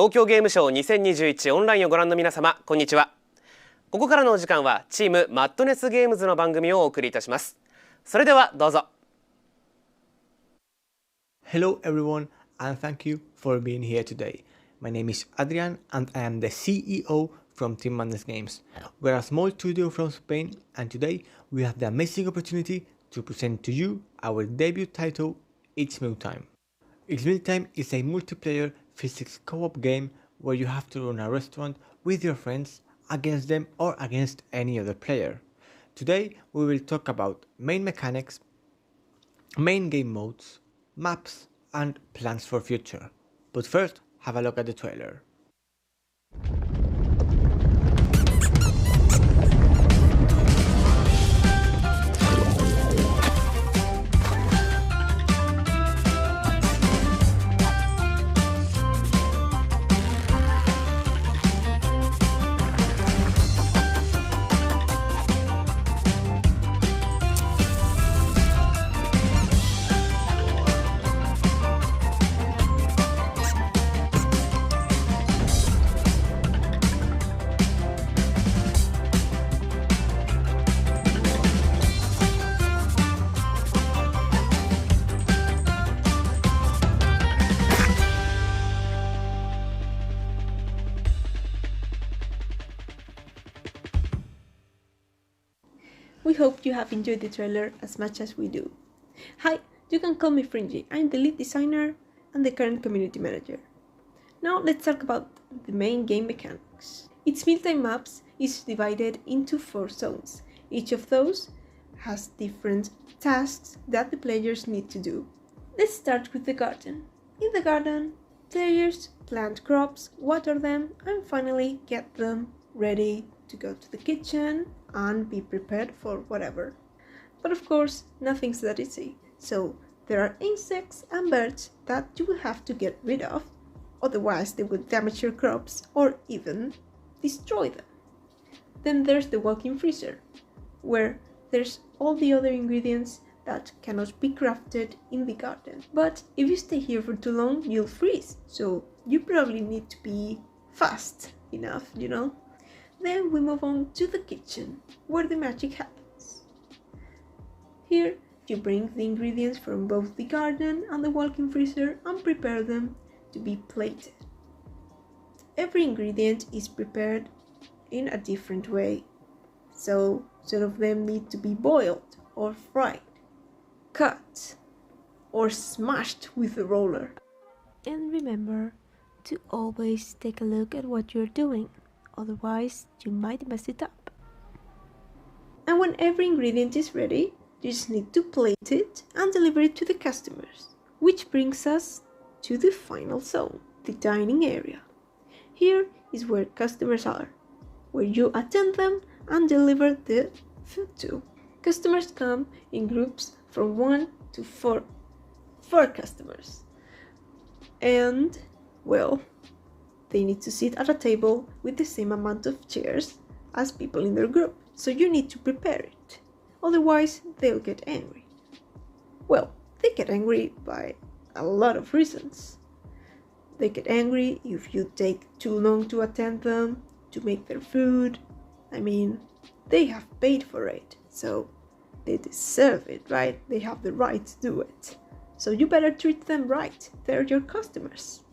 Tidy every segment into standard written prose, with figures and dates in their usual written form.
東京ゲームショウ2021オンラインをご覧の皆様、こんにちは。ここからのお時間はチームマッドネスゲームズの番組をお送りいたします。それではどうぞ。 Hello everyone and thank you for being here today. My name is Adrian and I am the CEO from Team Madness Games. We're a small studio from Spain and today we have the amazing opportunity to present to you our debut title, It's Meal Time. It's Meal Time is a multiplayer physics co-op game where you have to run a restaurant with your friends, against them or against any other player. Today we will talk about main mechanics, main game modes, maps and plans for future. But first, have a look at the trailer. We hope you have enjoyed the trailer as much as we do. Hi, you can call me Fringy. I'm the lead designer and the current community manager. Now let's talk about the main game mechanics. Its mealtime maps is divided into 4 zones. Each of those has different tasks that the players need to do. Let's start with the garden. In the garden, players plant crops, water them, and finally get them ready to go to the kitchen and be prepared for whatever. But of course, nothing's that easy. So there are insects and birds that you will have to get rid of, otherwise they will damage your crops or even destroy them. Then there's the walk-in freezer, where there's all the other ingredients that cannot be crafted in the garden. But if you stay here for too long, you'll freeze, so you probably need to be fast enough, you know? Then we move on to the kitchen, where the magic happens. Here, you bring the ingredients from both the garden and the walk-in freezer and prepare them to be plated. Every ingredient is prepared in a different way, so some of them need to be boiled or fried, cut, or smashed with a roller. And remember to always take a look at what you're doing. Otherwise, you might mess it up. And when every ingredient is ready, you just need to plate it and deliver it to the customers. Which brings us to the final zone, the dining area. Here is where customers are, where you attend them and deliver the food to. Customers come in groups from 1 to 4 customers. And, well, they need to sit at a table with the same amount of chairs as people in their group, so you need to prepare it, otherwise they'll get angry. Well, they get angry by a lot of reasons. They get angry if you take too long to attend them, to make their food. I mean, they have paid for it, so they deserve it, right? They have the right to do it. So you better treat them right. They're your customers.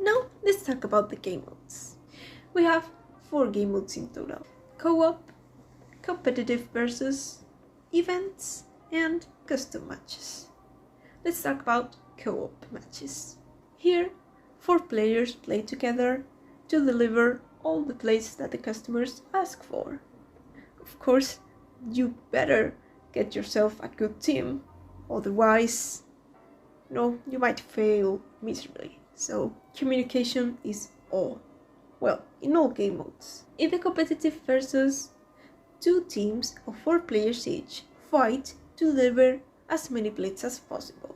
Now, let's talk about the game modes. We have 4 game modes in total: co-op, competitive versus, events, and custom matches. Let's talk about co-op matches. Here, 4 players play together to deliver all the plays that the customers ask for. Of course, you better get yourself a good team, otherwise, you might fail miserably. So communication is all. Well, in all game modes. In the competitive versus, 2 teams of 4 players each fight to deliver as many plates as possible.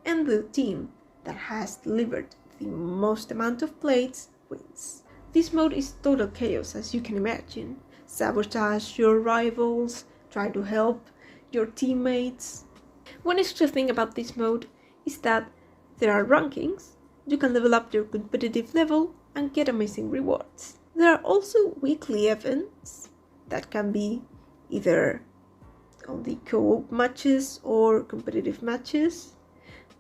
And the team that has delivered the most amount of plates wins. This mode is total chaos, as you can imagine. Sabotage your rivals, try to help your teammates. One extra thing about this mode is that there are rankings. You can level up your competitive level and get amazing rewards. There are also weekly events that can be either on the co-op matches or competitive matches,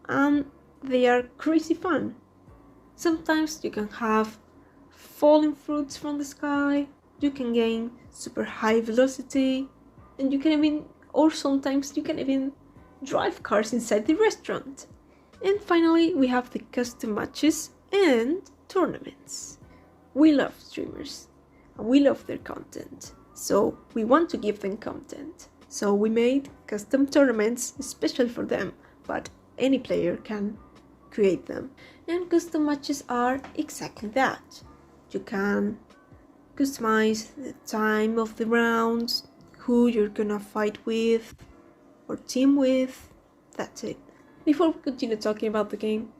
and they are crazy fun. Sometimes you can have falling fruits from the sky, you can gain super high velocity, and sometimes you can even drive cars inside the restaurant. And finally, we have the custom matches and tournaments. We love streamers and we love their content, so we want to give them content. So we made custom tournaments especially for them, but any player can create them. And custom matches are exactly that. You can customize the time of the rounds, who you're gonna fight with or team with. That's it. Before we continue talking about the game,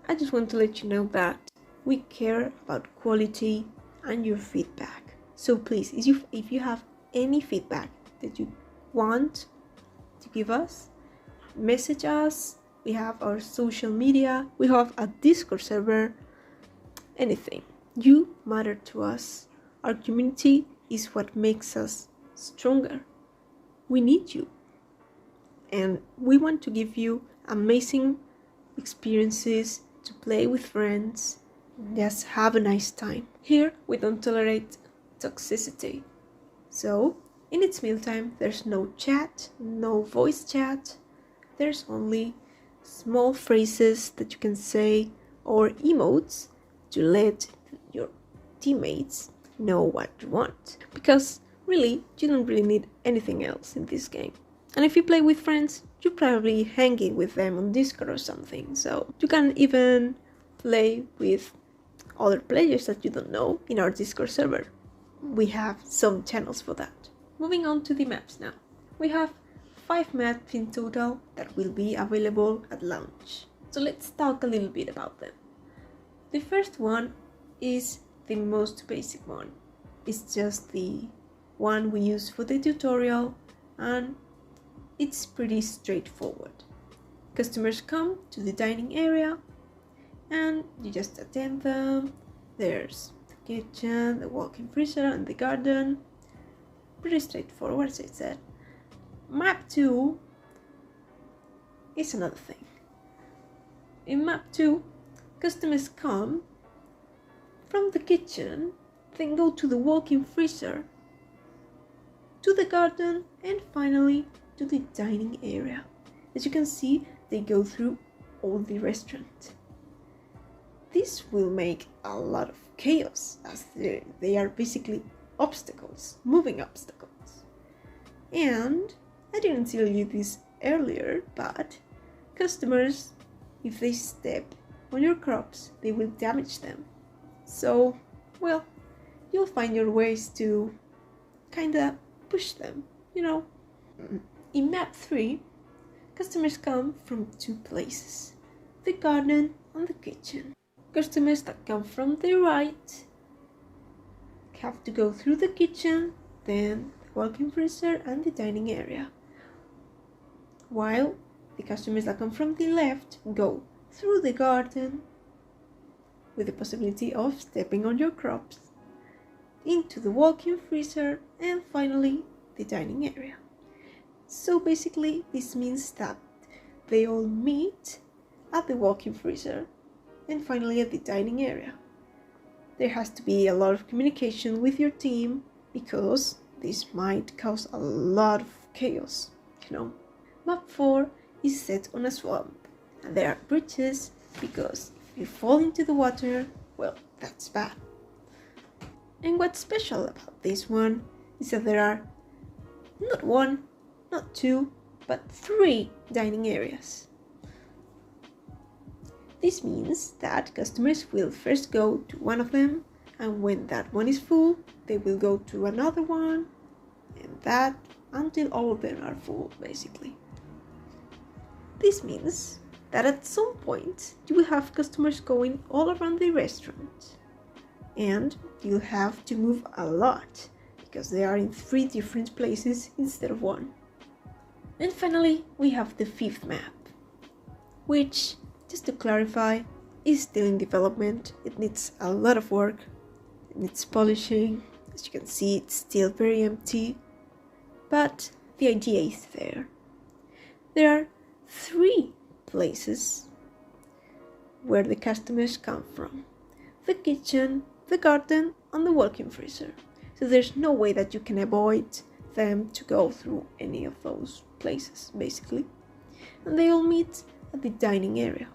I just want to let you know that we care about quality and your feedback. So please, if you have any feedback that you want to give us, message us. We have our social media, we have a Discord server, anything. You matter to us. Our community is what makes us stronger. We need you. And we want to give you amazing experiences to play with friends, just have a nice time. Here we don't tolerate toxicity. So in its mealtime there's no chat, no voice chat, there's only small phrases that you can say or emotes to let your teammates know what you want. Because really, you don't really need anything else in this game. And if you play with friends, you're probably hanging with them on Discord or something, so you can even play with other players that you don't know in our Discord server. We have some channels for that. Moving on to the maps now. We have 5 maps in total that will be available at launch. So let's talk a little bit about them. The first one is the most basic one. It's just the one we use for the tutorial, and it's pretty straightforward. Customers come to the dining area and you just attend them. There's the kitchen, the walk-in freezer, and the garden. Pretty straightforward, as I said. Map 2 is another thing. In map 2, customers come from the kitchen, then go to the walk-in freezer, to the garden, and finally to the dining area. As you can see, they go through all the restaurant. This will make a lot of chaos, as they are basically obstacles, moving obstacles. And I didn't tell you this earlier, but customers, if they step on your crops, they will damage them. So, well, you'll find your ways to kinda push them. In map 3, customers come from 2 places, the garden and the kitchen. Customers that come from the right have to go through the kitchen, then the walk-in freezer and the dining area, while the customers that come from the left go through the garden with the possibility of stepping on your crops, into the walk-in freezer, and finally the dining area. So basically this means that they all meet at the walk-in freezer and finally at the dining area. There has to be a lot of communication with your team because this might cause a lot of chaos. Map 4 is set on a swamp and there are bridges because if you fall into the water, well, that's bad. And what's special about this one is that there are not 1, not 2, but 3 dining areas. This means that customers will first go to one of them, and when that one is full, they will go to another one, and that until all of them are full, basically. This means that at some point you will have customers going all around the restaurant, and you'll have to move a lot because they are in 3 different places instead of 1. And finally, we have the 5th map, which, just to clarify, is still in development. It needs a lot of work, it needs polishing. As you can see, it's still very empty, but the idea is there. There are 3 places where the customers come from: the kitchen, the garden, and the walk-in freezer. So there's no way that you can avoid them to go through any of those places, basically. And they all meet at the dining area.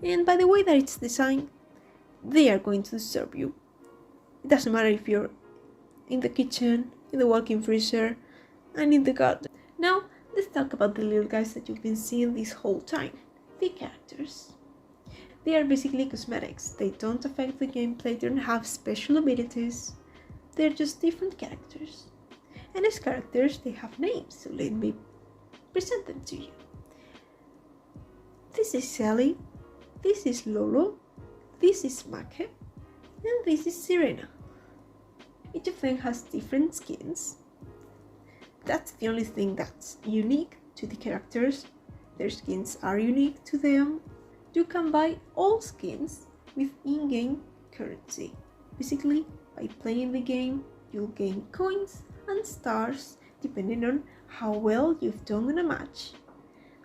And by the way that it's designed, they are going to serve you. It doesn't matter if you're in the kitchen, in the walk-in freezer, and in the garden. Now, let's talk about the little guys that you've been seeing this whole time, the characters. They are basically cosmetics. They don't affect the gameplay, they don't have special abilities. They're just different characters. And as characters, they have names, so let me present them to you. This is Sally, this is Lolo, this is Make, and this is Sirena. Each of them has different skins. That's the only thing that's unique to the characters. Their skins are unique to them. You can buy all skins with in-game currency. Basically, by playing the game, you'll gain coins and stars depending on how well you've done in a match.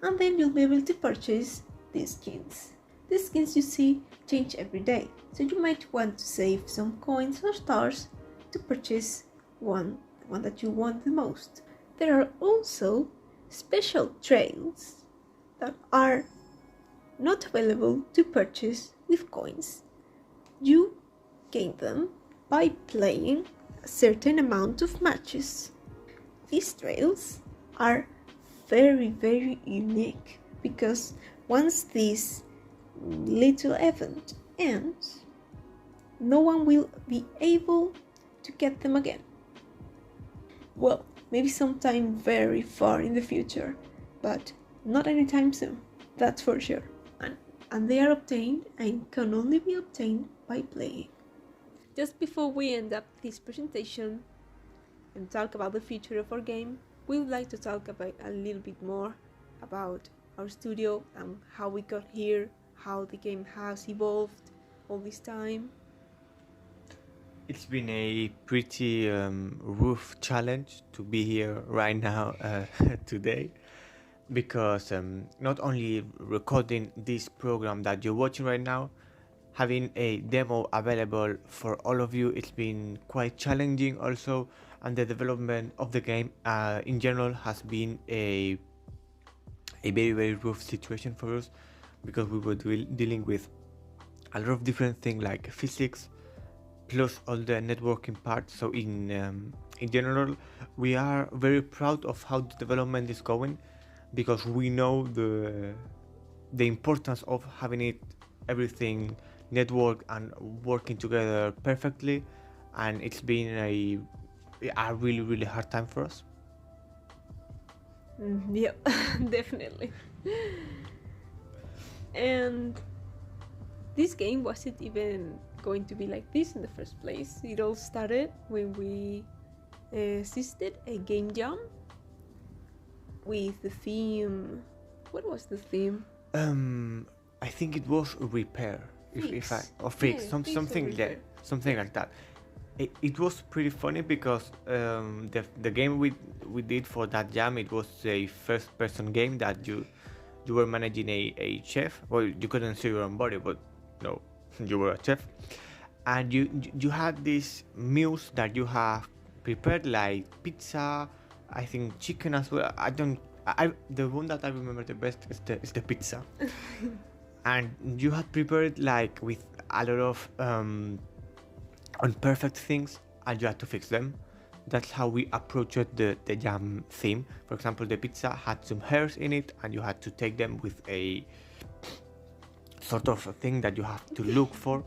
And then you'll be able to purchase these skins. The skins you see change every day, so you might want to save some coins or stars to purchase the one that you want the most. There are also special trails that are not available to purchase with coins. You gain them by playing a certain amount of matches. These trails are very, very unique because once this little event ends, no one will be able to get them again. Well, maybe sometime very far in the future, but not anytime soon, that's for sure. And they are obtained and can only be obtained by playing. Just before we end up this presentation and talk about the future of our game, we would like to talk about a little bit more about our studio and how we got here, how the game has evolved all this time. It's been a pretty rough challenge to be here right now today, because not only recording this program that you're watching right now, having a demo available for all of you, it's been quite challenging also, and the development of the game in general has been a very, very rough situation for us, because we were dealing with a lot of different things like physics plus all the networking parts. So in general, we are very proud of how the development is going, because we know the importance of having everything network and working together perfectly. and it's been a really hard time for us. Yeah, definitely. And this game wasn't even going to be like this in the first place. It all started when we assisted a game jam with the theme. What was the theme? I think it was repair, if I Fix. or fix Yeah, some, fix or something repair. something like that. It was pretty funny because the game we did for that jam, it was a first person game that you were managing a chef. Well, you couldn't see your own body, but no, you were a chef, and you had these meals that you have prepared, like pizza, I think chicken as well. I don't. The one that I remember the best is the pizza, and you had prepared like with a lot of unperfect things, and you had to fix them. That's how we approached the jam theme. For example, the pizza had some hairs in it, and you had to take them with a sort of a thing that you have to look for.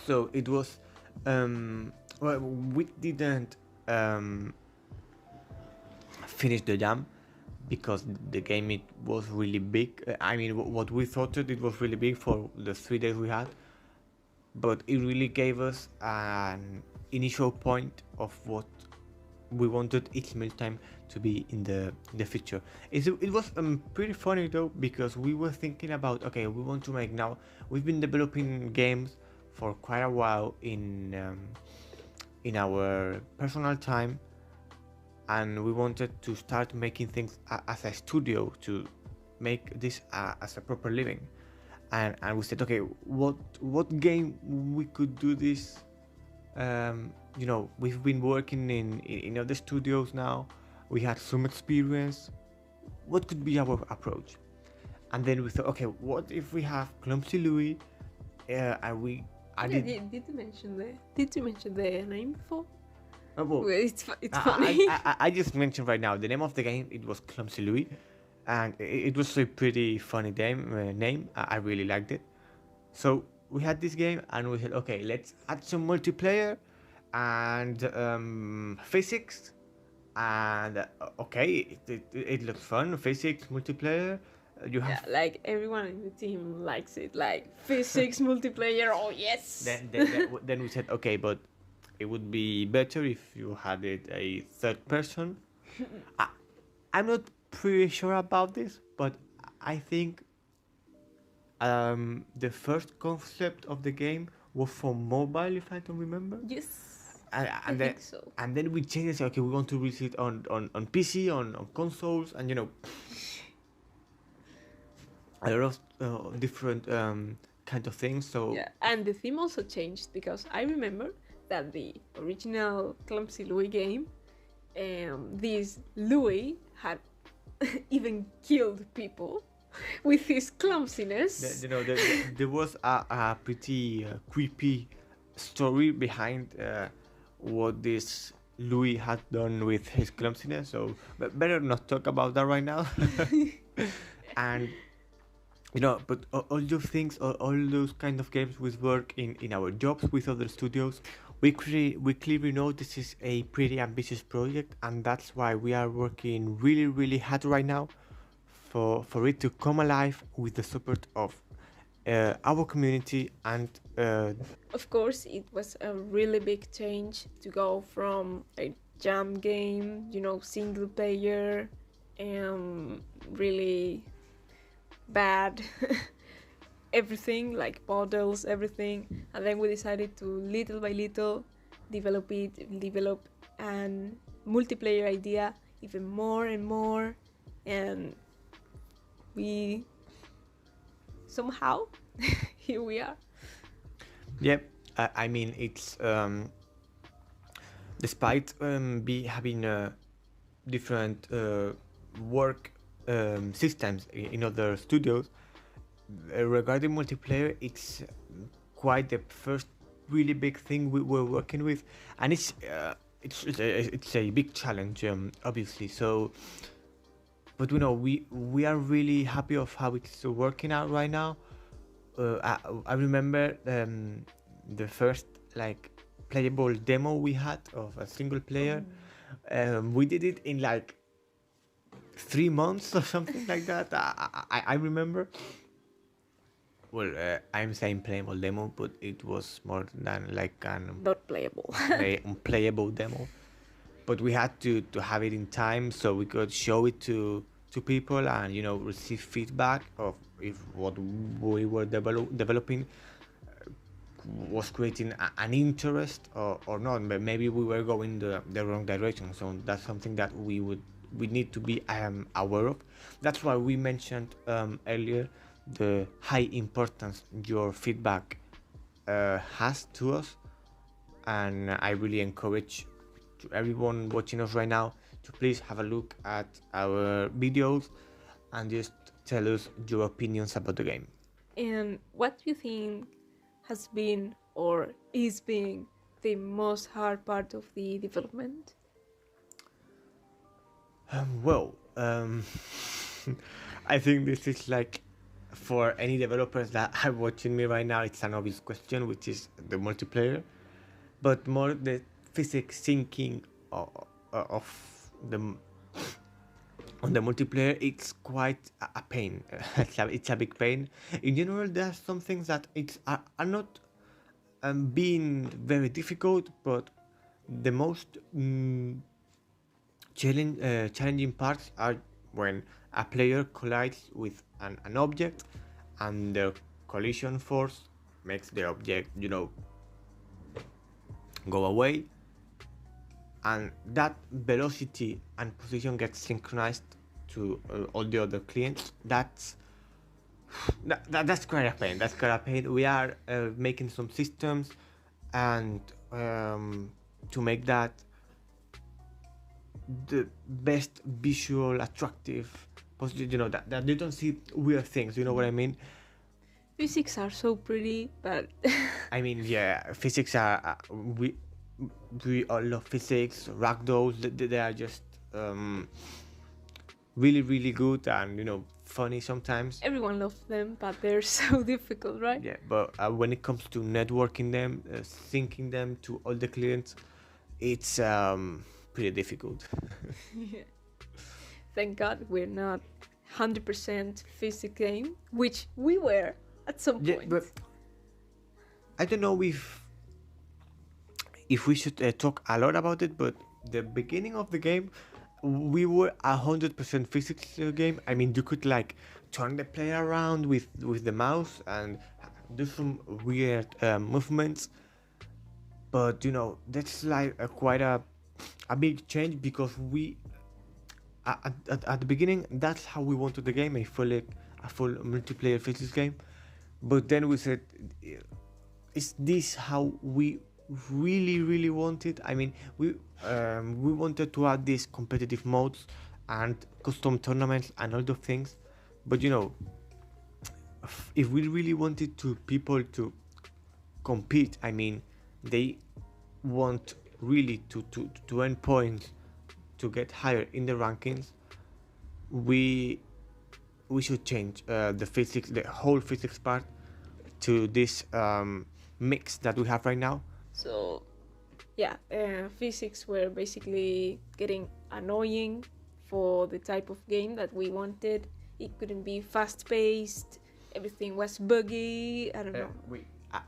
So it was, well, we didn't finish the jam because the game it was really big. I mean, what we thought it was really big for the 3 days we had, but it really gave us an initial point of what we wanted each mealtime to be in the future. It was pretty funny though, because we were thinking about, okay, we want to make now. We've been developing games for quite a while in our personal time, and we wanted to start making things as a studio to make this as a proper living. And we said, okay, what game we could do this. You know, we've been working in other studios now. We had some experience. What could be our approach? And then we thought, okay, what if we have Clumsy Louis? And we added. Did you mention the name before? Oh, well, It's funny. I just mentioned right now the name of the game. It was Clumsy Louis, and it was a pretty funny name. I really liked it. So we had this game, and we said, okay, let's add some multiplayer and physics. And okay, it looks fun. Physics, multiplayer. You Yeah, have like everyone in the team likes it. Like physics multiplayer. Oh yes. then we said, okay, but it would be better if you had it a third person. I'm not pretty sure about this, but I think the first concept of the game was for mobile, if I don't remember. Yes. And think so. And then we changed it. Say, okay, we want to release it on PC, on consoles, and a lot of different kind of things. So Yeah, and the theme also changed because I remember that the original Clumsy Louis game, this Louis had even killed people with his clumsiness. there was a pretty creepy story behind what this Louis had done with his clumsiness. So better not talk about that right now. And but all those things, all those kind of games we work in our jobs with other studios, we clearly know this is a pretty ambitious project, and that's why we are working really hard right now for it to come alive with the support of our community. And Of course, it was a really big change to go from a jam game, single player, really bad everything, like models, everything, and then we decided to little by little develop an multiplayer idea even more and more, and we somehow here we are. Yep, I mean, it's despite having different work systems in other studios, regarding multiplayer, it's quite the first really big thing we were working with, and it's a big challenge, obviously. So, but we are really happy of how it's working out right now. I remember the first playable demo we had of a single player. We did it in like 3 months or something like that. I remember. Well, I'm saying playable demo, but it was more than like an Not playable. unplayable demo. But we had to have it in time so we could show it to people and receive feedback of if what we were developing was creating an interest or not. But maybe we were going the wrong direction. So that's something that we need to be aware of. That's why we mentioned earlier the high importance your feedback has to us, and I really encourage to everyone watching us right now to please have a look at our videos and just tell us your opinions about the game. And what do you think has been or is being the most hard part of the development? Well, I think this is like for any developers that are watching me right now, it's an obvious question, which is the multiplayer, but more the physics thinking of the on the multiplayer. It's quite a pain. It's a big pain. In general, there are some things that are not being very difficult, but the most challenging parts are when a player collides with an object and the collision force makes the object go away, and that velocity and position gets synchronized to all the other clients. That's quite a pain. That's quite a pain. We are making some systems and to make that the best visual attractive that you don't see weird things, you know what I mean? Physics are so pretty, but I mean, yeah, physics are we all love physics. Ragdolls, they are just really really good and funny sometimes. everyone loves them, but they're so difficult, right? Yeah, but when it comes to networking them, syncing them to all the clients, it's pretty difficult. Yeah. Thank God we're not 100% physics game, which we were at some Yeah, point. but I don't know if we should talk a lot about it, but the beginning of the game, we were 100% physics game. I mean, you could like turn the player around with the mouse and do some weird movements, but that's like quite a big change, because we at the beginning that's how we wanted the game, a full multiplayer physics game. But then we said, is this how we really really wanted? I mean, we wanted to add these competitive modes and custom tournaments and all those things, but if we really wanted people to compete, I mean, they want really to earn points to get higher in the rankings, we should change the whole physics part to this mix that we have right now. So, yeah, physics were basically getting annoying for the type of game that we wanted. It couldn't be fast-paced. Everything was buggy. I don't know.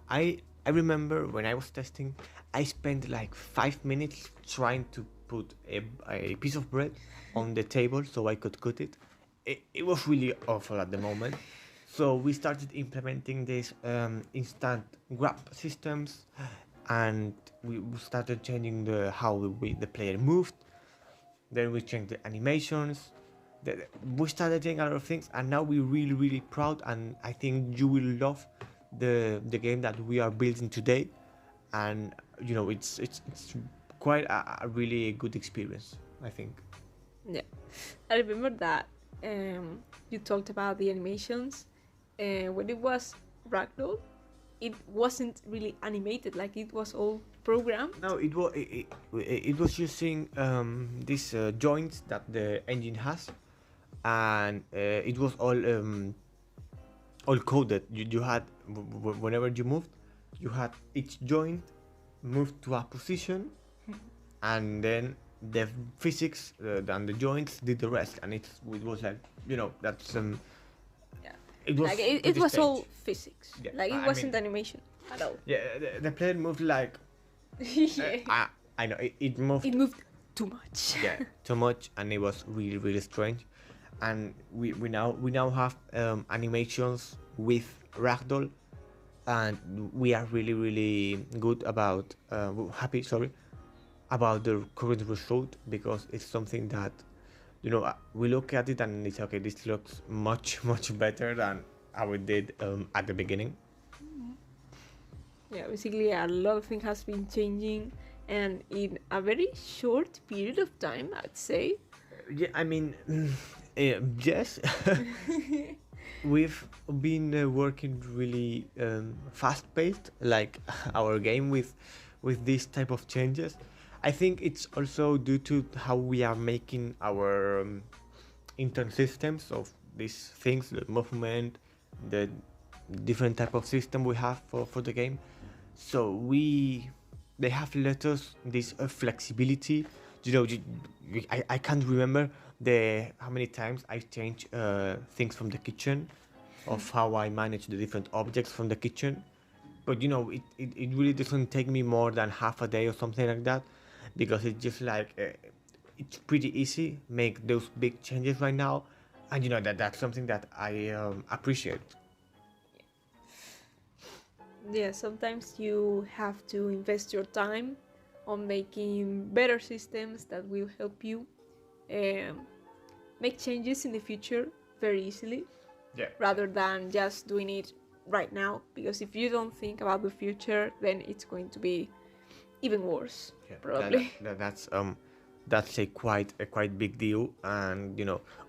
I remember when I was testing, I spent like 5 minutes trying to put a piece of bread on the table so I could cut it. It was really awful at the moment. So we started implementing these instant grab systems, and we started changing how the player moved. Then we changed the animations. We started doing a lot of things, and now we're really really proud, and I think you will love the game that we are building today. And it's quite a really good experience, I think. Yeah, I remember that you talked about the animations. When it was Ragdoll, it wasn't really animated, like it was all programmed. No, it was using these joints that the engine has, and it was all coded. You had whenever you moved, you had each joint moved to a position, and then the physics and the joints did the rest, and it was like, that's Yeah. it was Like it pretty was all staged. physics. Yeah, Like it I wasn't mean- animation at all. Yeah, the player moved like Yeah. I know it moved It moved too much. yeah too much, and it was really really strange. And we now have animations with ragdoll, and we are really really good about happy sorry about the current result, because it's something that we look at it and it's okay, this looks much much better than how it did at the beginning. Yeah, basically a lot of things has been changing, and in a very short period of time, I'd say. Yeah, I mean, yes. We've been working really fast-paced, like our game with this type of changes. I think it's also due to how we are making our internal systems of these things, the movement, the different type of system we have for the game. So they have let us this flexibility. I can't remember how many times I changed things from the kitchen, of how I manage the different objects from the kitchen. But it really doesn't take me more than half a day or something like that, because it's just like it's pretty easy make those big changes right now, and that's something that I appreciate. Yeah, sometimes you have to invest your time on making better systems that will help you make changes in the future very easily, Yeah. rather than just doing it right now. Because if you don't think about the future, then it's going to be even worse, Yeah, probably. that's a quite big deal, and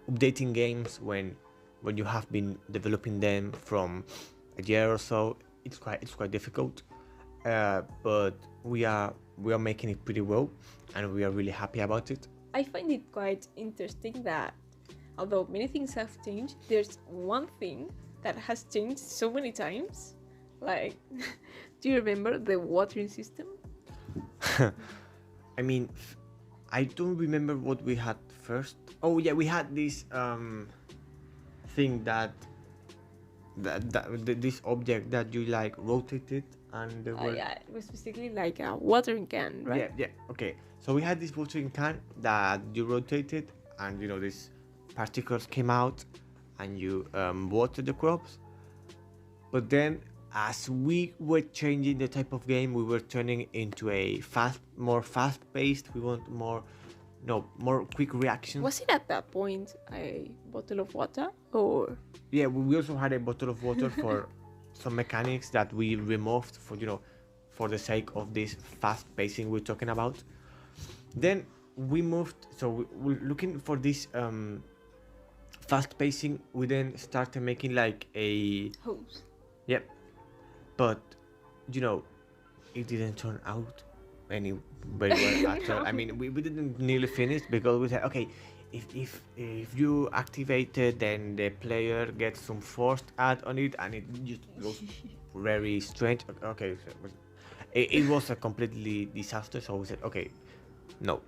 updating games when you have been developing them from a year or so, it's quite difficult, but we are making it pretty well, and we are really happy about it. I find it quite interesting that although many things have changed, there's one thing that has changed so many times. Like, do you remember the watering system? I mean, I don't remember what we had first. Oh yeah, we had this thing this object that you like rotated, and there were Yeah, it was basically like a watering can, right? yeah okay. So we had this watering can that you rotated, and these particles came out, and you watered the crops. But then, as we were changing the type of game, we were turning into a more fast-paced. We want more quick reactions. Was it at that point a bottle of water, or Yeah, we also had a bottle of water for some mechanics that we removed for the sake of this fast pacing we're talking about. Then we moved, so we're looking for this fast pacing. We then started making like a hose? yep, but it didn't turn out very well at all. I mean, we didn't nearly finish, because we said, okay, if you activate it, then the player gets some forced add on it, and it just goes very strange. Okay, so it was a completely disaster. So we said, okay, no.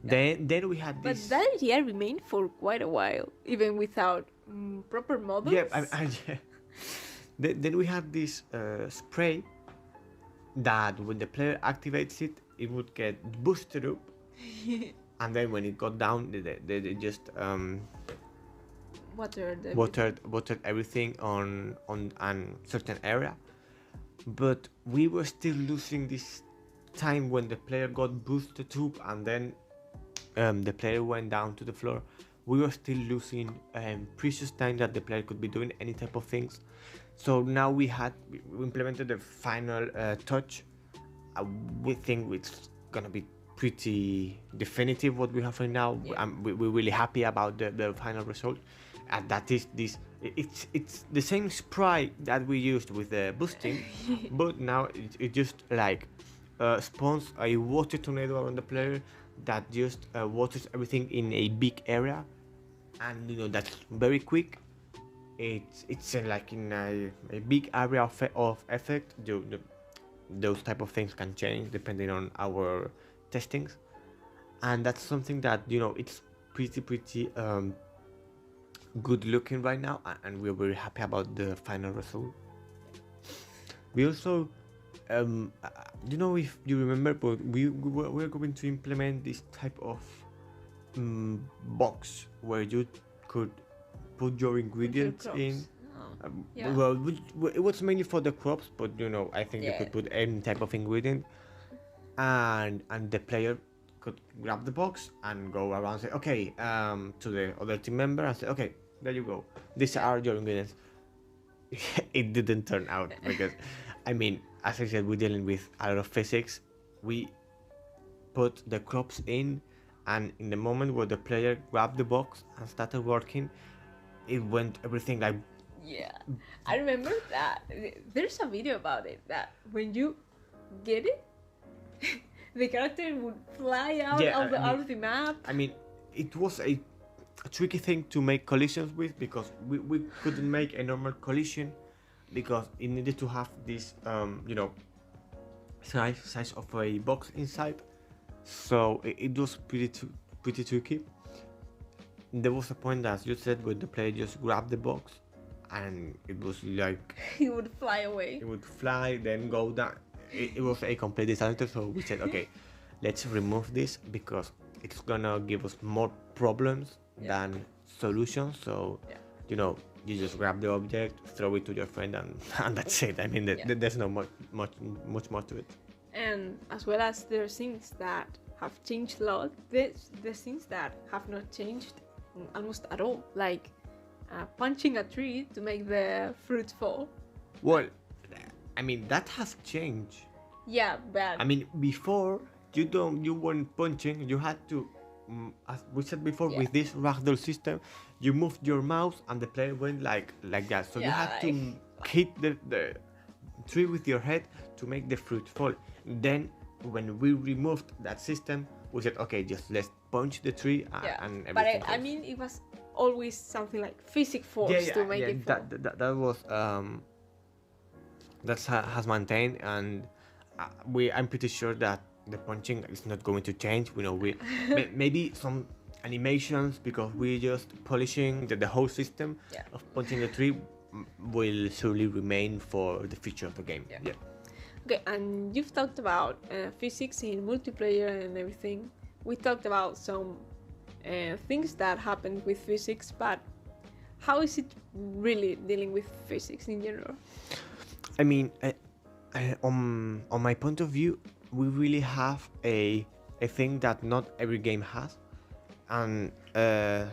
Then we had But this. that idea remained for quite a while, even without proper models. Yeah, yeah. Then we had this spray that when the player activates it, it would get boosted up, and then when it got down, they just watered everything on a certain area. But we were still losing this time when the player got boosted up, and then the player went down to the floor. We were still losing precious time that the player could be doing any type of things. So now we implemented the final touch. We think it's gonna be pretty definitive what we have right now. Yeah. We're really happy about the final result, and that is this. It's the same spray that we used with the boosting, but now it just like spawns a water tornado around the player that just waters everything in a big area, and that's very quick. It's like in a big area of effect. those type of things can change depending on our testings, and that's something that it's pretty good looking right now, and we're very happy about the final result. We also if you remember, but we're going to implement this type of box where you could put your ingredients in. Yeah. Well, it was mainly for the crops, but I think you Yeah. could put any type of ingredient, and the player could grab the box and go around and say, okay, to the other team member and say, okay, there you go, these are your ingredients. It didn't turn out because, I mean, as I said, we're dealing with a lot of physics. We put the crops in, and in the moment where the player grabbed the box and started working, it went everything like. Yeah, I remember that. There's a video about it that when you get it, the character would fly out out of the map. I mean, it was a tricky thing to make collisions with, because we couldn't make a normal collision because it needed to have this size of a box inside, so it was pretty tricky. There was a point, as you said, where the player just grabbed the box and it was like He would fly away. it would fly, then go down. It was a complete disaster, so we said, okay, let's remove this because it's gonna give us more problems than solutions. So you just grab the object, throw it to your friend, and that's it. I mean, there's no much more to it. And as well as there's things that have changed a lot, there's things that have not changed almost at all, like punching a tree to make the fruit fall. Well, I mean, that has changed. Yeah, but I mean, before you weren't punching. You had to, as we said before, with this ragdoll system, you moved your mouse and the player went like that. So you had to hit the tree with your head to make the fruit fall. Then when we removed that system, we said, okay, just let's punch the tree and everything. But I mean, it was always something like physical force to make it fall. That was has maintained, and I'm pretty sure that the punching is not going to change. We maybe some animations, because we're just polishing the whole system of punching the tree, will surely remain for the future of the game. Yeah. Okay, and you've talked about physics in multiplayer and everything. We talked about some things that happen with physics, but how is it really dealing with physics in general? I mean, on my point of view, we really have a thing that not every game has, and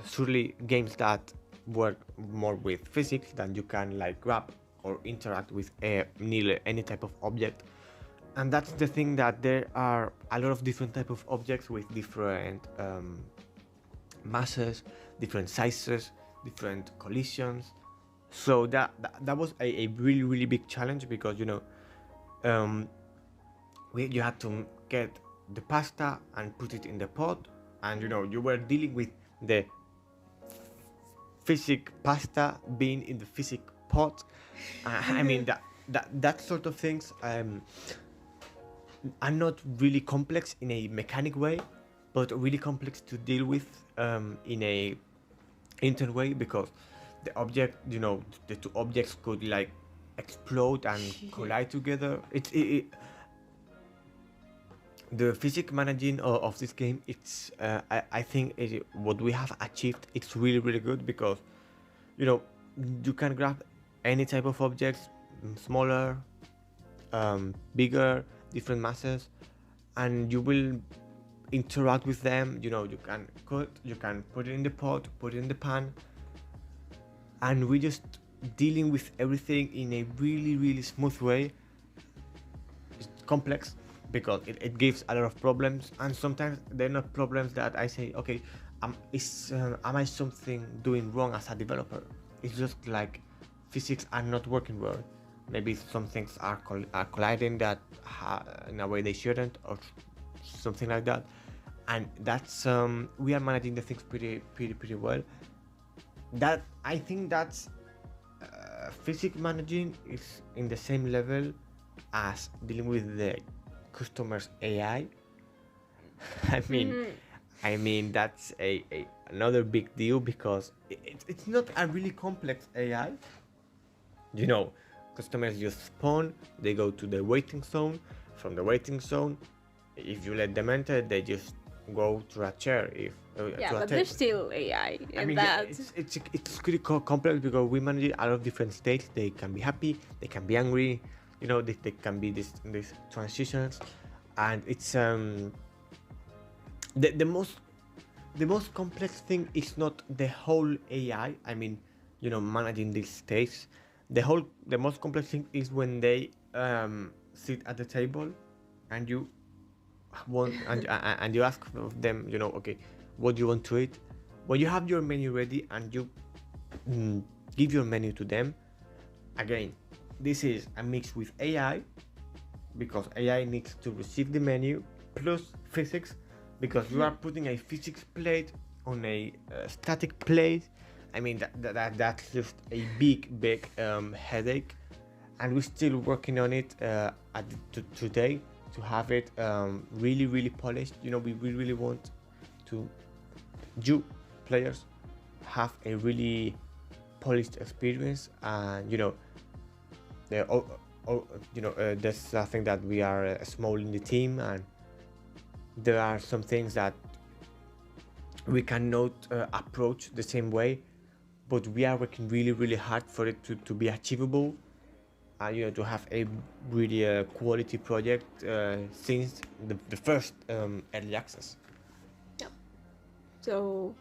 surely games that work more with physics, that you can like grab or interact with nearly any type of object. And that's the thing, that there are a lot of different type of objects with different masses, different sizes, different collisions. So that was a really big challenge, because you had to get the pasta and put it in the pot, and you were dealing with the physic pasta being in the physic pot. I mean, that sort of things are not really complex in a mechanic way, but really complex to deal with in a intern way, because the object, the two objects could like explode and collide together. The physics managing of this game, it's I think what we have achieved, it's really good, because you can grab any type of objects, smaller, bigger, different masses, and you will interact with them. You can cut, you can put it in the pot, put it in the pan, and we're just dealing with everything in a really smooth way. It's complex because it gives a lot of problems, and sometimes they're not problems that I say, okay, am I something doing wrong as a developer? It's just like physics are not working well. Maybe some things are colliding that in a way they shouldn't, or something like that. And that's we are managing the things pretty well. That I think that's physics managing is in the same level as dealing with the customer's AI. I mean, that's another big deal because it's not a really complex AI. You know, customers just spawn, they go to the waiting zone. From the waiting zone, if you let them enter, they just go to a chair. But there's still AI in that. It's pretty complex because we manage a lot of different states. They can be happy, they can be angry. You know, they can be these transitions, and it's the most complex thing is not the whole AI. I mean, you know, managing these states. The most complex thing is when they sit at the table, and you want and you ask of them, you know, okay, what do you want to eat? When you have your menu ready and you give your menu to them, again, this is a mix with AI because AI needs to receive the menu plus physics because you are putting a physics plate on a static plate. I mean that's just a big headache, and we're still working on it today to have it really polished. You know, we really want to you players have a really polished experience, and you know, there's something that we are small in the team, and there are some things that we cannot approach the same way, but we are working really hard for it to be achievable, and you know, to have a really quality project since the first early access. Yeah. So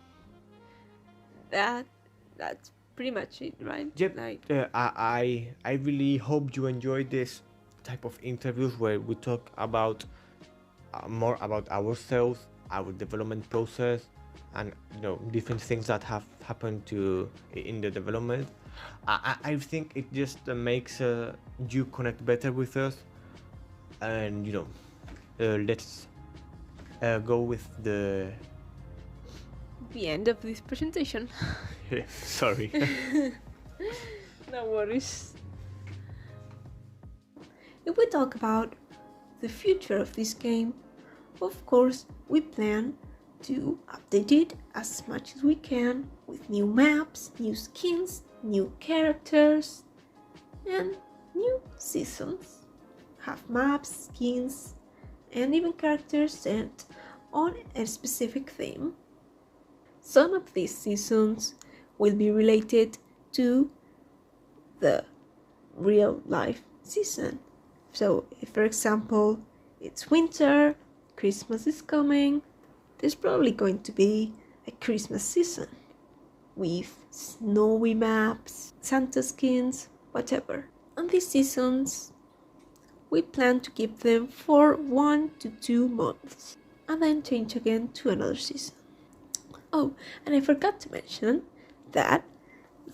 that's pretty much it, right? Yep. I really hope you enjoyed this type of interviews where we talk about more about ourselves, our development process, and you know, different things that have happened in the development. I think it just makes you connect better with us, and you know, let's go with the end of this presentation. Sorry. No worries. If we talk about the future of this game, of course we plan to update it as much as we can with new maps, new skins, new characters, and new seasons. Have maps, skins, and even characters set on a specific theme. Some of these seasons will be related to the real life season. So if, for example, it's winter, Christmas is coming, there's probably going to be a Christmas season with snowy maps, Santa skins, whatever. And these seasons, we plan to keep them for 1 to 2 months and then change again to another season. Oh, and I forgot to mention that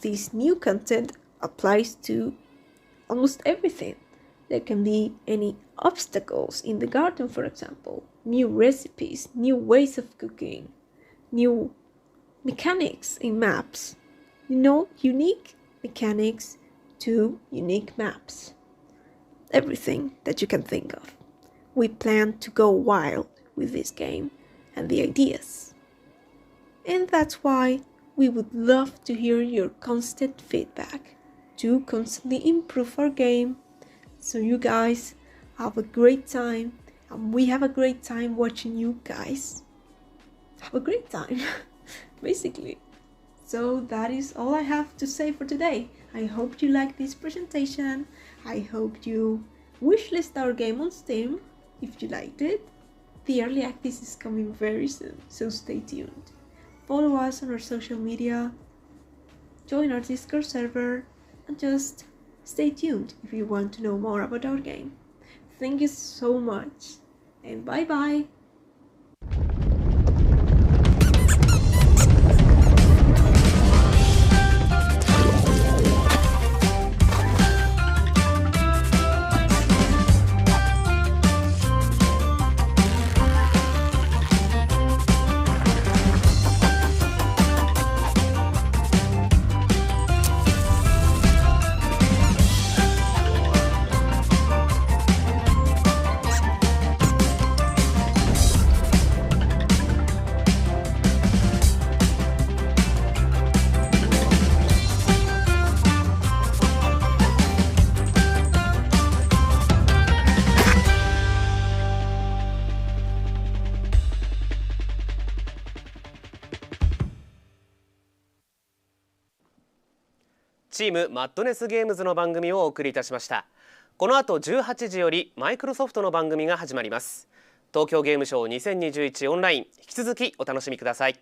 this new content applies to almost everything. There can be any obstacles in the garden, for example, new recipes, new ways of cooking, new mechanics in maps, you know, unique mechanics to unique maps. Everything that you can think of. We plan to go wild with this game and the ideas. And that's why we would love to hear your constant feedback to constantly improve our game, so you guys have a great time and we have a great time watching you guys have a great time, basically. So that is all I have to say for today. I hope you liked this presentation. I hope you wishlist our game on Steam if you liked it. The early access is coming very soon, so stay tuned. Follow us on our social media, join our Discord server, and just stay tuned if you want to know more about our game. Thank you so much, and bye bye! チームマッドネスゲームズの番組をお送りいたしました。この後18時よりマイクロソフトの番組が始まります。東京ゲームショウ2021オンライン、引き続きお楽しみください。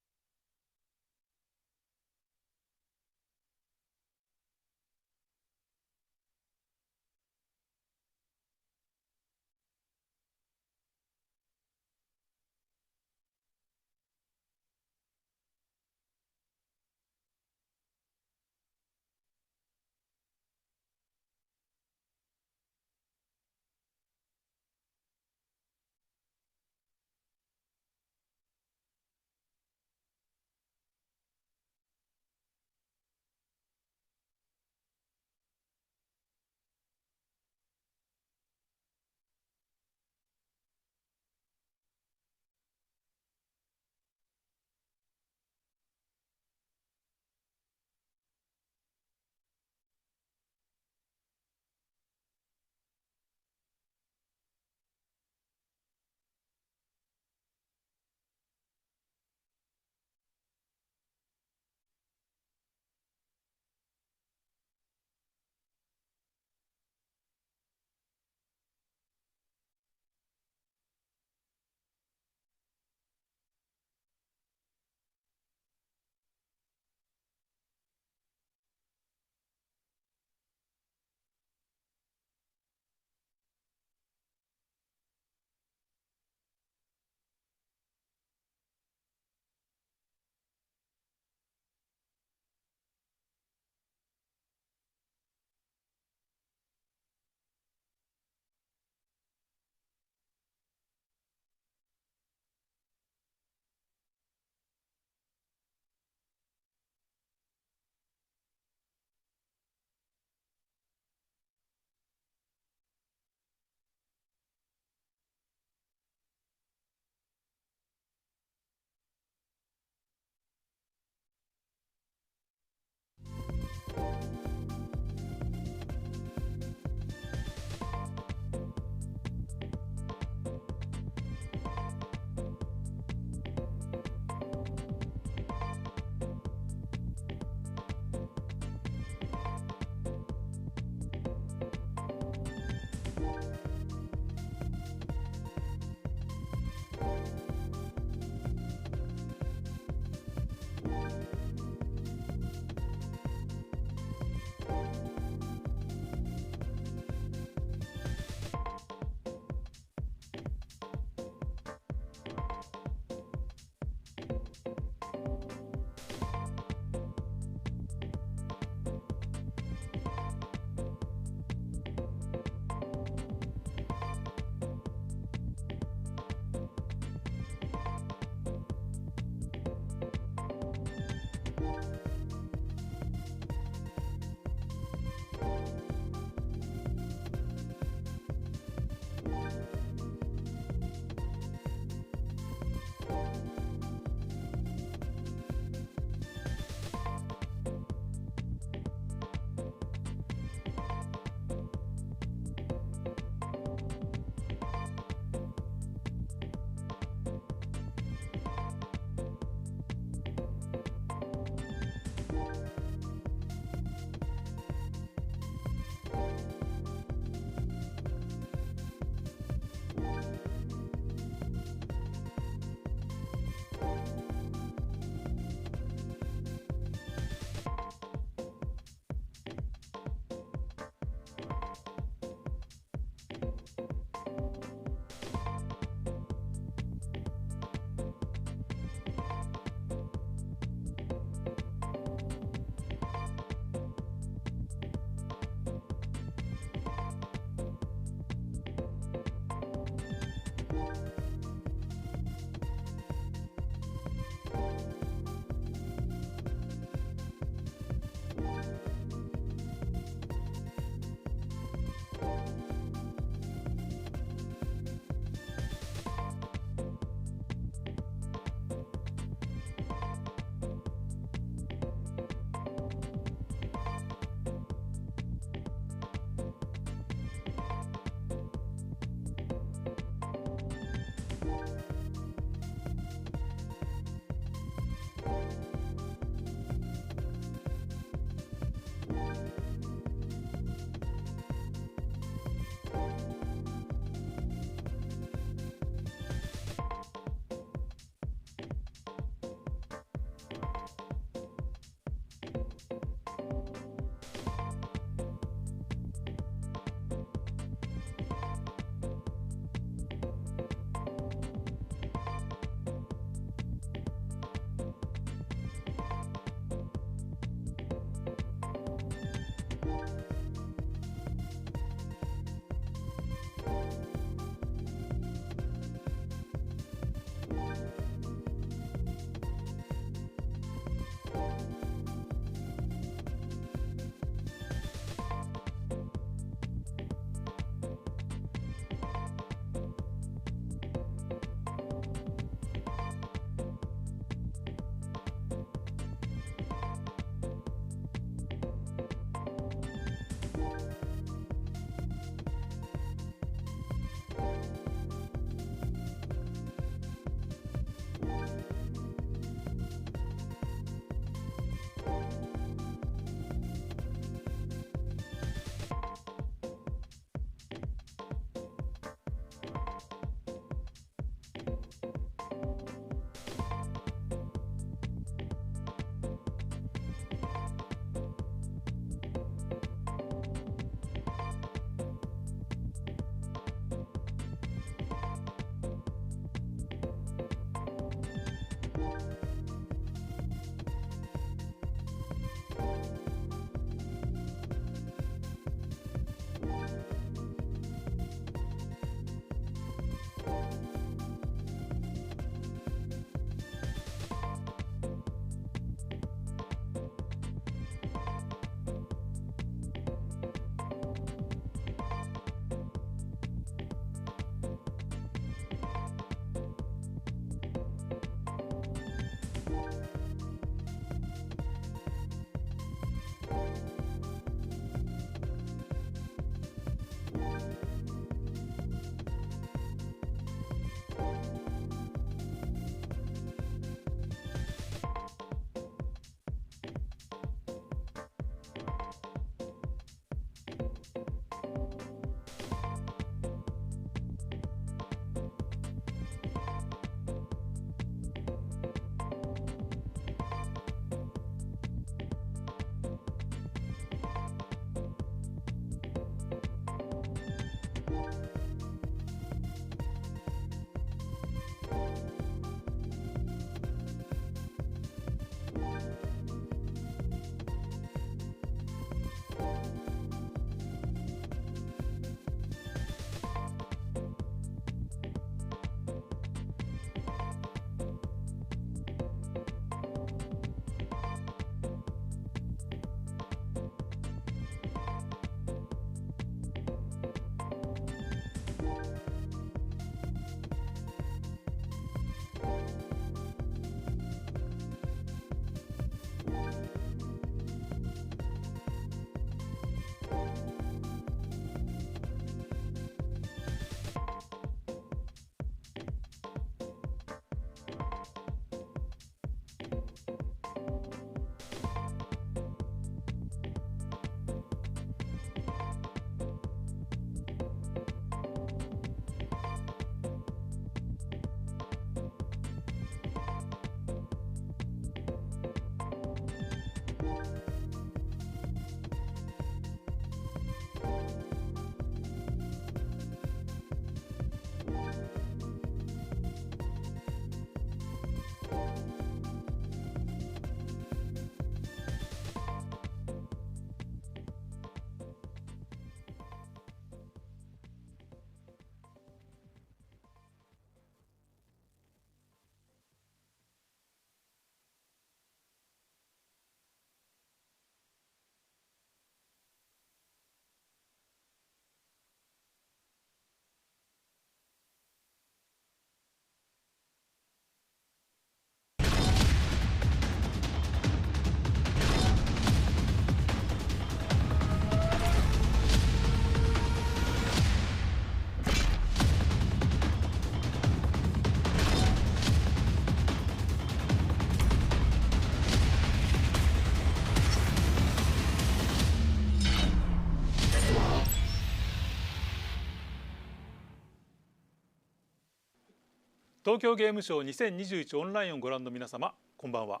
東京ゲームショウ2021オンラインをご覧の皆様、こんばんは。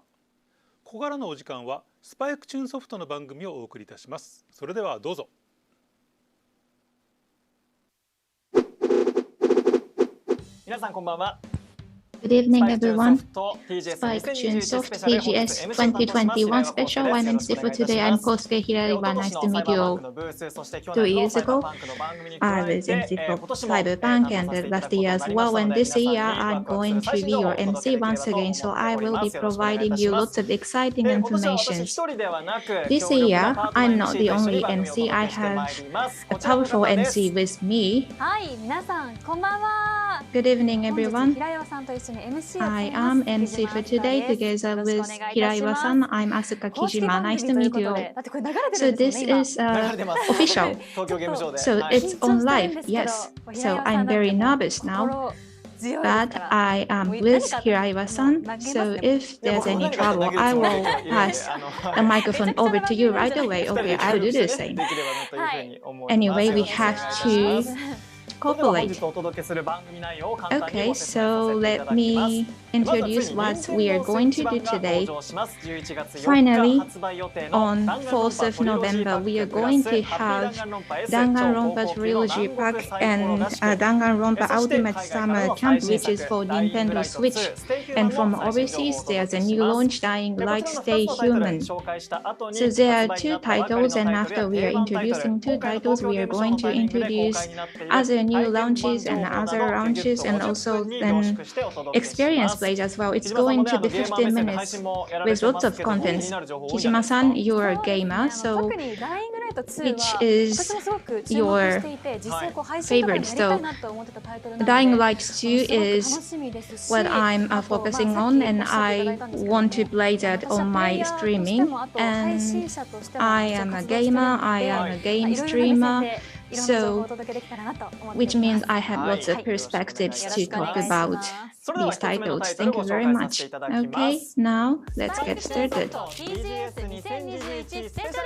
ここからのお時間はスパイクチューンソフトの番組をお送りいたします。それではどうぞ。皆さんこんばんは。Good evening, everyone. Spike Chunsoft TGS 2021 special. I'm MC for today. I'm Kosuke Hiraiwa. Nice to meet you all. 2 years ago, I was MC for Cyberpunk and last year as well. And this year, I'm going to be your MC once again. So I will be providing you lots of exciting information. This year, I'm not the only MC. I have a powerful MC with me. はい、皆さんこんばんは。 Good evening, 本日 everyone. 平岩さんと一緒に MC を I 務めます am MC for today together with Hiraiwa-san. I'm Asuka 公式 Kijima. 番 Nice 組 to という meet こ you と all. で、だってこれ流れて So るんです this よね is 流れてます。 official. 東京ゲームショウで。 So 今。 it's 緊張 on してるん live. ですけど、 Yes. 平 So 岩さん I'm なんて very もう nervous now. 心強いです But から I am もう with 何か Hiraiwa-san. 投げます So ね if there's any trouble, I will pass the microphone over to you right away. Okay, I'll do the same. できればなというふうに思います。 Anyway, we have to それでは本 cooperate. 日お届けする番組内容を簡単に Okay, ご説明さ so せていた let だきます。 me introduce what we are going to do today. 11月4日 Finally, 発売予定の On 4th of November, we are going to have Danganronpa Trilogy Pack and Danganronpa Ultimate Summer Camp, which is for Nintendo Switch. And from overseas, there's a new launch, Dying Light Stay Human. So there are 2 titles, and after we are introducing 2 titles, we are going to introduce other new launches and other launches, and also then experience plays as well. It's going to be 15 minutes with lots of contents. Kijima-san, you're a gamer, so 特にダイイングライト2 which は is 私もすごく注目していて、実際こう配信とかでやりたいなと思ってたタイトルなので、 Dying Light す 2 ごく楽 is しみですし、 what I'm あと focusing まあ on, さっ and きおっしゃっていただ I いたんですけど want to play that 私は on プレイ my ヤーとして streaming. もあと配信 And 者としても I am a 活動してるの gamer, で、 I am a い game ろいろな目線 streamer, でいろんな情報を so お届けできたらなと思って which いま means す。 I have lots of はい。 perspectives よろ to しくお願 talk いし about ます。それでは these 一つ目の titles. タイトル Thank を you ご very 紹介させて much. いただきま Okay, す。 now let's get スパイク started. チューンソフト TGS2021 スペシャル。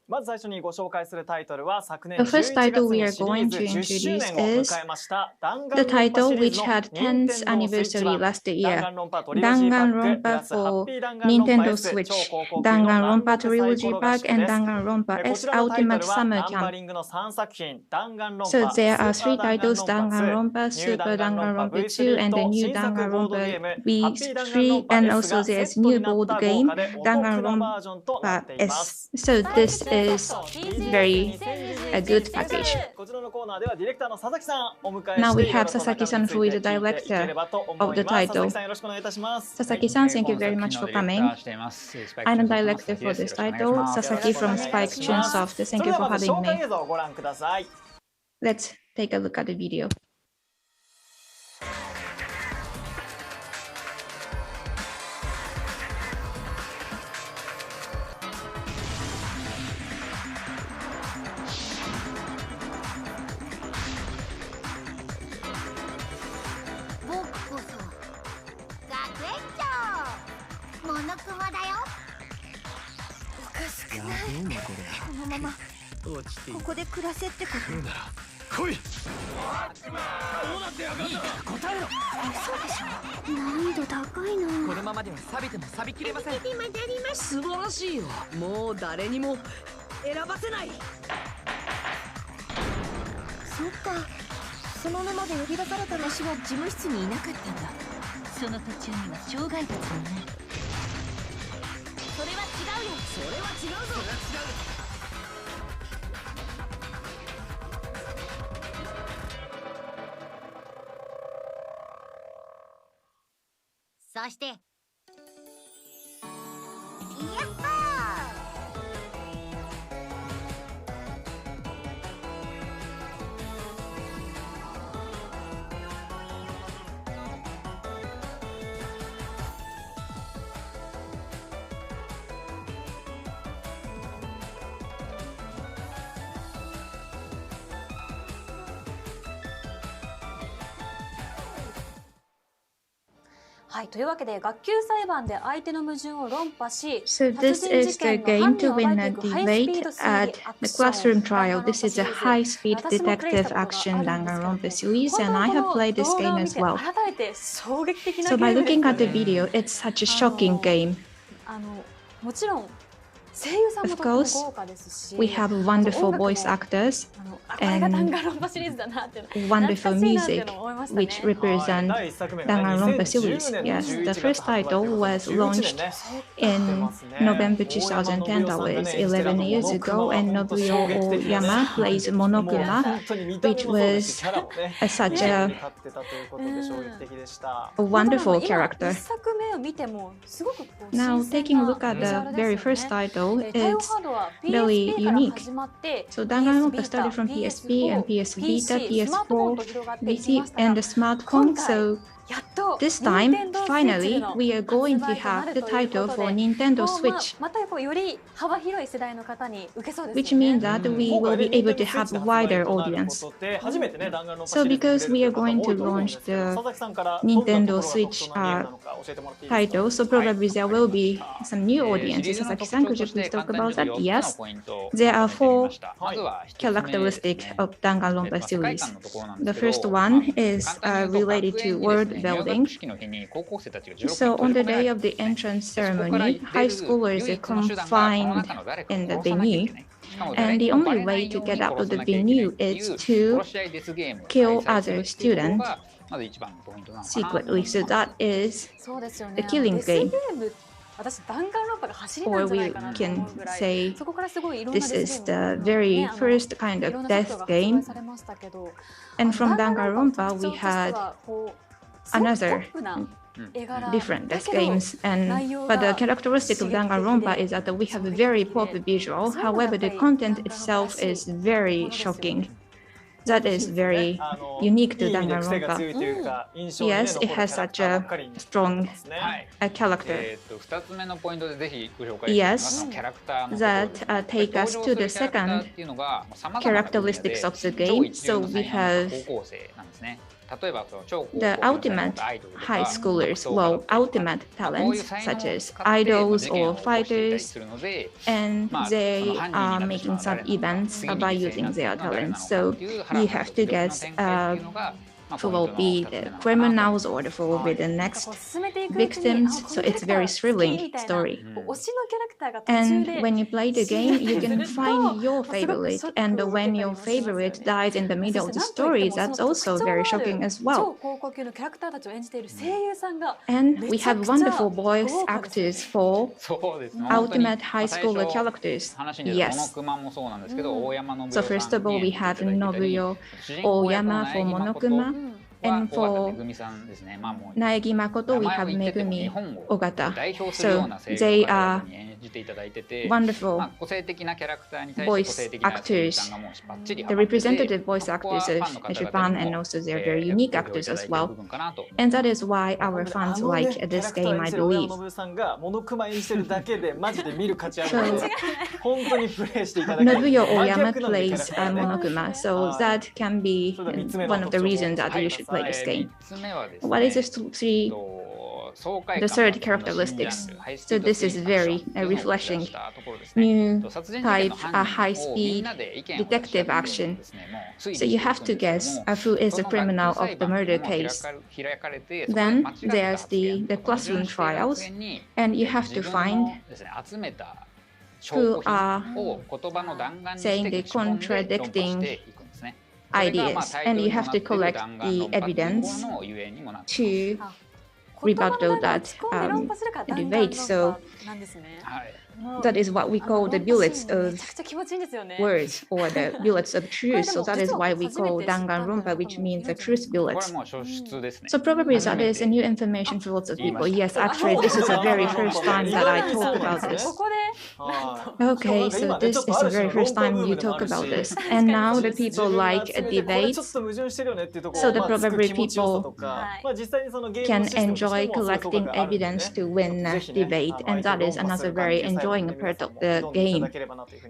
まず最初にご紹介するタイトルは昨年 The 11 first 月 title we に are シリー going ズ to 10周 introduce 年を is 迎えました弾 the 丸論破 title シリー which ズの had 任 10th 天堂スイッチ anniversary 版 last 弾 year. 丸論破トリロジーパックプ Danganronpa ラスハッ for ピー弾丸論破 Nintendo S 超 Switch, 高校級の難 Danganronpa 読サイコ Trilogy ロが Pack, 宿 and です。 Danganronpa こ S ちらのタイト Ultimate ルは Summer ナンバ Camp. リングの3作品弾丸論 So 破 there ス are ーパー 3 titles: 弾丸論破 Danganronpa, 2ニュー Super 弾丸論破 Danganronpa V スリ 2, ー and the と new 新作ボードゲーム Danganronpa ハッピー弾丸論 V3, 破 and S also がセ there's ット new になっ board た豪 game 華でお得なバージョンとなっ Danganronpa ています S. So this is very a good package. こちらのコーナーではディレクターの佐々木さんをお迎えして Now we いろいろ have と中身について Sasaki-san, who is the 聞いていければと思います of the 佐々 title. 木さんよろしくお願いいたします Sasaki-san, thank you very much for coming. I'm a director for this title, Sasaki from Spike Chunsoft. Thank そ you れで for はまず having 紹介 me. 映像をご覧ください Let's take a look at the video. 僕こそ学園長モノクマだよおかしくないこのままここで暮らせってこと来いそうでしょ難易度高いなこのままでは錆びても錆びきれません今なります素晴らしいよ。もう誰にも選ばせない。そっかその沼で呼び出された私は事務室にいなかったんだその途中には障害物もないそれは違うよそれは違うぞ。そしてやっほはい、というわけで学級裁判で相手の矛盾を論破し、 So this is the game to win a debate at the classroom trial. This is a high-speed detective action Danganronpa series, and I have played this game as well. 改めて衝撃的な So ゲー by ムです looking よ at the ね。 video, it's such a shocking game. もちろん声優さんも Of とても course, 豪華ですし、 we have wonderful voice actors これが and ダンガロンパシリーズだなっていうの wonderful 懐かしいなっていう music のを思いましたね。 which represent Danganronpa series. Yes, the first title was launched in November 2010. That was 11 years ago, and Nobuyo Oyama plays Monokuma, which was such a wonderful character. 一作目を見てもすごくこう Now, 新鮮 taking a な look at ビジュア the ル very ですよ first ね。 title, タイオ it's ハードは very PSP から unique. 始まって So Danganronpa started from PSP and PS Vita, PS4, PC, and the smartphone. So やっと this time, 任天堂スイッチで finally, の we are going to 発売とな have る the という title こと for で、 Nintendo もうSwitch, またこうより幅広い世代の方に受けそうですよ which ね。 means that we will be able to have a wider audience. So because we are going to launch the Nintendo Switch title, so probably there will be some new audiences. Sasaki-san, could you please talk about that? Yes, there are 4 characteristics of Danganronpa series. The first one is related to world building. So on the day of the entrance ceremony, high schoolers are confined in the venue. And the only way to get out of the venue is to kill other students secretly. So that is そうですよね。 the killing デスゲ game. ーム、私ダンガンロンパが走りなん Or じゃな we いかなと can 思うぐらい、 say そこからすごいいろんな this デ is ス the ゲーム very ね、 first kind い of ろんなソフ death トが発売 game. されましたけど、 And from ダンガンロンパの Danganronpa, 特徴 we として had はこうすごくポ another ップな絵柄 different だ death けど games, and but the characteristic of Danganronpa is that we have a very pop visual. However, the content itself is very shocking. That is very unique to Danganronpa. Yes, it has such a strong character. Yes, that take us to the second characteristics of the game. So we have the ultimate high schoolers, well, ultimate talents such as idols or fighters, and they are making some events by using their talents. So you have to guess who will be the criminals or who will be the next victims. So it's a very thrilling story. 推しのキャラクターが途中で And when you play the game, you can find your favorite. And when your favorite dies in the middle of the story, that's also very shocking as 超 well. 高校級のキャラクターたちを演じている声優さんが And we have wonderful めちゃくちゃ voice 豪華ですよね。 actors for そうですね。 ultimate high school characters. 話に出た Yes. モノクマもそうなんですけど、大山信代 So さんに first of all, we have 出ていただいたり Nobuyo 主人公役の Oyama 苗 for 木誠 Monokuma. は And 尾形 for めぐみさんですね。まあもう Naegi Makoto, we 名 have 前を言ってても日 Megumi 本を Ogata. 代表するよう So な声優 they の方 are 々に演じていただいてて、 wonderful まあ個性的なキャラクターに対して個性的な声優さんがもうバッチリ the ハマってて、 representative voice ここは actors ファンの of 方 Japan, 々に and も also they're very unique actors as ご評 well. 価いただいている部分かなと思います And that is why our fans like this game, I believe. 信さんがモノクマ演じてるだけでマジで見る価値ある So ので本当にプレイしていただきたい。 Nobuyo Oyama 真逆なんでキャ plays ラクターね Monokuma, so that can be one of the reasons that you should play this game. 3つ目はですね What is the 爽快 the 感 third characteristics? So this is very refreshing ニ new type high-speed detective action. So you have to guess who is the criminal of the murder case. Then there's the classroom trials, and you have to find who are saying the contradicting ideas, and you have to collect the evidence to rebuttal that debate. So なんですね。 that is what we call the bullets め of ちゃくちゃ気持ちいいんですよね。 words, or the bullets of truth. So that is why we call Danganronpa, which means the truth これ bullets. もう初出ですね。 So probably that is a new information for lots of people. Yes, actually, this is the very first time that I talk about this. ここで Okay, so this is the very first time you talk about this. And now the people like debates, so the probably people can enjoy collecting evidence to win a debate, and that is another very enjoying part of the game.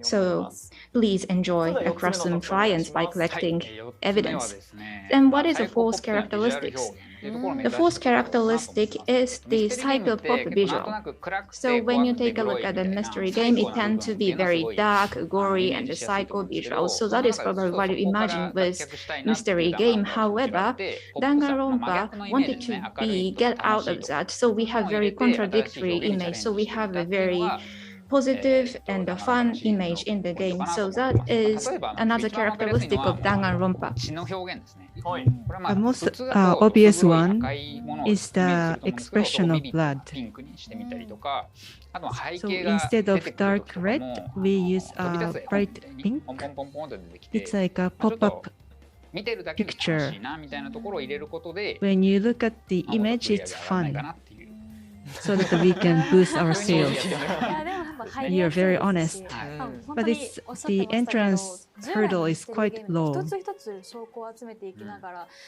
So please enjoy across some triumphs by collecting evidence. And what is the fourth characteristics? The fourth characteristic is the psycho-pop visual. So when you take a look at a mystery game, it tends to be very dark, gory, and psycho visual. So that is probably what you imagine with mystery game. However, Danganronpa wanted to get out of that. So we have very contradictory image. So we have a very positive and a fun image in the game. So that is another characteristic of Danganronpa. The most obvious one is the expression of blood. So instead of dark red, we use bright pink. It's like a pop-up picture. When you look at the image, it's fun. So that we can boost our sales. You're very honest. But the entrance hurdle is quite low.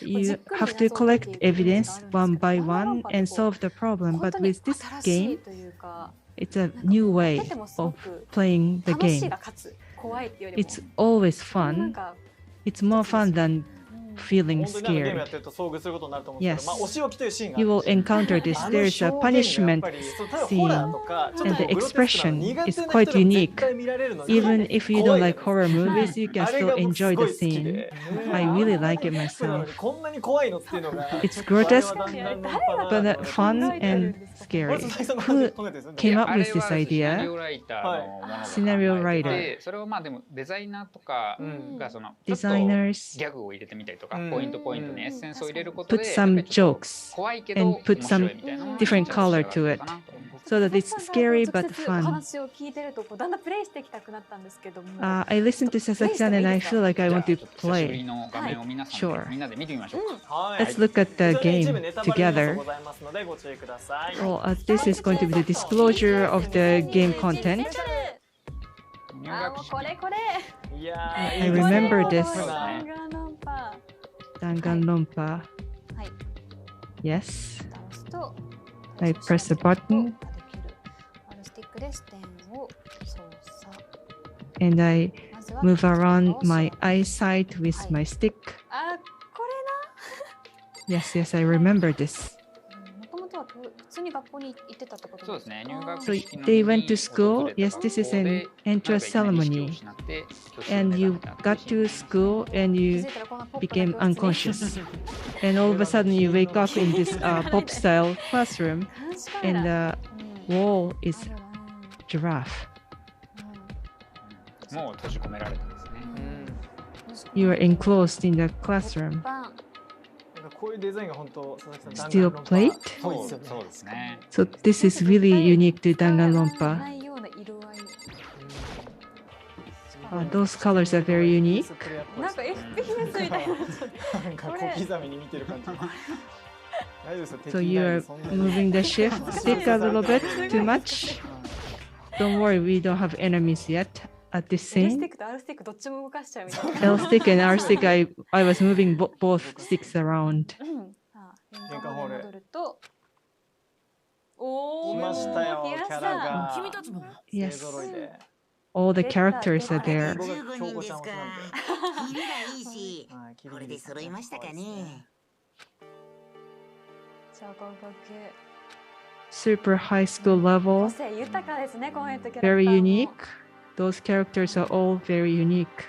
You have to collect evidence one by one and solve the problem. But with this game, it's a new way of playing the game. It's always fun. It's more fun than feeling scared. Yes, you will encounter this. There is a punishment scene, and the expression is quite unique. Even if you don't like horror movies, you can still enjoy the scene. I really like it myself. It's grotesque, but fun and scary. Who came up with this idea? Scenario writer. Designers put some jokes and put some different color to it so that it's scary but fun. I listen to Sasaki-san and I feel like I want to play. Sure. Let's look at the game together. Well, this is going to be the disclosure of the game content. I remember this. Danganronpa. Yes. I press a button. And I move around my eyesight with my stick. Yes, I remember this. So they went to school. Yes, this is an entrance ceremony. And you got to school and you became unconscious. And all of a sudden you wake up in this pop-style classroom and the wall is giraffe. You are enclosed in the classroom. Steel plate? So this is really unique to Danganronpa. Those colors are very unique. So you are moving the shift stick a little bit too much. Don't worry, we don't have enemies yet at this scene. L stick and R stick, I was moving both sticks around. Yes. All the characters are there. Super high school level. Very unique. Those characters are all very unique.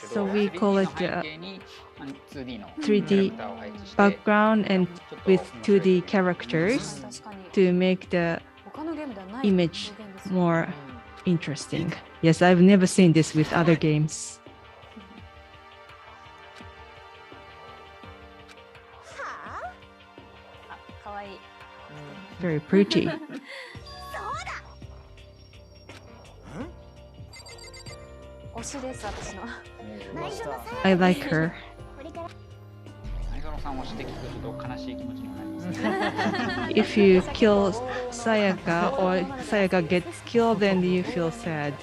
So we call it 3D background and with 2D characters to make the image more interesting. Yes, I've never seen this with other games. Very pretty. I like her. If you kill Sayaka or Sayaka gets killed, then you feel sad.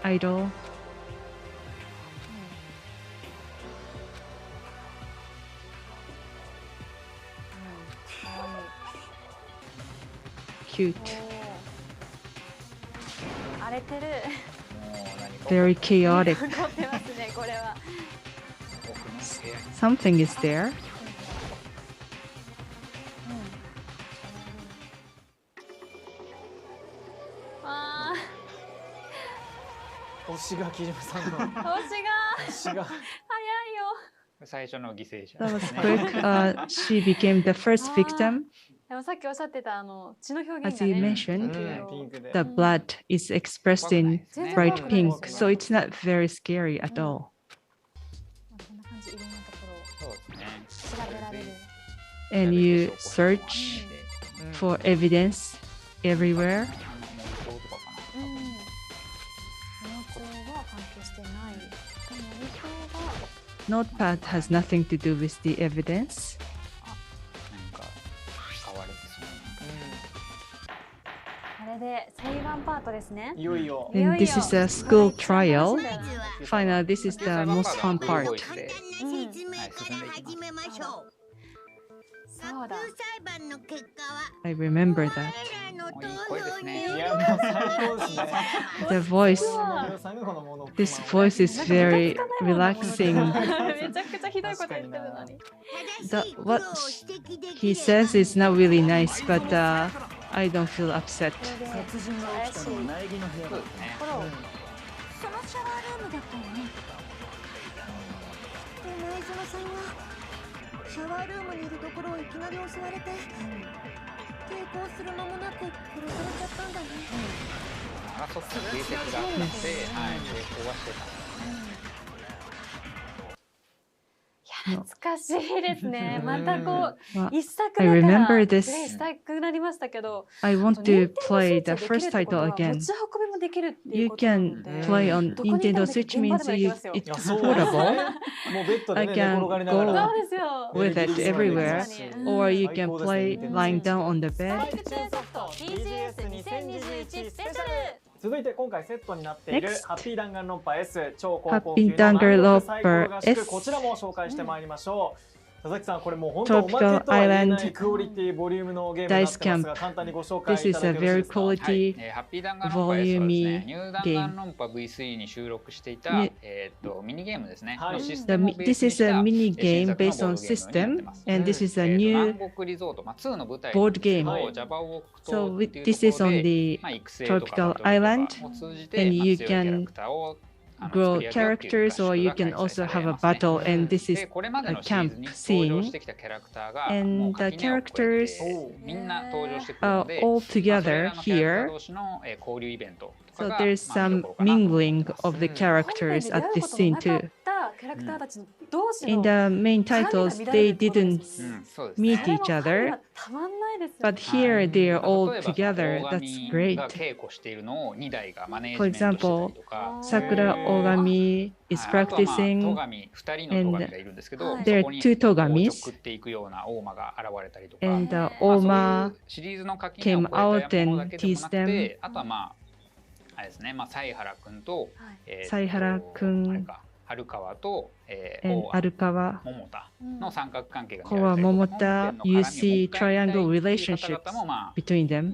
Idol. cute. 荒れてる。 Very chaotic. 起こってますね、これは。 Something is there. あ推しが木島さんの。あ、推しが。早いよ。最初の犠牲者 That was quick. She became the first victim. でもさっきおっしゃってた血の表現 As が you ね。 mentioned, ピンクで。 the blood is expressed in bright pink, so it's not very scary at all. こんな感じ、いろんなとこそうですねろ調べられる。 And you search for evidence everywhere. うん。脳調は関係してない。でも理想が Notepad has nothing to do with the evidence. なんか使われてそうこれで裁判パートですね。いよいよ。 And this is a school trial. Finally, this is the most fun part. そうだ。 I remember that. いい声ですねいやもう最高ですね。 The voice, 木島さんがこのものを this voice is very relaxing. めちゃくちゃひどいこと言ってるのに。 What he says is not really nice, but I don't feel upset. 殺人が起きたのは苗木の部屋だ。そのシャワールームだったよね。で、前園さんはシャワールームにいるところをいきなり襲われて、抵抗する間もなく殺されちゃったんだね。争った形跡があって、はい、抵抗はしてた。懐かしいですね。またこう一作 I 目から remember プレイ this. したくなりましたけど、 I want to play the first title 持 again. ち運びもできるってい You うことなの can で、 play on どこにいて Nintendo も Switch 現場 means でもできますよ。 it's いやそうですね portable. もうベッドで I ね can 寝転がりながら。そうですよ。 with it everywhere, 確かに。 or you can play lying down on the スパ bed. イクチェーンソフト TGS2021 スペシャル。続いて今回セットになっている Next ハッピー弾丸論破 S 超高校 Happy 級の南国 Danganronpa 最高合宿 S こちらも紹介してまいりましょう。佐々木さんこれもう本当おまけとは言えないクオリティボリュームのゲームになってますが簡単にご紹介 This いた is だ a いてよろしい very ですか。quality ハッピー弾丸論破 S はですね、 volume ニュー弾丸論破 V3 に収録していた、ねミニゲームですね。はいのシス The, テムをベー this スに is した a mini 新 game 作の based ボ on ードゲームになって system, ます。 and this is a new 南国リゾート、2の舞台 board game. の Java ウォーク So 島っていう this is ところ on で the 育成とか tropical バトルとか island, を通じて and you 強いキャラ can クターを grow characters, or you can also have a battle, and this is でこれまで a のシリー camp ズに登場し scene, てきたキャラクターが and もう the 垣根を越え characters てみんな登場してくる are ので、 all まあそれ together らのキャラクター here. 同士の交流イベントとか So が there's まあ見 some どころかなと思い mingling ます。 of the 本編 characters で出 at 会う this ことの scene なか too. ったキャラクターたち同士 In の the main titles, they didn't そうですね meet each other, たまんないですよ but ね。 here they are all 例えば together. 大 That's 神 great. が稽古しているのを2台がマネージ For メントしてた example, りとか、 Sakura Ogami is はいあとはまあ practicing, 戸上2人の戸上がいるんですけど、 and there are そこに two こう Togamis, 送っていくような大間が現れたりとか、 and まあそうい Oma うシリーズの垣根を越 came えた out ものだ and けでもなく teased て、あとはまああれですね、まあ犀原くんと、犀原くんあれか春川と、and 大和 Arukawa, 桃田の三角関係が見 Koa られたりとか、 Momota, 本編の you 絡みをもう see 一回見たい triangle っていう方 relationships 々もまあ between them.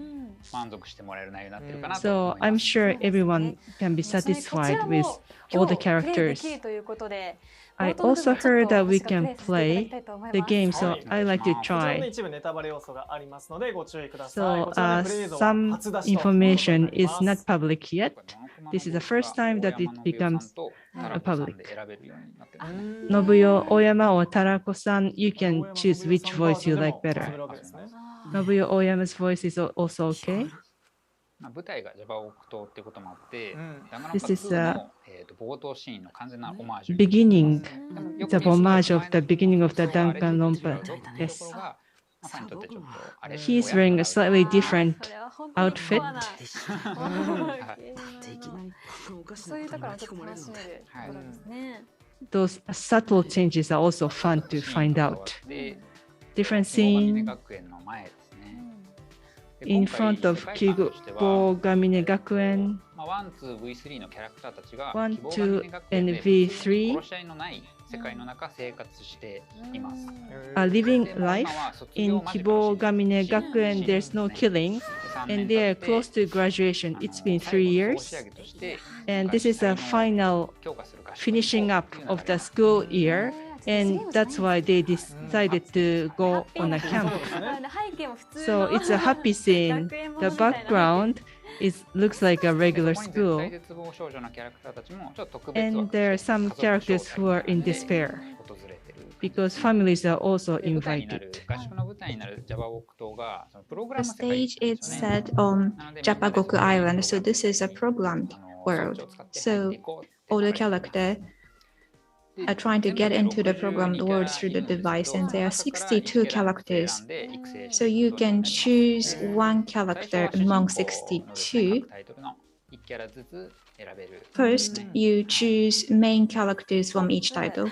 満足してもらえる内容になってるかなと So 思いま I'm す。 sure everyone can be それこち satisfied らも with 今 all 日 the プレイで characters. きるということで、 I 冒頭の部 also 分ちょっ heard と that we 私が can プレイさせていただき play たいと思い the ます。 game, so はい I like to こちらも try. 一部ネタバレ要素がありますのでご注意ください。 So こちらのプレイ映像は some 初出しということにな information り is ます not public yet. This is the first time that it becomes public. Nobuyo Oyama or Tarako-san, you can choose which voice you like better. Nobuyo Oyama's voice is also okay. まあ舞台がジャバオク島っていうこともあって、弾丸 This is 2の冒頭シーンの完全なオマージュ。 Beginning, でもよく the 見ると homage of the beginning of the そうあれ Danganronpa. と違うぞっていうとこ Yes. ろがまあファンにとってちょっとあれ He's wearing a slightly different それは本当に outfit. コアなそういうところもちょっと楽しめるところですね。 Those subtle changes are also fun to find out. で Different 大神 scene 学園の前ですね。で in 今回 front of 世界観としては Kigo Gamine Gakuen. まあ 1、2、V3 のキャラクターたちが1, 希望が見学園 2, で and 普通に V3 殺し合いのない世界の中生活しています。are living life in Kibogamine Gakuen. There's no killing, and they are close to graduation. It's been 3 years, and this is a final finishing up of the school year, and that's why they decided to go on a camp. So it's a happy scene. The background looks like a regular school, and there are some characters who are in despair because families are also invited. The stage is set on Japagoku Island, so this is a programmed world. So all the characters are trying to get into the programmed world through the device, and there are 62 characters. So you can choose one character among 62. First, you choose main characters from each title.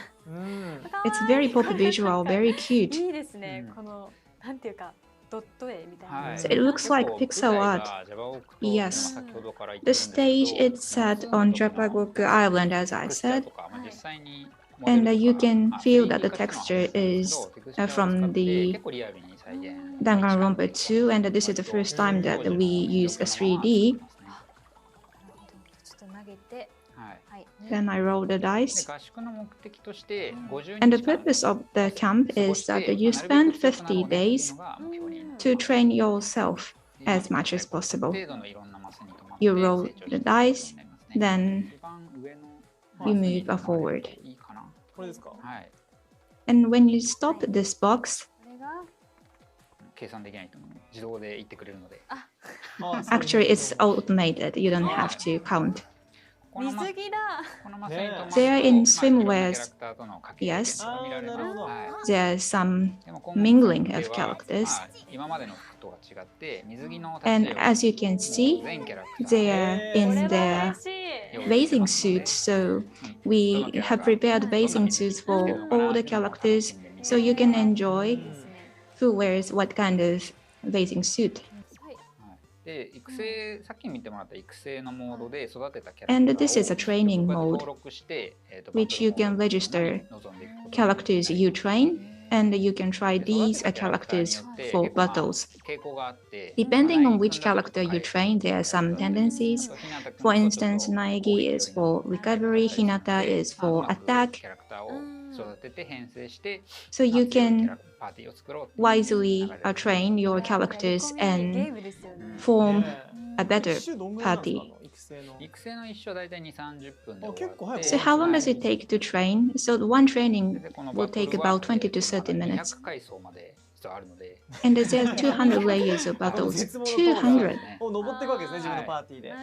It's very pop visual, very cute. So it looks like pixel art. Yes. The stage is set on Japagoku Island, as I said. And you can feel that the texture is from the Danganronpa 2, and this is the first time that we use a 3D. Then I roll the dice. And the purpose of the camp is that you spend 50 days to train yourself as much as possible. You roll the dice, then you move forward. And when you stop this box, actually it's automated, you don't have to count. They are in swimwears. Yes, there's some mingling of characters. And as you can see, they are in their bathing suits. So we have prepared bathing suits for all the characters, so you can enjoy who wears what kind of bathing suit. And this is a training mode, which you can register characters you train, and you can try these characters for battles. Depending on which character you train, there are some tendencies. For instance, Naegi is for recovery, Hinata is for attack. So you can wisely train your characters and form a better party. So how long does it take to train? So one training will take about 20 to 30 minutes. And there are 200 layers of battles. 200.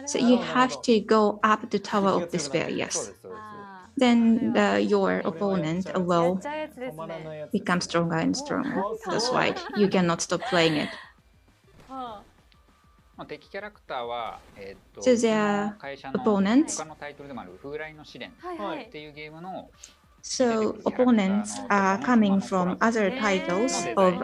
So you have to go up the Tower of Despair, yes. Then your opponent will become stronger and stronger. That's right. You cannot stop playing it. So their opponents. So opponents are coming from other titles of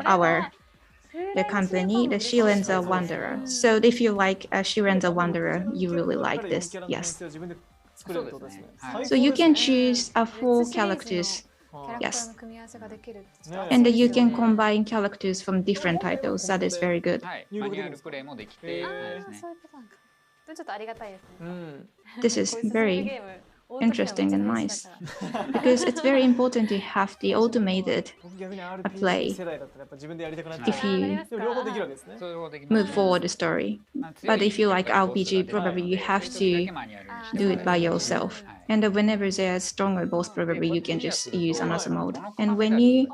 the company, the Shirenza Wanderer. So if you like Shirenza Wanderer, you really like this. Yes. So you can choose 4 characters. Yes. And you can combine characters from different titles. That is very good. This is very interesting and nice because it's very important to have the automated play if you move forward the story. But if you like RPG, probably you have to do it by yourself. And whenever there's stronger boss, probably you can just use another mode. And when you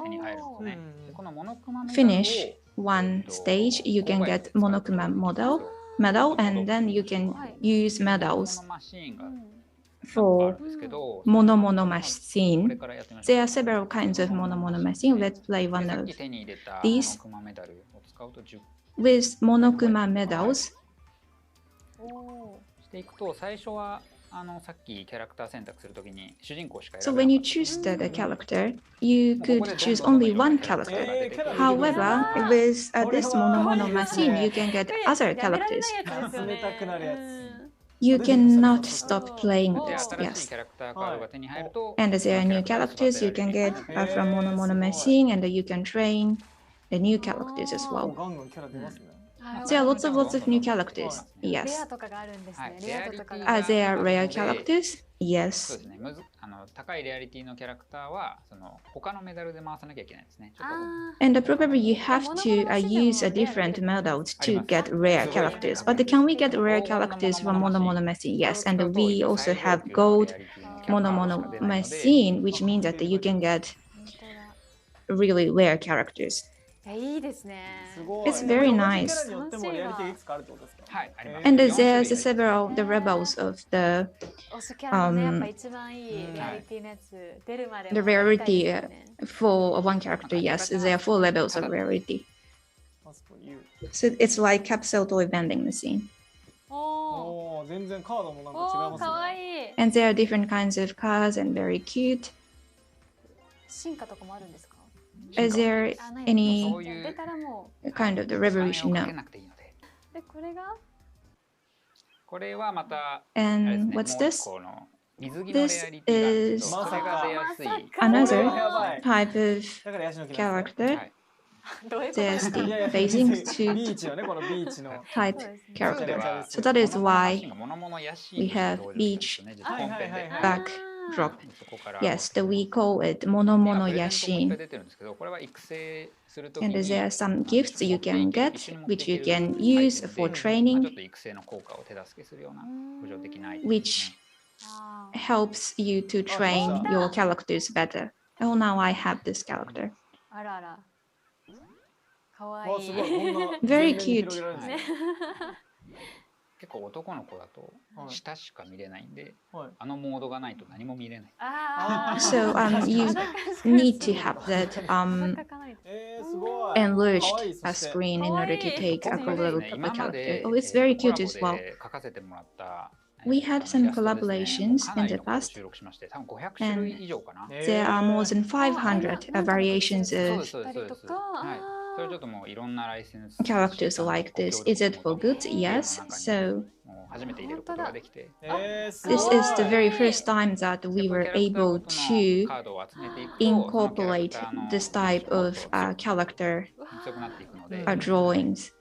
finish one stage, you can get Monokuma medal, and then you can use medals for Mono machine. There are several kinds of Mono machine. Let's play one of these. With Monokuma medals, so when you choose the character, you could choose only one character. However, with this Mono machine, you can get other characters. You cannot stop playing で、 this, 新しい yes. キャラクターカードが手に入ると、 And そ there の are キャ new ラクターを characters you 育てら can れる get from Mono Mono Machine, and you can train the new characters as ガ well. ンガンキャラ出ますね。 There are lots of new characters, レア yes. とかがあるんですはいね。レアとかが。 There are rare そう characters, そう yes. ですね。高いレアリティのキャラクターはその他のメダルで回さなきゃいけないですね。ちょっと And probably you have to use a different models to get rare characters. But can we get rare characters from Mono Mono Machine? Yes, and we also have gold Mono Mono Machine, which means that you can get really rare characters. いいですね。 It's very キャ nice. ラによってもレアリティがいくつかあるってことですか？はい、あります。 And 4種類 there's several the rebels of the 推しキャラのね、やっぱ一番いいレアリティのやつ出るまで the もやりたい rarity ですよね。 for one character. Yes, there are 4 levels of rarity. So it's like capsule toy vending machine. おおー、全然カードもなんか違いお、ますかわね。いい。 And there are different kinds of cars and very cute. 進化とかもあるんですか？ Is there あ、ない any そういう出たらもう。 kind of the revolution お金をか now? けなくていいので。で、これがこれはまた、あ And れですね、 what's もう一 this? 個の水着のレアリ This ティがあるんですけ is ど、それが出やすい。 another やばい。 type of だからヤシの木なんですね。 character. はい。どういうことで There's すか？ the いやいや facing ビ suit ーチのね、このビーチの。 type で character. は So that is why 物々やしい we have 表示をするんですよね each 実は本編で。 backdrop. そこから Yes, the, we call it Mono 今 Mono プレゼントもいっぱい Yashin. 出てるんですけど、これは育成するとき And に there are some gifts you can get, 一緒に持ってい which け you る can アイテム use で for ちょっ training, と育成の効果を手助けするような補助的なアイテム which あー helps you to train your characters better. Oh, now I have this character. あらあら。かわいわあ、すごい。こんな Very 全面に cute 広げられるんですね。結構男の子だとはい下しか見れないんで、はい。あのモードがないと何も見れない。あー So you need to have that すごい。 enlarged 可愛いそ a して screen in order to take a 今 full 回 level ですね of 今 the ま character. で Oh, it's very コラ cute ボ as well. で書かせてもらった We had イラ some ストですね collaborations かな in り the の数 past. 収録しまして、多分500種類以上かな。 There are more than 500 variations そうで of すそうですそうです。はい。それちょっともういろんなライセンス characters like this. Is it for good? Yes. So もう初めて入れることができて、すごい。 this is the very first time that we were able to カードを集めていくと incorporate this type of character 強くなっていくので、 drawings.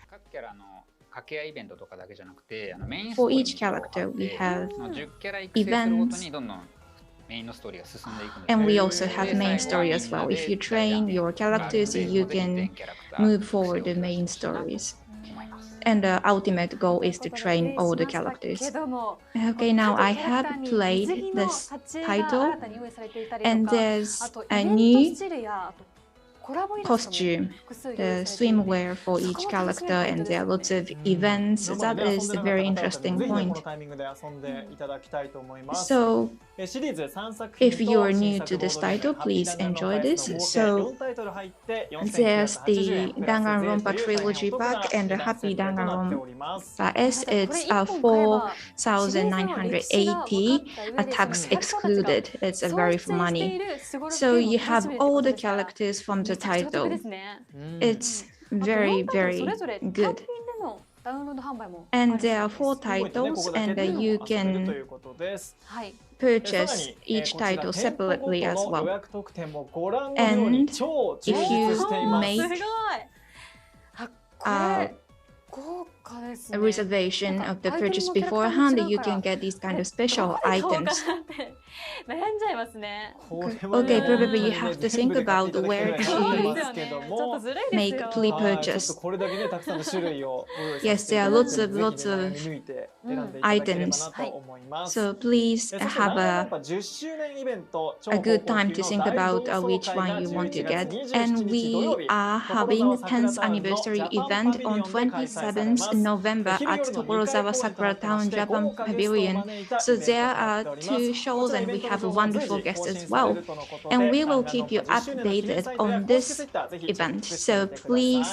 各キャラの掛け合いイベントとかだけじゃなくて、メインスト For ーリ each ーに character, we have その10キャラ育成するごとにどんどんメインのストーリーが進んでいくんです。 And we also have main story as well. If you train your characters, you can move forward the main stories. And the ultimate goal is to train all the characters. けども Okay, now I have played this title, and there's あと a イベント new スチルやあとコラボイラストも costume, 複数用 the 意されているので swimwear for each character, and there are lots of events. That is a very interesting ぜひね、こ point. のタイミングで遊んでいただきたいと思います。 So シリーズ3作品 if と you are 新 new 作 to this ボードゲーム title, ハッピー please 弾丸 enjoy 論破 this. の合計 So 4タイトル入って there's 4980 the 円プラス税 Danganronpa という大変お Trilogy 得な pack and the 値段 Happy 設定となっております。 Danganronpa S. It's 4,980, tax excluded. It's a very for money. So you have all the characters from the title. It's very, very good. And there are 4 titles, and you can purchase each title separately as well. And if you make a reservation of the purchase beforehand, you can get these kind of special items. 悩んじゃいますね。 Okay, probably you have to think about where そうで to すよね。ちょっとずるいです make よ。 pre-purchase. これだけね、たくさんの種類をご用意さ Yes, せてい there た are だい lots て of ぜひね lots 悩 of み抜いて選んでいただければなと思います。 So please そして have やっ a ぱ10周年イベント a good time to think about which one you want to get. And we are having 10th anniversary event on 27th November at Tokorozawa Sakura Town Japan Pavilion. So there are 2 shows and we have wonderful guests as well. And we will keep you updated on this event. So please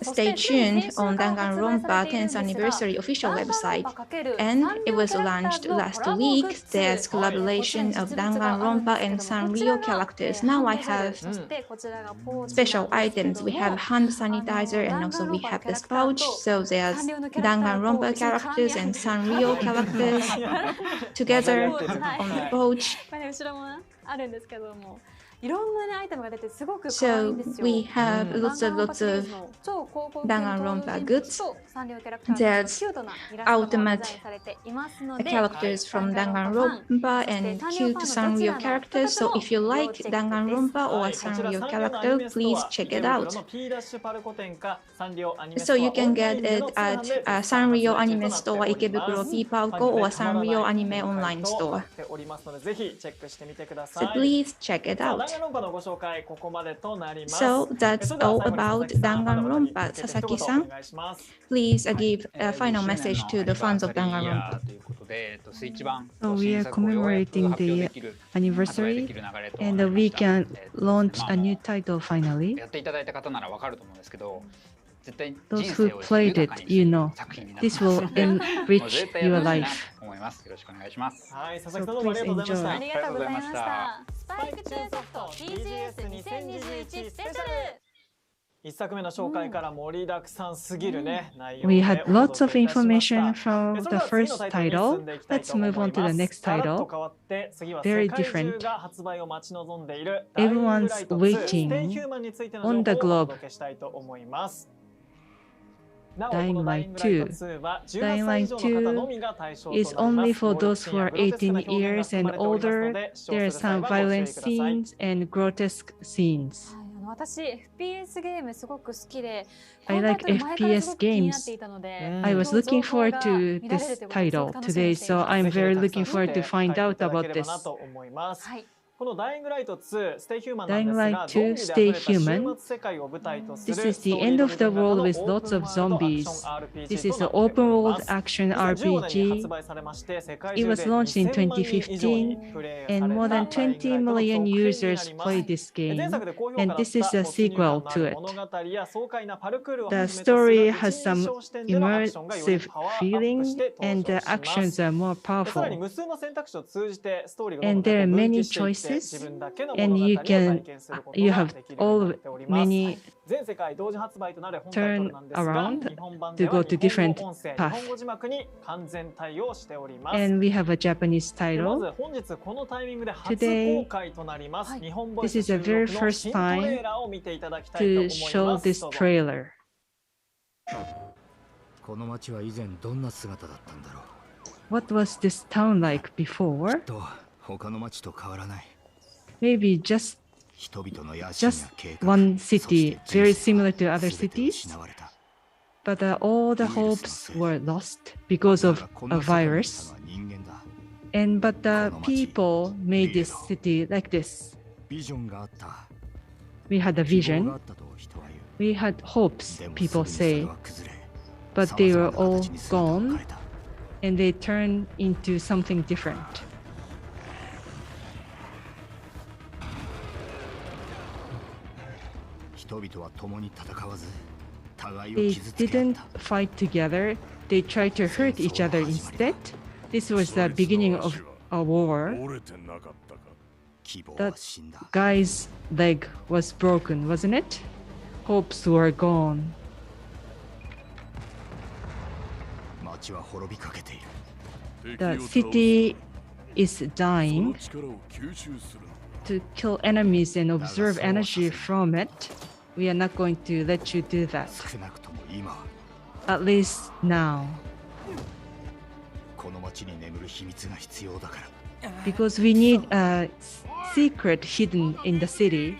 stay tuned on Danganronpa 10th anniversary official website. And it was launched last week. There's collaboration of Danganronpa and Sanrio characters. Now I have special items. We have hand sanitizer and also we have this pouch. So there's Danganronpa characters and Sanrio characters together on the pouch. So we have lots of Danganronpa goods. There's ultimate characters from Danganronpa and cute Sanrio characters. So if you like Danganronpa or a Sanrio character, please check it out. So you can get it at a Sanrio anime store, Ikebukuro P Palco, or Sanrio anime online store. So please check it out. So that's all about Danganronpa. Sasaki-san, please give a final message to the fans of Danganronpa. So we are commemorating the anniversary and we can launch a new title finally. Those who played it, you know, this will enrich your life. So please enjoy. 一作目の紹介から盛りだくさんすぎるね、内容 We had lots of information from the first title. Let's move on to the next title. Very different. Everyone's waiting on the globe. Dying Light 2. Dying Light 2 is only for those who are 18 years and older. There are some violent scenes and grotesque scenes. I like FPS games. I was looking forward to this title today, so I'm very looking forward to find out about this. Dying Light 2, Stay Human. This is the end of the world with lots of zombies. This is an open world action RPG. It was launched in 2015 and more than 20 million users played this game, and this is a sequel to it. The story has some immersive feeling and the actions are more powerful. And there are many choices. And you have many turn around to go to different paths. And we have a Japanese title. Today, this is the very first time to show this trailer. What was this town like before? Maybe just one city, very similar to other cities. But all the hopes were lost because of a virus. But the people made this city like this. We had a vision. We had hopes, people say. But they were all gone. And they turned into something different. They didn't fight together. They tried to hurt each other instead. This was the beginning of a war. That guy's leg was broken, wasn't it? Hopes were gone. The city is dying. To kill enemies and observe energy from it, we are not going to let you do that. At least now. Because we need a secret hidden in the city.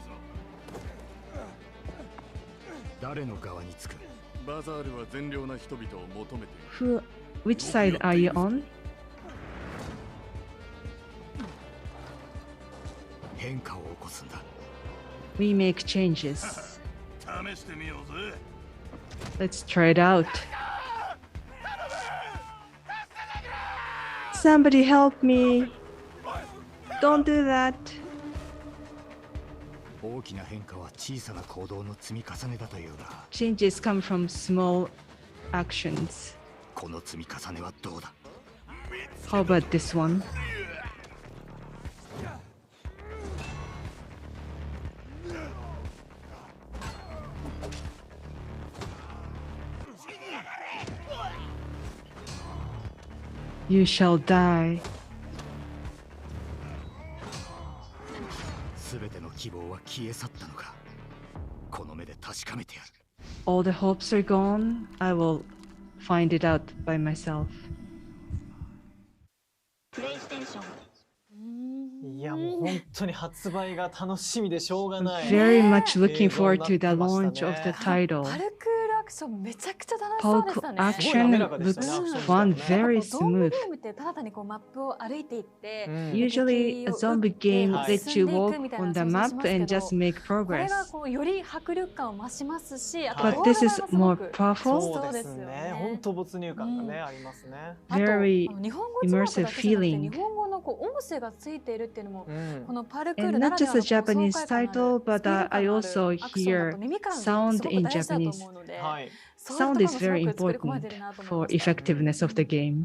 Which side are you on? We make changes. Let's try it out. Somebody help me. Don't do that. Changes come from small actions. How about this one? You shall die. All the hopes are gone. I will find it out by myself. いやもう本当に発売が楽しみでしょうがない。 Very much looking forward to the launch of the title. パルクールアクションめちゃくちゃ楽しそうでしたね。 Action looks fun, very smooth. ゾンビゲームってただ単にこうマップを歩いていって、Usually a zombie game lets you walk on the map and just make これ progress. がこうより迫力感を増しますし、あと But 動画 this is がす more ごく powerful. そうですね。本当没入感がねありますね。 Very 日本語字幕だ immersive けじゃなくて日 feeling. 本語のこう音声がついているっていうのも、このパルクー And ルな not らでは just の a こう Japanese 爽快感 title, あ but る I also アクションだ hear と耳からの sound すごく in 大事だと Japanese. 思うので、 Sound is very important for effectiveness of the game.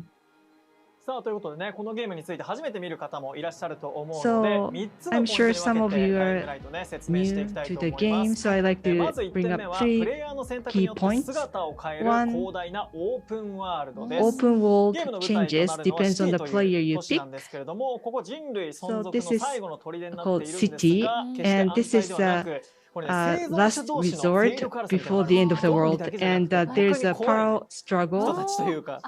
さあということでね、このゲームについて初めて見る方もいらっしゃると思うの So で、3つのポイ I'm ント sure に some 分 of けて you タイム are ライトね説明してい new きたい to と the 思いま game, す。 so I like ま to ず1 bring 点目 up はプ three レイヤーの選択に key よって points. 姿を変える One, 広大なオープンワールドです。 Open world ゲームの舞台と changes なるのは depends シテ on ィ the と player いう you 都市な pick. んですけれども、ここ人類存 So 続 this の is 最後の砦になって called いるんです city, が、決して and 安 this 泰 is ではな a く、これね、生存者 last 同士の勢 resort 力争いみたいな before the end of the ゾンビ world, だけじゃなく and て there's a 本当に怖い power 人 struggle. たちというか、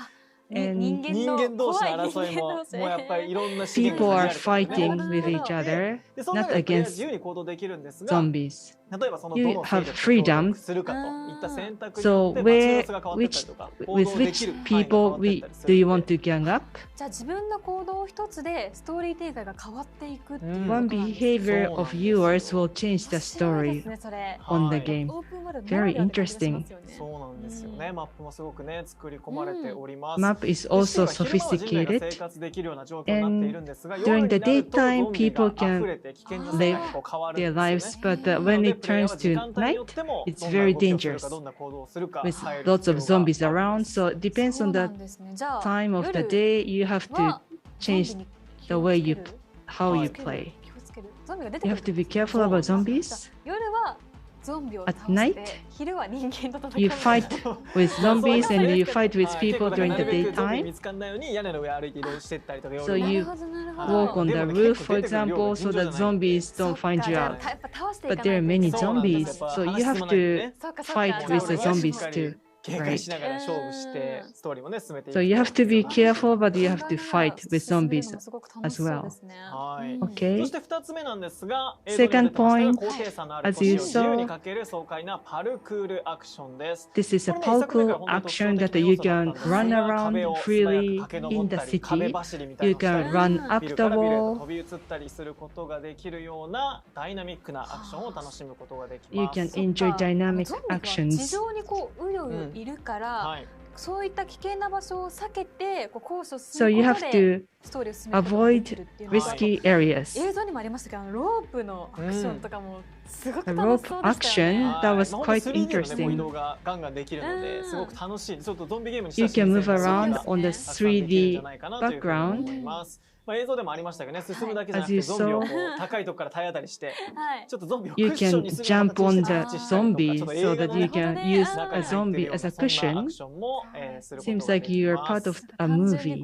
And 人人間同士の争いももうやっぱりいろんな資源 people が are 限られてるん fighting です with ね。 each other, でその not 中でプレイヤー against 自由に行動できるんですが、 zombies. 例えばそのど You の勢 have 力と協 freedom. 力するかといった選択に So よって街の様 where, 子が変わってったり which, とか、行 with 動で which きる範囲が変 people わってったりす do る you の want で、 to gang up? じゃあ自分の行動一つでストーリー展開が変わっていくっていうこと One なんですね。 behavior of viewers will change the 面白いで story すね、それ。 on the はい game. オープンワールドなら Very ではって感じがし interesting. ますよね。そうなんですよね。マップもすごくね作り込まれております。 Map is で also シティは昼間は人類が sophisticated. 生活できるような状況になっているんですが、 And 夜に during the なると daytime, ゾンビが people can 溢れて危険な世界にこう変わるん their ですよ lives, ね。 but な when ので it プレイヤー turns は時 to 間帯によ night, っても it's どんな very 動きをする dangerous かどんな行動をするか with 変える lots 必 of 要が zombies ある around. んです。 So it depends そう on な the んですね。じゃあ time of the 夜 day. You have to はゾンビ change に the way you 気をつける how you はい play. 気をつける。ゾンビが出て You く have る to be 時 careful about じゃあ zombies. 夜はゾンビを At 倒し night, て、昼は人間と戦う。 You fight with zombies and you fight with はい、結 people 構だから during な the るべくゾンビ daytime. 見つかんないように屋根の上歩いて移動してったりとか So 夜 you なるほどなるほ walk ど。 on the でもね、 roof, 結構 for 出てくる量 example, が so 尋常じゃ that ないんで。 zombies そ don't っか find じ you ゃあ out. やっぱ倒してい But か there な are いといけ many ない。そうなんです zombies, よ。 so やっ you ぱ have 話進まないんで to ね。そうかそう fight か。 with じゃあ the 我々はしっ zombies かり too. 警戒しながら Right. 勝負してストーリーもね進めていく So you have to be ということなんですよね。 careful, but you have to fight with 進める zombies のもすごく楽し as そう well. ですね。はい。うんそ Okay. して2つ目なんですが、映像にも出 Second てましたが point, 高低差のある as 都市 you を自由に saw, かける爽快なパルクールアクションです。 this is こ a れね、一作目から parkour 本当に特徴 action 的 that な you 要素だったん can ですが、 run 壁 around を素早く freely 駆け in 上っ the たり、壁 city. 走りみたい You なのを can して run ビ up ル the からビルへと wall. 飛び移ったりすることができるようなダイナミックなアクションを楽しむことができ You ます。 can そっ enjoy か dynamic ゾンビは地 actions. 上にこううようよいるから、はい。そういった危険な場所を避けてこうコースを So 進む you こ have とで to ストーリーを進めることができ avoid るっていうのは、 risky areas. 映像にもありましたけど、ロープのアクションとかもすごく The 楽し rope そうでしたよね。 action that was まあ quite 本当 3D のね、もう移 interesting. 動がガンガンできるので、すごく楽しい。ちょっとゾンビゲームに You 親しみ can 性 move のそうな around on the たくさんできるんじ 3D ゃないかなというふうに思います。まあ映像でもありましたけどね、進むだけじゃなく As you てゾンビをこ saw, う高いところから体当たりして、はい。ちょっとゾンビをク you ッション can にする jump 形に on して the タッチしたりとか、ちょ zombie っと so 映画 that の you ね can ね use 中 a に入ってる zombie よう as な a そんなア cushion. クションもすること Seems がで like き you are ま part す。 of a 単純に movie.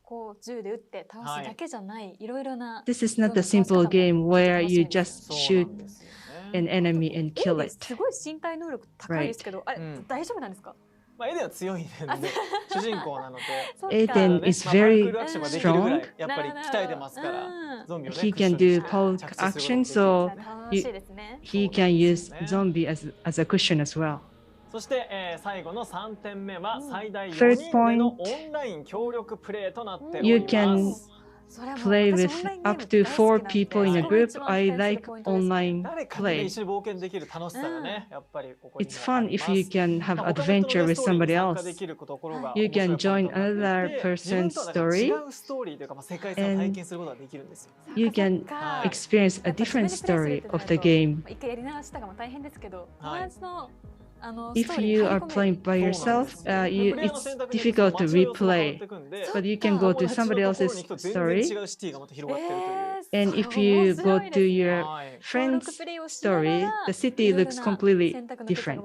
こう銃で撃って倒すだけじゃない、いろいろな This is not a simple game where you just そうな shoot んですよね。 an enemy and エイ kill デ it. すごい身体能力高いですけど、あれ、うん大丈夫なんですか？まあ絵では強いんで、主人公なので。そっか Aiden ね is まあパルク very ールアクションができるぐらい strong. やっぱり鍛えてますから、ゾンビをね He クッション can に do して poke 着地することが action, できる so 楽しいですね。 he can use zombie as a cushion as well. そして、最後の3点目は最大4 Third 人での point. オンライン協力プレイとなっており You ま can す。play with up to 4 people in a group. I like online 誰かとね play. 一緒に冒険できる楽しさがね、やっぱりここに It's も fun あり if ます you can have 他の人の adventure ね with ストーリー somebody に参加 else. できるところが You 面白い can ポイント join になってい another て、自分 person's とはなんか違 story うストーリーというか、まあ、世界線を体験することができるんですよ。 you can experience a different story of the game. 一回やり直したかも大変ですけど、友達の If you are playing by yourself, it's difficult to replay, but you can go to somebody else's story. And if you go to your friend's story, the city looks completely different.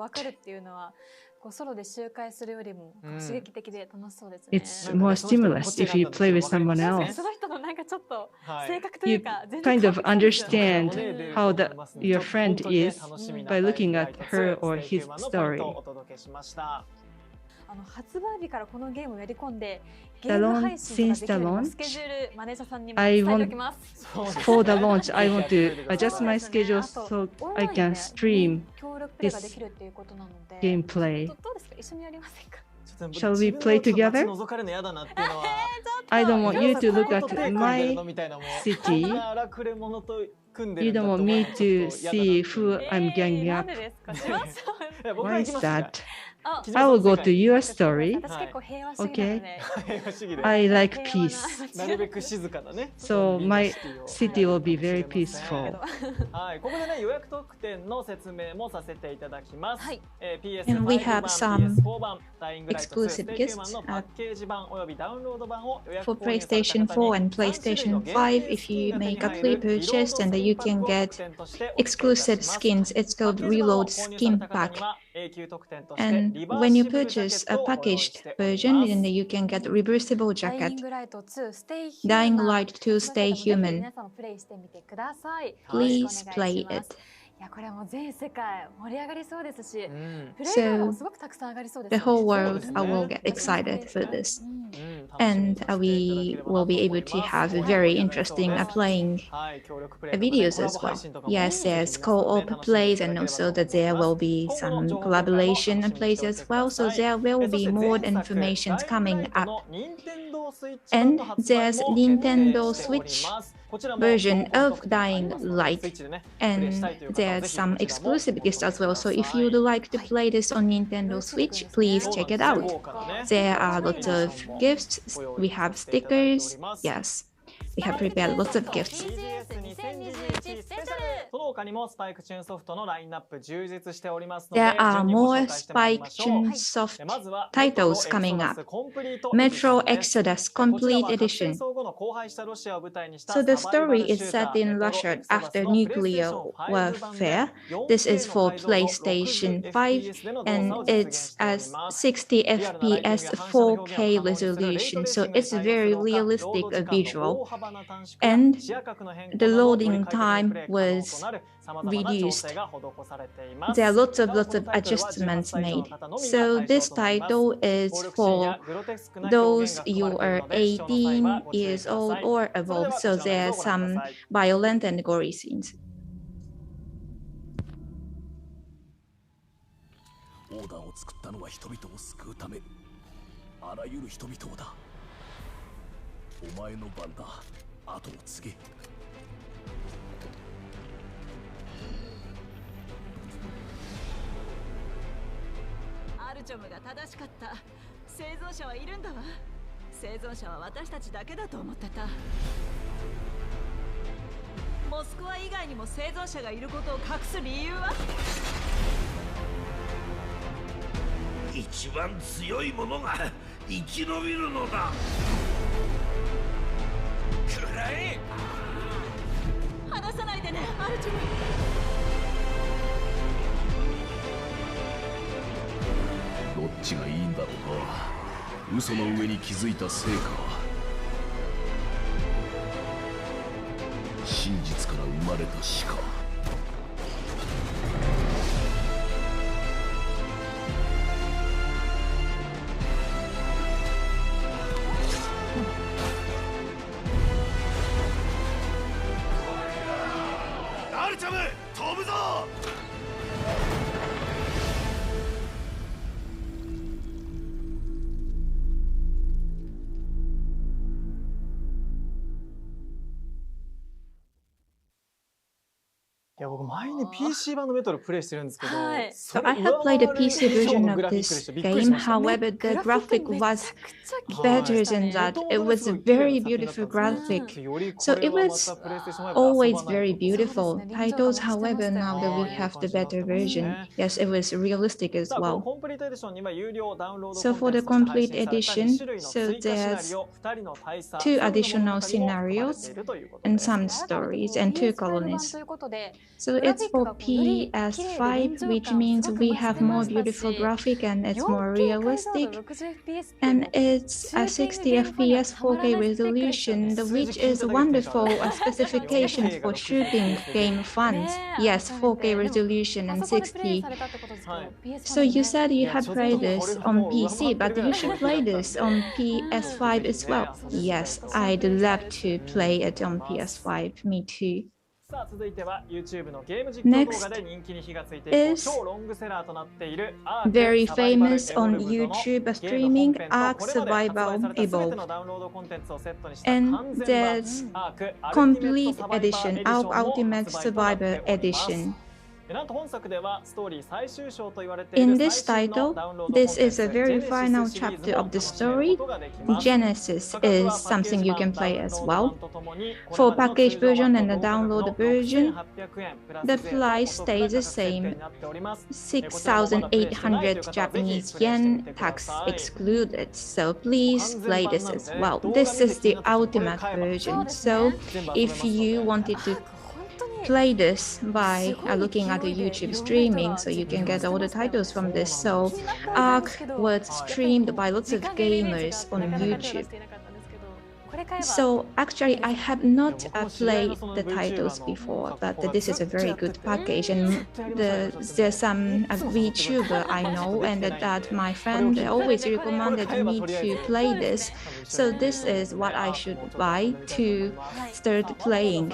ソロで周回するよりも刺激的で楽しそうですね。 It's more stimulus if you play with someone else. その人のなんかちょっと性格とい You うか、全 kind 然 of understand how your friend is by looking at her or his story. 発売日からこのゲームをやり込んで、ゲーム配信ができるようにスケジュールマネージャーさんにも伝えておきます。 For the launch, I want to adjust my schedule so I can stream 協力プレイがで this きるっていうことなので、 gameplay. どうですか、一緒にやりませんか？ Shall we play together? I don't want you to look at my city. You don't want me to see who I'm ganging up. Why is that? I will go to your story. Okay. I like peace. So my city will be very peaceful. はい、ここでね予約特典の説明もさせていただきます。And we have some PS4 版、exclusive gifts パッケージ版およびダウンロード版を予約 for PlayStation 4 and PlayStation 5. If you make a pre-purchase, then you can get exclusive skins. It's called Reload Skin Pack. And when you purchase a packaged version, then you can get reversible jacket. Dying Light 2 Stay Human. Please play it. いやこれはもう全世界盛り上がりそうですし、プレイヤーもすごくたくさん上がりそうです The whole world will get excited for this. And we will be able to have very interesting playing videos as well. Yes, there's co-op plays and also that there will be some collaboration plays as well. So there will be more information coming up. And there's Nintendo Switch version of Dying Light. And there's some exclusive gifts as well. So if you'd like to play this on Nintendo Switch, please check it out. There are lots of gifts. We have stickers. Yes, we have prepared lots of gifts. その他にもスパイクチューンソフトのラインナップ充実しておりますので、 There are 順にご more 紹介してまいりましょう。 Spike Chunsoft まずは titles coming up. Metro Exodus Complete Edition. So the story is set in Russia after nuclear warfare. This is for PlayStation 5 and it's as 60 FPS 4K resolution. So it's very realistic visual. And the loading time was reduced. There are lots of adjustments made. So this title is for those you are 18 years old or above. So there are some violent and gory scenes. オーダーを作ったのは人々を救うため、あらゆる人々をだ。お前の番だ。後を継げ。アルチョムが正しかった。生存者はいるんだわ。生存者は私たちだけだと思ってた。モスクワ以外にも生存者がいることを隠す理由は？一番強い者が生き延びるのだ。くらえ！離さないでね、アルチョム。どっちがいいんだろうな。嘘の上に気づいたせいか。真実から生まれた死か。アルチャム、飛ぶぞ！や僕前に PC 版のメトロプレイしてるんですけど、So I have played the PC version of this game. However, the graphic was better than that. It was a very beautiful graphic. So it was always very beautiful titles. However, now that we have the better version, yes, it was realistic as well. So for the complete edition, so there's 2 additional scenarios and some stories and 2 colonies. So it's for PS5, which means we have more beautiful graphic and it's more realistic. And it's a 60 FPS 4K resolution, which is wonderful specification for shooting game fans. Yes, 4K resolution and 60. So you said you had played this on PC, but you should play this on PS5 as well. Yes, I'd love to play it on PS5. Me too. Next is very famous on YouTube streaming Ark Survival Evolved. And there's complete edition, Ark Ultimate Survivor Edition. In this title, this is a very final chapter of the story. Genesis is something you can play as well. For package version and the download version, the price stays the same, 6,800 Japanese yen, tax excluded. So please play this as well. This is the ultimate version. So if you wanted to play this by looking at the YouTube streaming, so you can get all the titles from this. So Ark was streamed by lots of gamers on YouTube. So actually I have not played the titles before, but this is a very good package, and there's some VTuber I know, and that my friend always recommended me to play this. So this is what I should buy to start playing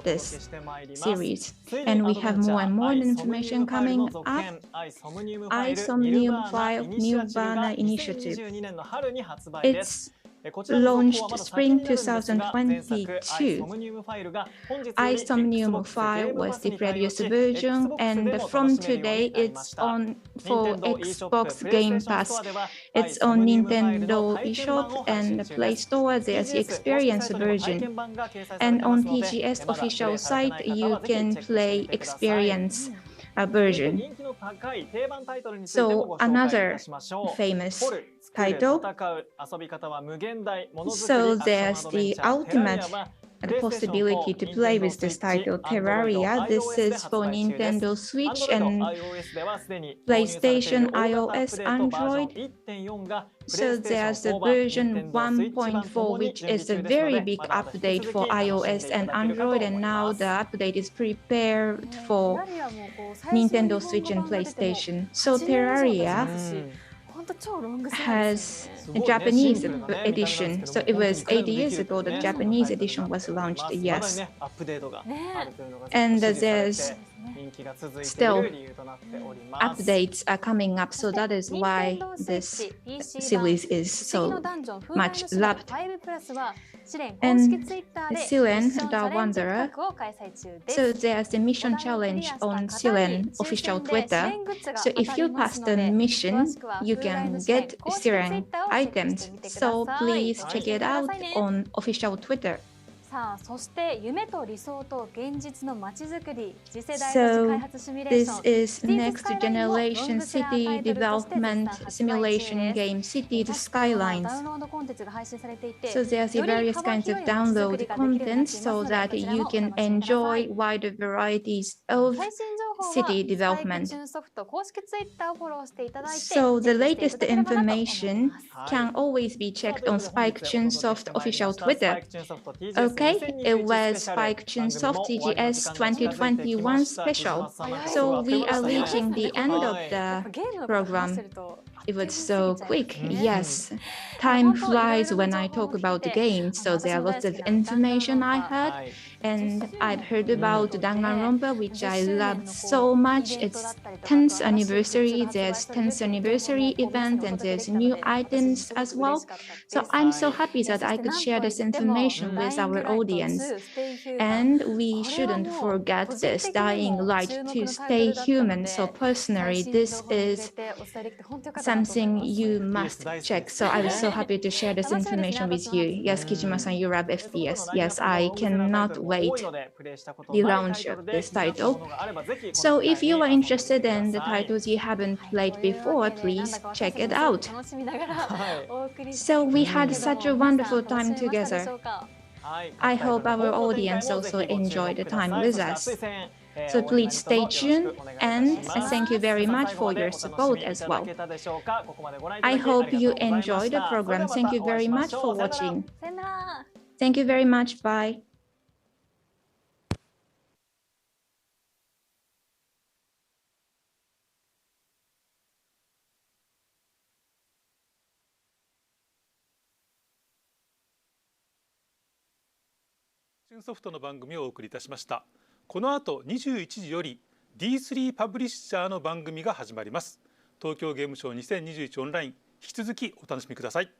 this series. And we have more and more information coming up. Isomnium File Nirvana Initiative. It's launched spring 2022. Isomnium File was the previous version, and from today it's on for Xbox Game Pass. It's on Nintendo eShop and Play Store. There's the experience version, and on TGS official site you can play experience version. So another famous title. So there's the ultimate possibility to play with this title, Terraria. This is for Nintendo Switch and PlayStation, iOS, Android. So there's the version 1.4, which is a very big update for iOS and Android, and now the update is prepared for Nintendo Switch and PlayStation. So Terraria has a Japanese edition. So it was 8 years ago the Japanese edition was launched, yes. And there's still updates are coming up, so that is why this series is so much loved. And Siren, the Wanderer, so there's the mission challenge on Siren official Twitter. So if you pass the mission, you can get Siren items. So please check it out on official Twitter. So this is next generation city development simulation game, Cities Skylines. So there's the various kinds of download content so that you can enjoy wider varieties of city development. So the latest information can always be checked on Spike Chunsoft official Twitter. Okay, it was Spike Chunsoft TGS 2021 special. So we are reaching the end of the program. It was so quick, yes. Time flies when I talk about the game, so there are lots of information I heard. And I've heard about Danganronpa, which I loved so much. It's 10th anniversary, there's 10th anniversary event, and there's new items as well. So I'm so happy that I could share this information with our audience. And we shouldn't forget this dying right to stay human. So personally, this is something you must check. So I was so happy to share this information with you. Yes, Kijima-san, you love FPS. Yes, I cannot wait the launch of this title. So if you are interested in the titles you haven't played before, please check it out. So we had such a wonderful time together. I hope our audience also enjoyed the time with us. So please stay tuned, and thank you very much for your support as well. I hope you enjoyed the program. Thank you very much for watching. Thank you very much. Bye.ソフトの番組をお送りいたしました。この後21時より D3 パブリッシャーの番組が始まります。東京ゲームショウ2021オンライン、引き続きお楽しみください。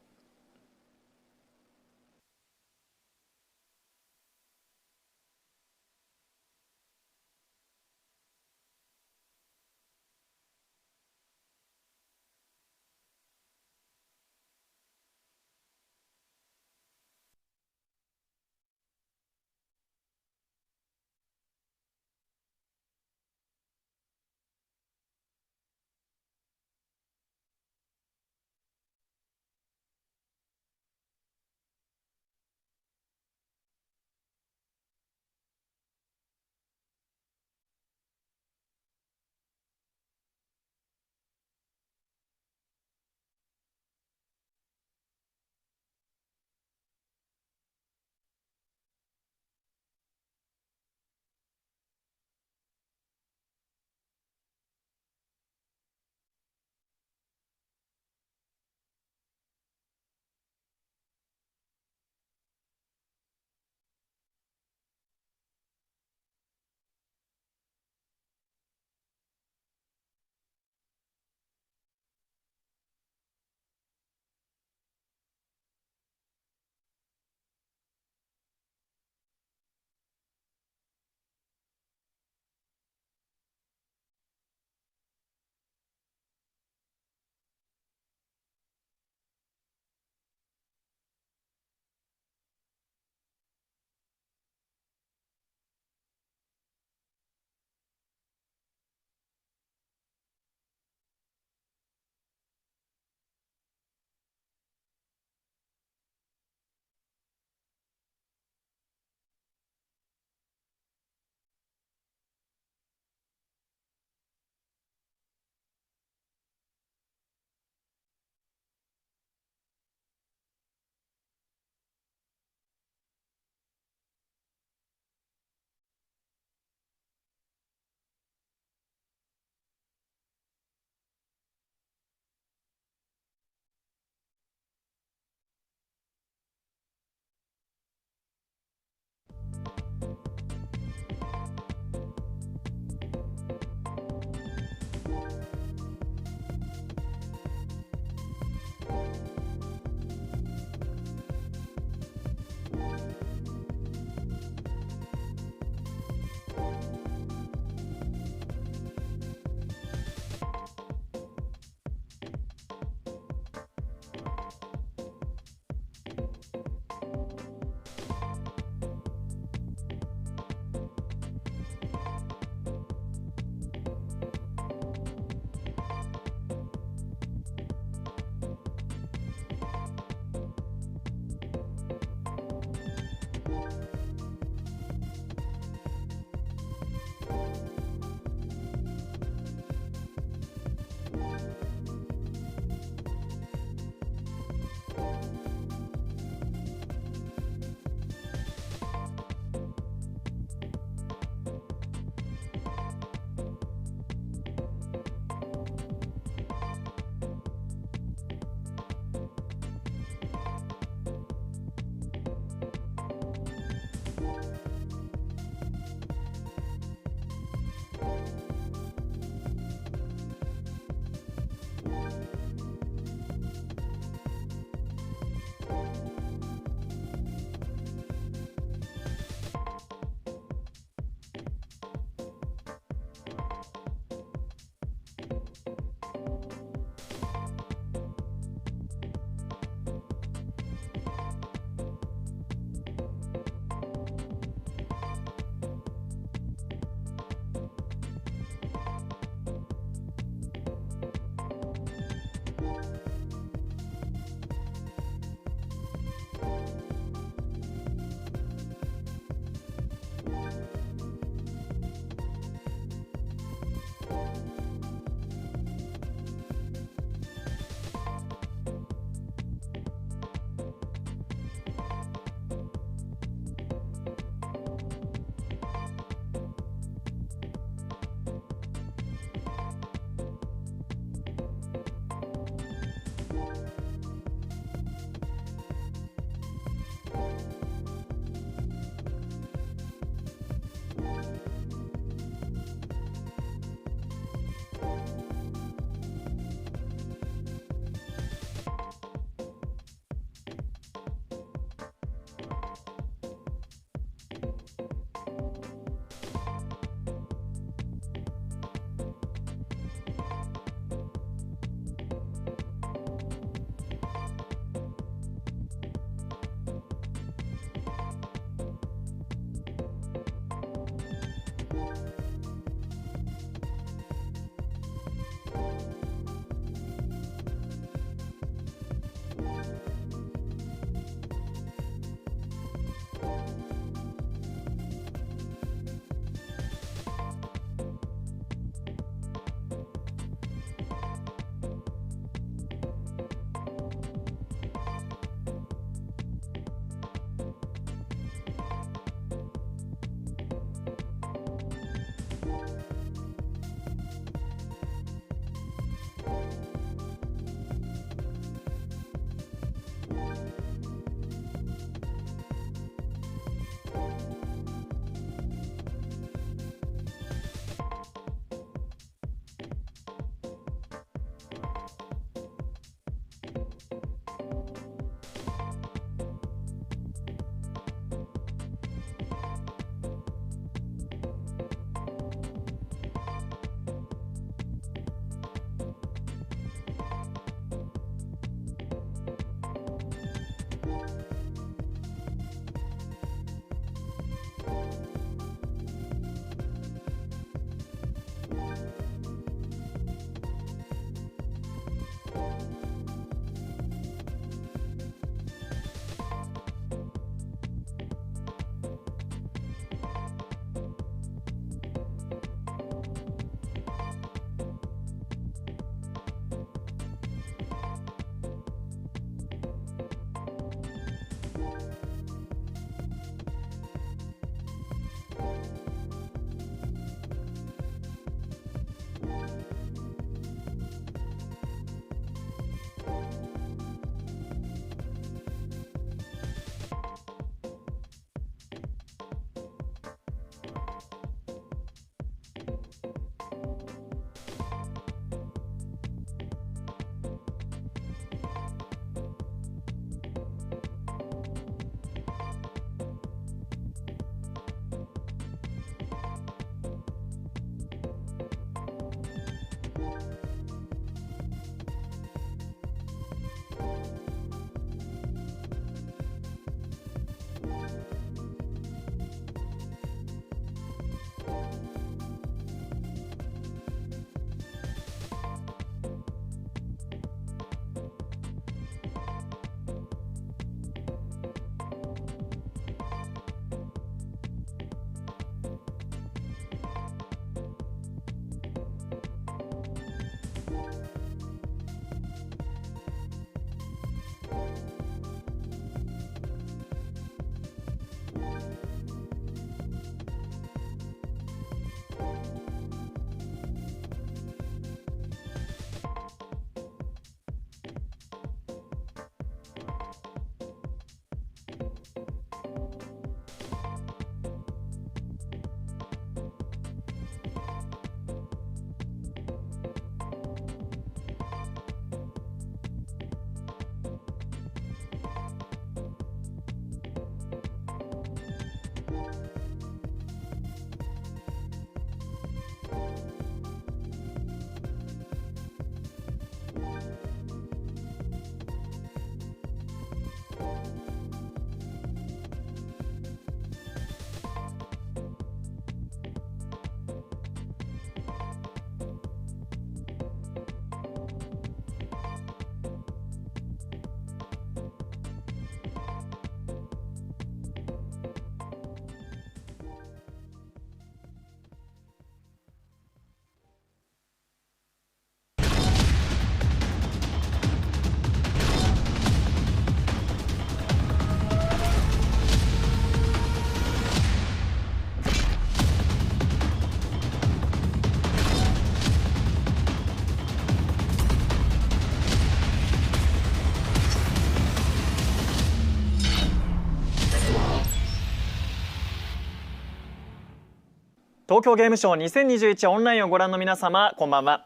東京ゲームショウ2021オンラインをご覧の皆様、こんばんは。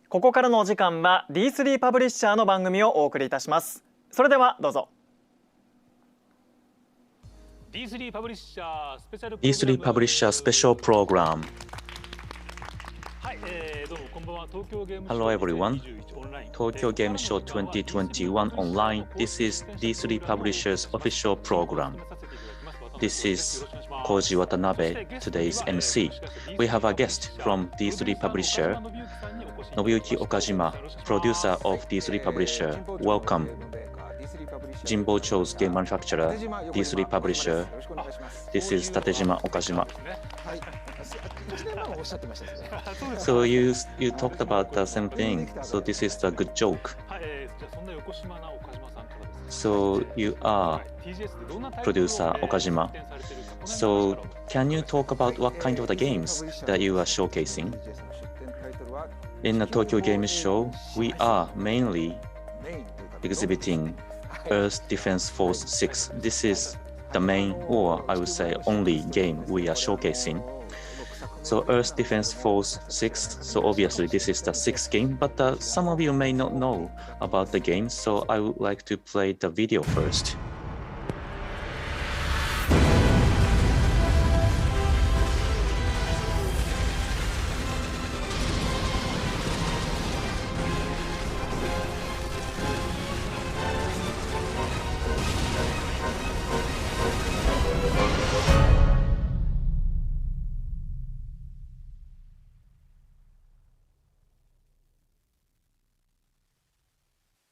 ここからのお時間は D3 パブリッシャーの番組をお送りいたします。それではどうぞ。D3 パブリッシャースペシャルプログラム。Hello everyone. Tokyo Game Show 2021 online. This is D3 Publishers official program. This is Koji Watanabe, today's MC. We have a guest from D3 Publisher, Nobuyuki Okajima, producer of D3 Publisher. Welcome. Jinbo Cho's game manufacturer, D3 Publisher. This is Tatejima Okajima. So you talked about the same thing. So this is a good joke. So you are producer Okajima. So can you talk about what kind of the games that you are showcasing? In the Tokyo Game Show, we are mainly exhibiting Earth Defense Force 6. This is the main, or I would say only game we are showcasing. So Earth Defense Force 6, so obviously this is the 6th game, but some of you may not know about the game, so I would like to play the video first.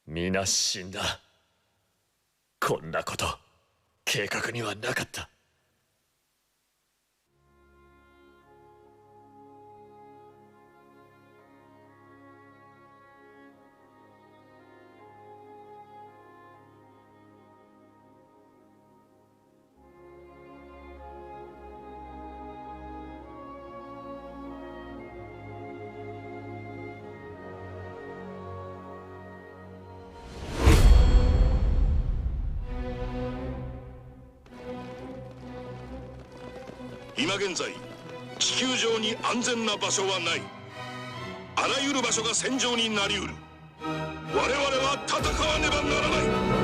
皆死んだ。こんなこと計画にはなかった。今現在地球上に安全な場所はない。あらゆる場所が戦場になりうる。我々は戦わねばならない。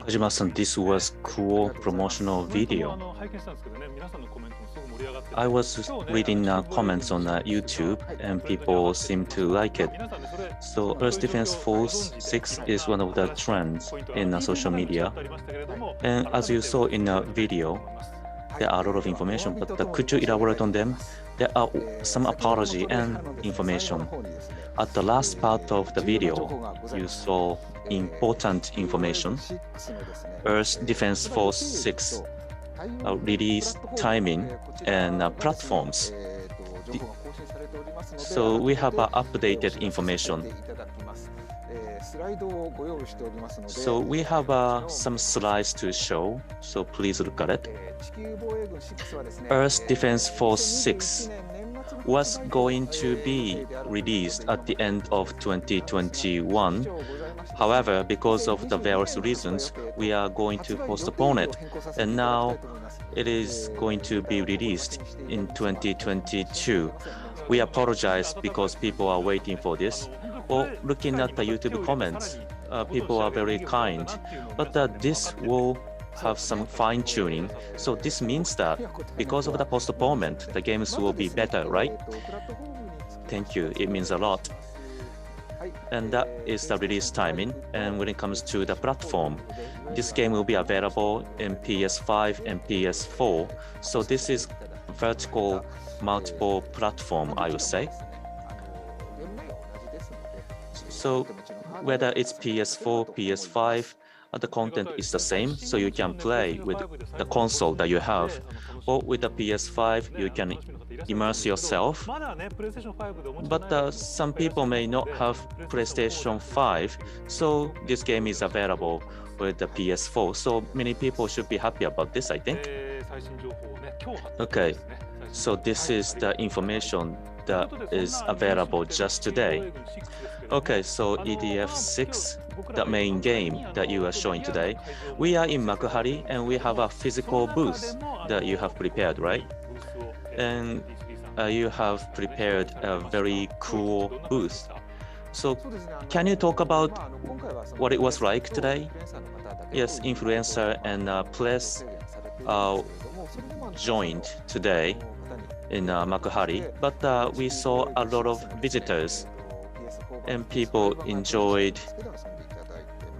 Okajima-san, this was cool promotional video. I was reading comments on YouTube and people seem to like it. So Earth Defense Force 6 is one of the trends in social media. And as you saw in the video, there are a lot of information, but could you elaborate on them? There are some apology and information. At the last part of the video, you saw important information. Earth Defense Force 6 release timing and platforms. So we have updated information. So we have some slides to show, so please look at it. Earth Defense Force 6 was going to be released at the end of 2021. However, because of the various reasons, we are going to postpone it. And now it is going to be released in 2022. We apologize because people are waiting for this. Or looking at the YouTube comments, people are very kind. But this will have some fine-tuning. So this means that because of the postponement, the games will be better, right? Thank you. It means a lot. And that is the release timing. And when it comes to the platform, this game will be available in PS5 and PS4. So this is vertical multiple platform, I would say. So whether it's PS4, PS5, the content is the same, so you can play with the console that you have. Or with the PS5, you can immerse yourself. But some people may not have PlayStation 5, so this game is available with the PS4. So many people should be happy about this, I think. Okay, so this is the information that is available just today. Okay, so EDF6, the main game that you are showing today. We are in Makuhari and we have a physical booth that you have prepared, right? And you have prepared a very cool booth. So can you talk about what it was like today? Yes, influencer and press joined today in Makuhari, but we saw a lot of visitors and people enjoyed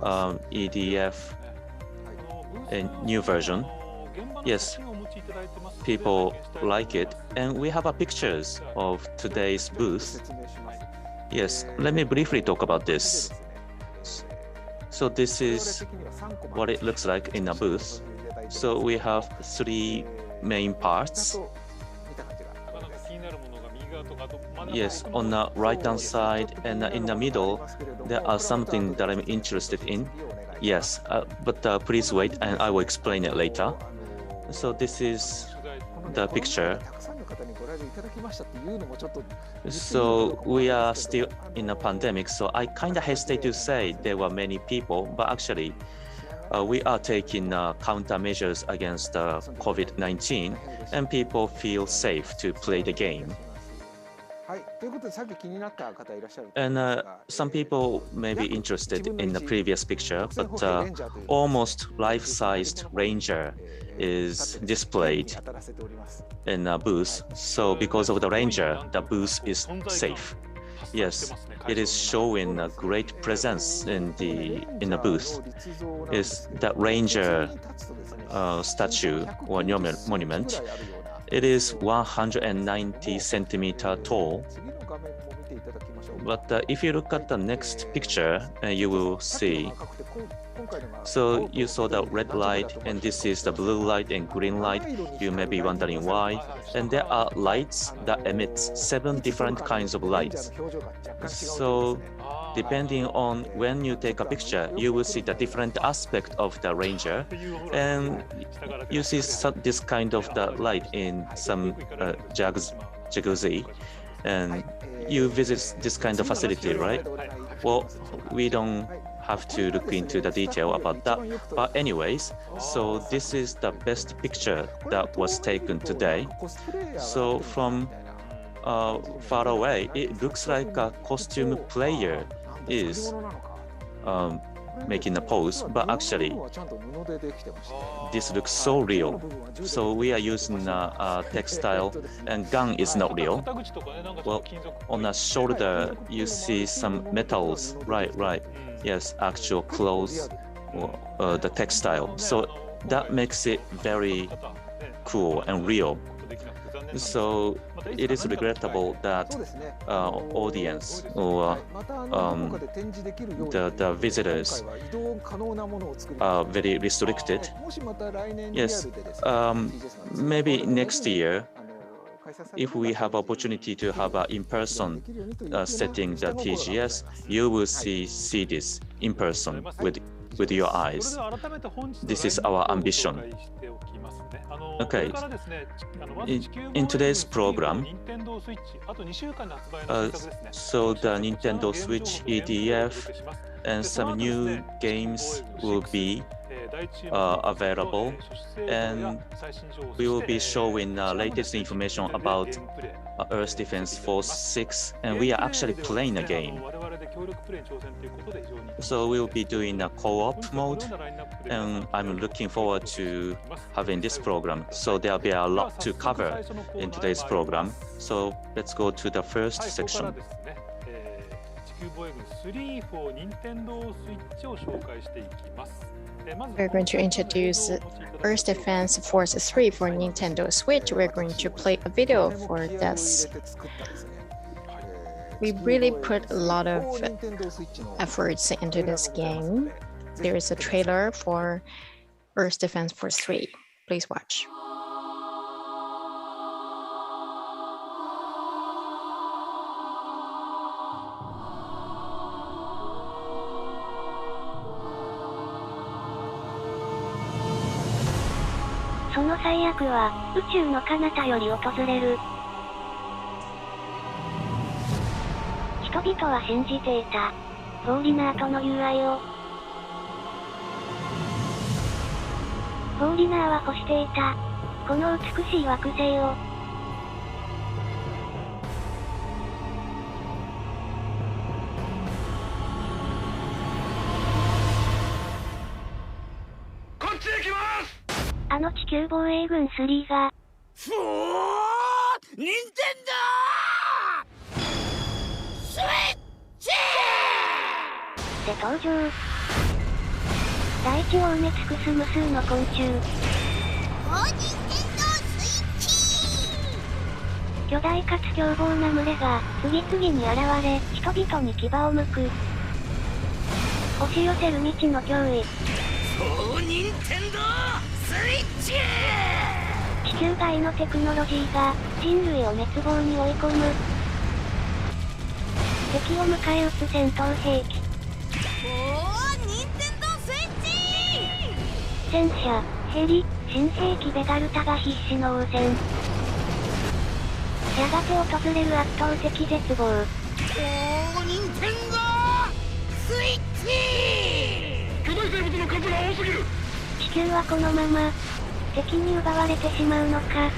EDF a new version. Yes, people like it, and we have pictures of today's booth. Yes, let me briefly talk about this. So this is what it looks like in a booth. So we have three main parts. Yes, on the right-hand side and in the middle, there are something that I'm interested in. Yes, but please wait and I will explain it later. So this is the picture. So we are still in a pandemic, so I kind of hesitate to say there were many people, but actually we are taking countermeasures against COVID-19 and people feel safe to play the game. And some people may be interested in the previous picture, but almost life-sized Ranger is displayed in a booth. So because of the Ranger, the booth is safe. Yes, it is showing a great presence in the booth. Is that Ranger statue or monument? It is 190 centimeters tall. But if you look at the next picture, you will see. So you saw the red light, and this is the blue light and green light. You may be wondering why. And there are lights that emit 7 different kinds of lights. So depending on when you take a picture, you will see the different aspect of the Ranger, and you see this kind of the light in some jacuzzi, and you visit this kind of facility, right? Well, we don't have to look into the detail about that, but anyways, so this is the best picture that was taken today. So from far away, it looks like a costume player is making a pose, but actually this looks so real. So we are using a textile, and gun is not real. Well, on the shoulder you see some metals, right, yes, actual clothes or the textile. So that makes it very cool and real. So it is regrettable that audience or the visitors are very restricted. Yes, maybe next year, if we have opportunity to have an in-person setting the TGS, you will see this in person with your eyes. This is our ambition. Okay, in today's program, so the Nintendo Switch EDF and some new games will be available, and we will be showing latest information about Earth Defense Force 6, and we are actually playing a game. So we will be doing a co-op mode, and I'm looking forward to having this program. So there'll be a lot to cover in today's program. So let's go to the first section. We're going to introduce Earth Defense Force 3 for Nintendo Switch. We're going to play a video for this. We really put a lot of efforts into this game. There is a trailer for Earth Defense Force 3. Please watch. その最悪は宇宙の彼方より訪れる。人々は信じていた。フォーリナーとの友愛を。フォーリナーは欲していた。この美しい惑星を。こっちへ来ます。あの地球防衛軍3が。ふおー、任天堂スイッチで登場。大地を埋め尽くす無数の昆虫。任天堂スイッチ巨大かつ凶暴な群れが次々に現れ、人々に牙を向く。押し寄せる未知の脅威。そう任天堂スイッチ地球外のテクノロジーが人類を滅亡に追い込む。敵を迎え撃つ戦闘兵器。戦車、ヘリ、新兵器ベガルタが必死の応戦。やがて訪れる圧倒的絶望。任天堂スイッチ巨大生物の数が多すぎる。地球はこのまま敵に奪われてしまうのか。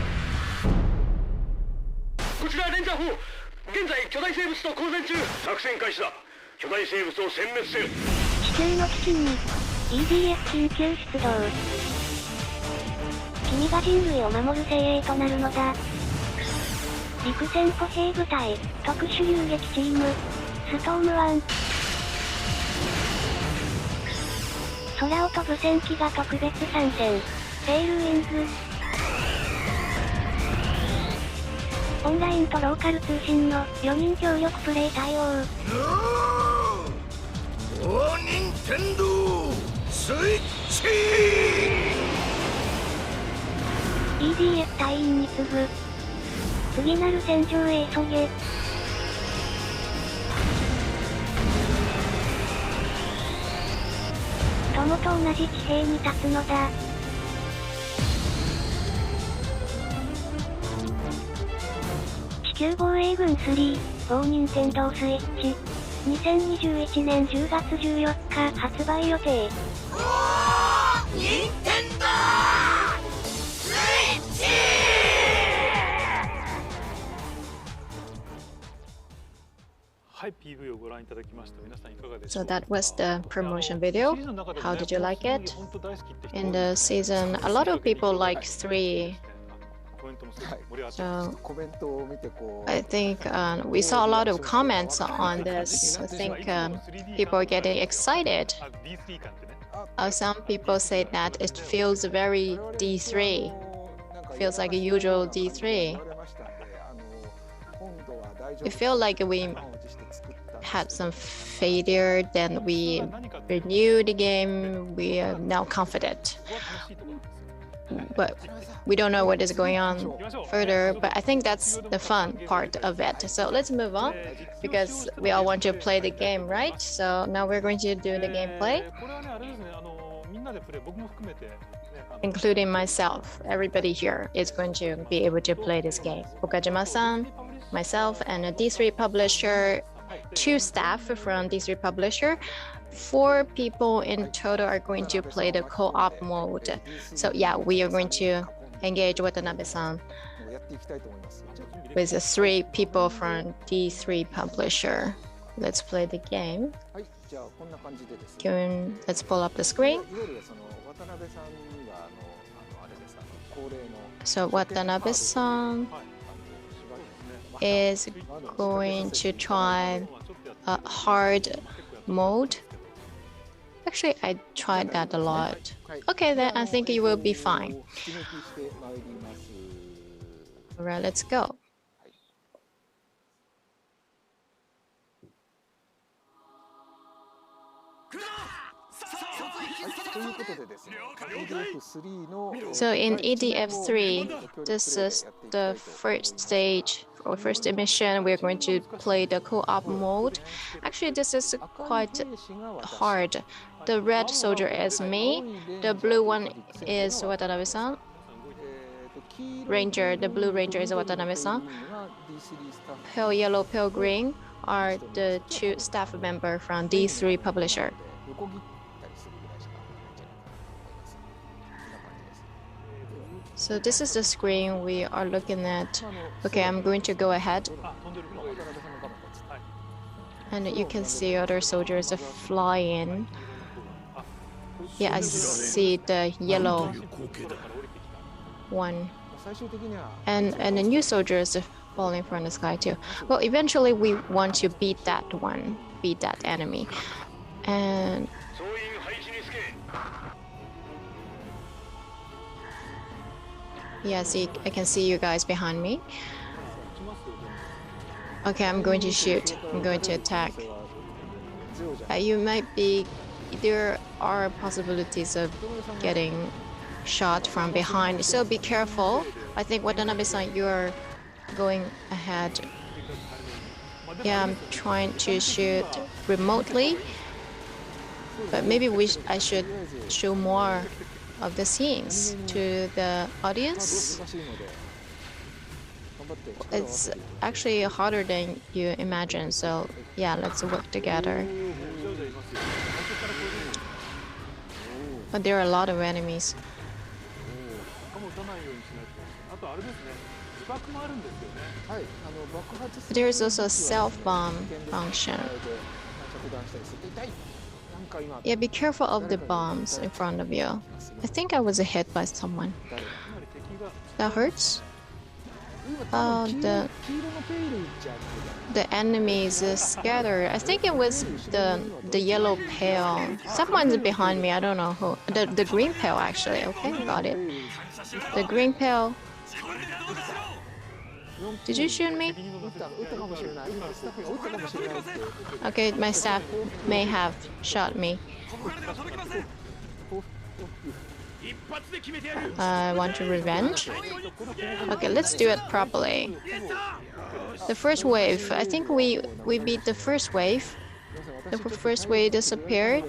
こちらレンジャー4。現在巨大生物と交戦中。作戦開始だ。巨大生物を殲滅せよ。地球の危機に EDF 緊急出動。君が人類を守る精鋭となるのだ。陸戦歩兵部隊特殊遊撃チームストーム1。空を飛ぶ戦機が特別参戦。テイルウィンズ。オンラインとローカル通信の4人協力プレイ対応。お任天堂スイッチ EDF 隊員に次ぐ。次なる戦場へ急げ。友と同じ地平に立つのだ。地球防衛軍3、4任天堂スイッチ。2021年10月14日発売予定。任天堂スイッチ So that was the promotion video. How did you like it? In the season, a lot of people like 3. So I think we saw a lot of comments on this. I think people are getting excited. Some people say that it feels very D3. Feels like a usual D3. It feels like we had some failure, then we renewed the game. We are now confident. But we don't know what is going on further, but I think that's the fun part of it. So let's move on, because we all want to play the game, right? So now we're going to do the gameplay, including myself. Everybody here is going to be able to play this game. Okajima-san, myself, and a D3 publisher, 2 staff from D3 publisher. 4 people in total are going to play the co-op mode. So yeah, we are going to engage Watanabe-san with 3 people from D3 publisher. Let's play the game. Let's pull up the screen. So Watanabe-san is going to try a hard mode. Actually, I tried that a lot. Okay, then I think you will be fine. Alright, let's go. So in EDF3, this is the first stage or first mission. We're going to play the co-op mode. Actually, this is quite hard. The red soldier is me. The blue one is Watanabe-san. Ranger, the blue ranger is Watanabe-san. Pale yellow, pale green are the two staff members from D3 publisher. So this is the screen we are looking at. Okay, I'm going to go ahead. And you can see other soldiers flying. Yeah, I see the yellow one. And the new soldiers falling from the sky too. Well, eventually we want to beat that one, beat that enemy. And yeah, see, I can see you guys behind me. Okay, I'm going to shoot. I'm going to attack. You might be... There are possibilities of getting shot from behind, so be careful. I think Watanabe-san, you're going ahead. Yeah, I'm trying to shoot remotely. But maybe I should show more of the scenes to the audience. It's actually harder than you imagine, so yeah, let's work together. But there are a lot of enemies. There is also a self-bomb function. Yeah, be careful of the bombs in front of you. I think I was hit by someone. That hurts? The enemies scattered. I think it was the yellow pale. Someone's behind me. I don't know who. The green pale actually. Okay, got it. The green pale. Did you shoot me? Okay, my staff may have shot me. I want to revenge. Okay, let's do it properly. The first wave. I think we beat the first wave. The first wave disappeared.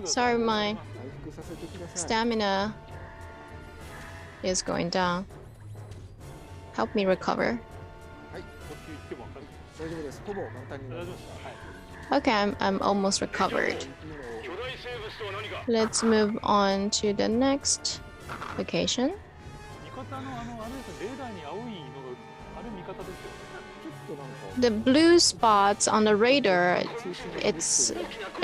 Sorry, my stamina is going down. Help me recover. Okay, I'm almost recovered. Let's move on to the next location. The blue spots on the radar, it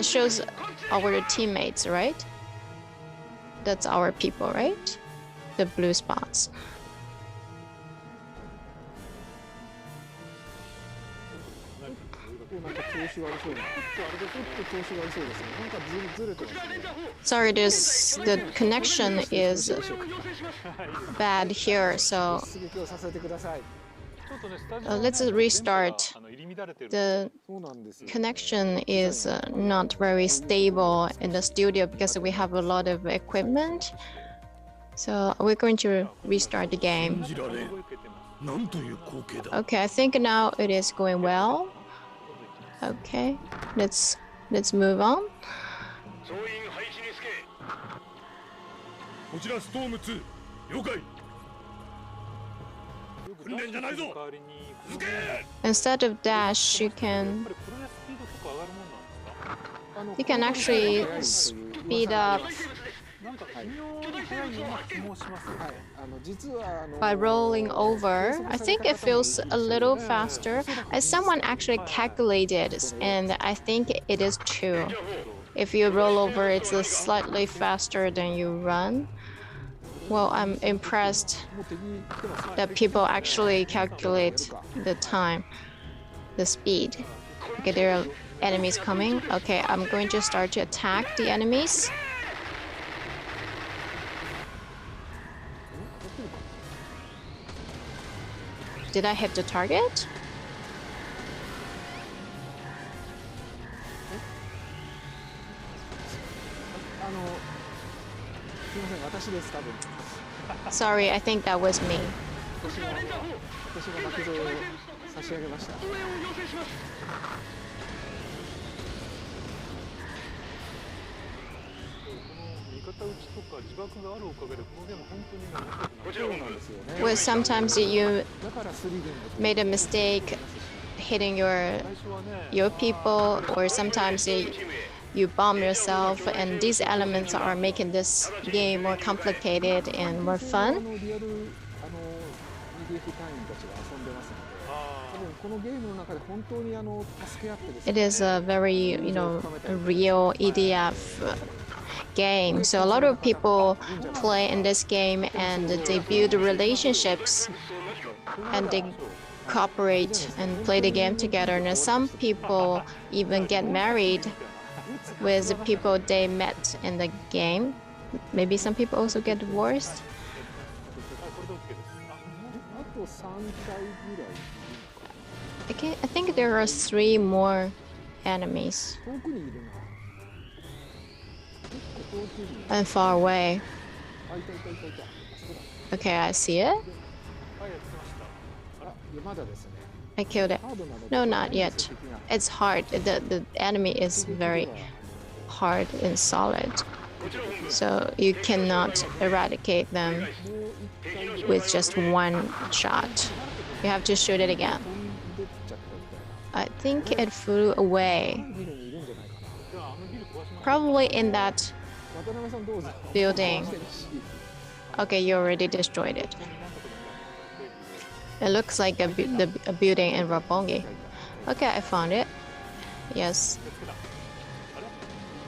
shows our teammates, right? That's our people, right? The blue spots. Sorry, the connection is bad here, so let's restart. The connection is not very stable in the studio because we have a lot of equipment. So we're going to restart the game. Okay, I think now it is going well. Okay, let's move on. Instead of dash, you can actually speed up by rolling over. I think it feels a little faster. Someone actually calculated, and I think it is true. If you roll over, it's slightly faster than you run. Well, I'm impressed that people actually calculate the time, the speed. Okay, there are enemies coming. Okay, I'm going to start to attack the enemies. Did I hit the target? Sorry, I think that was me. Well, sometimes you made a mistake hitting your people, or sometimes you bomb yourself, and these elements are making this game more complicated and more fun. It is a very, a real EDF game. So a lot of people play in this game and they build relationships and they cooperate and play the game together. And some people even get married with the people they met in the game. Maybe some people also get divorced. I think there are 3 more enemies. And far away. Okay, I see it. I killed it. No, not yet. It's hard. The enemy is very hard and solid. So you cannot eradicate them with just one shot. You have to shoot it again. I think it flew away. Probably in that building. Okay, you already destroyed it. It looks like a building in Roppongi. Okay, I found it. Yes.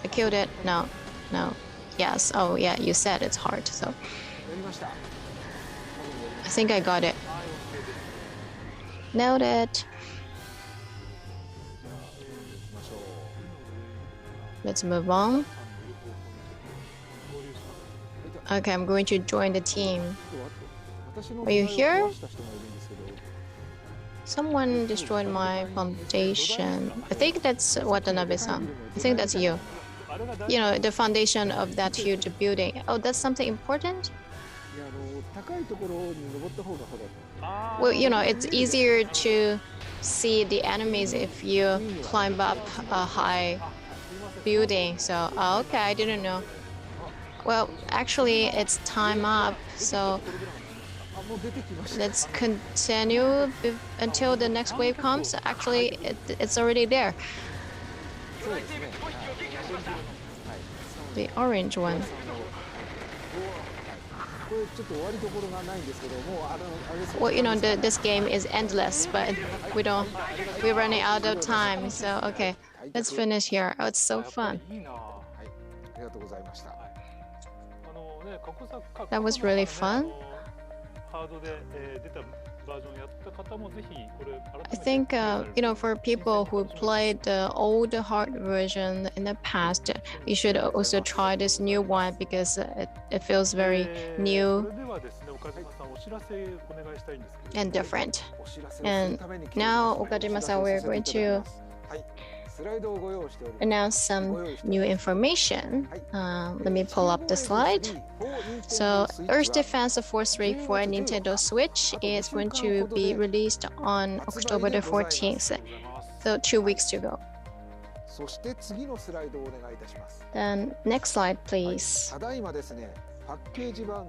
I killed it. No. Yes. Oh, yeah, you said it's hard, so. I think I got it. Nailed it. Let's move on. Okay, I'm going to join the team. Are you here? Someone destroyed my foundation. I think that's Watanabe-san. I think that's you. You know, the foundation of that huge building. Oh, that's something important? Well, you know, it's easier to see the enemies if you climb up a high building. So, okay, I didn't know. Well, actually, it's time up, so let's continue until the next wave comes. Actually, it's already there. The orange one. Well, you know, this game is endless, but we're running out of time. So, okay, let's finish here. Oh, it's so fun. That was really fun. I think, you know, for people who played the old hard version in the past, you should also try this new one because it feels very new and different. And now, Okajima-san, we're going to announce some new information. Let me pull up the slide. So, Earth Defense Force 3 for Nintendo Switch is going to be released on October the 14th, so 2 weeks to go. Then, next slide, please.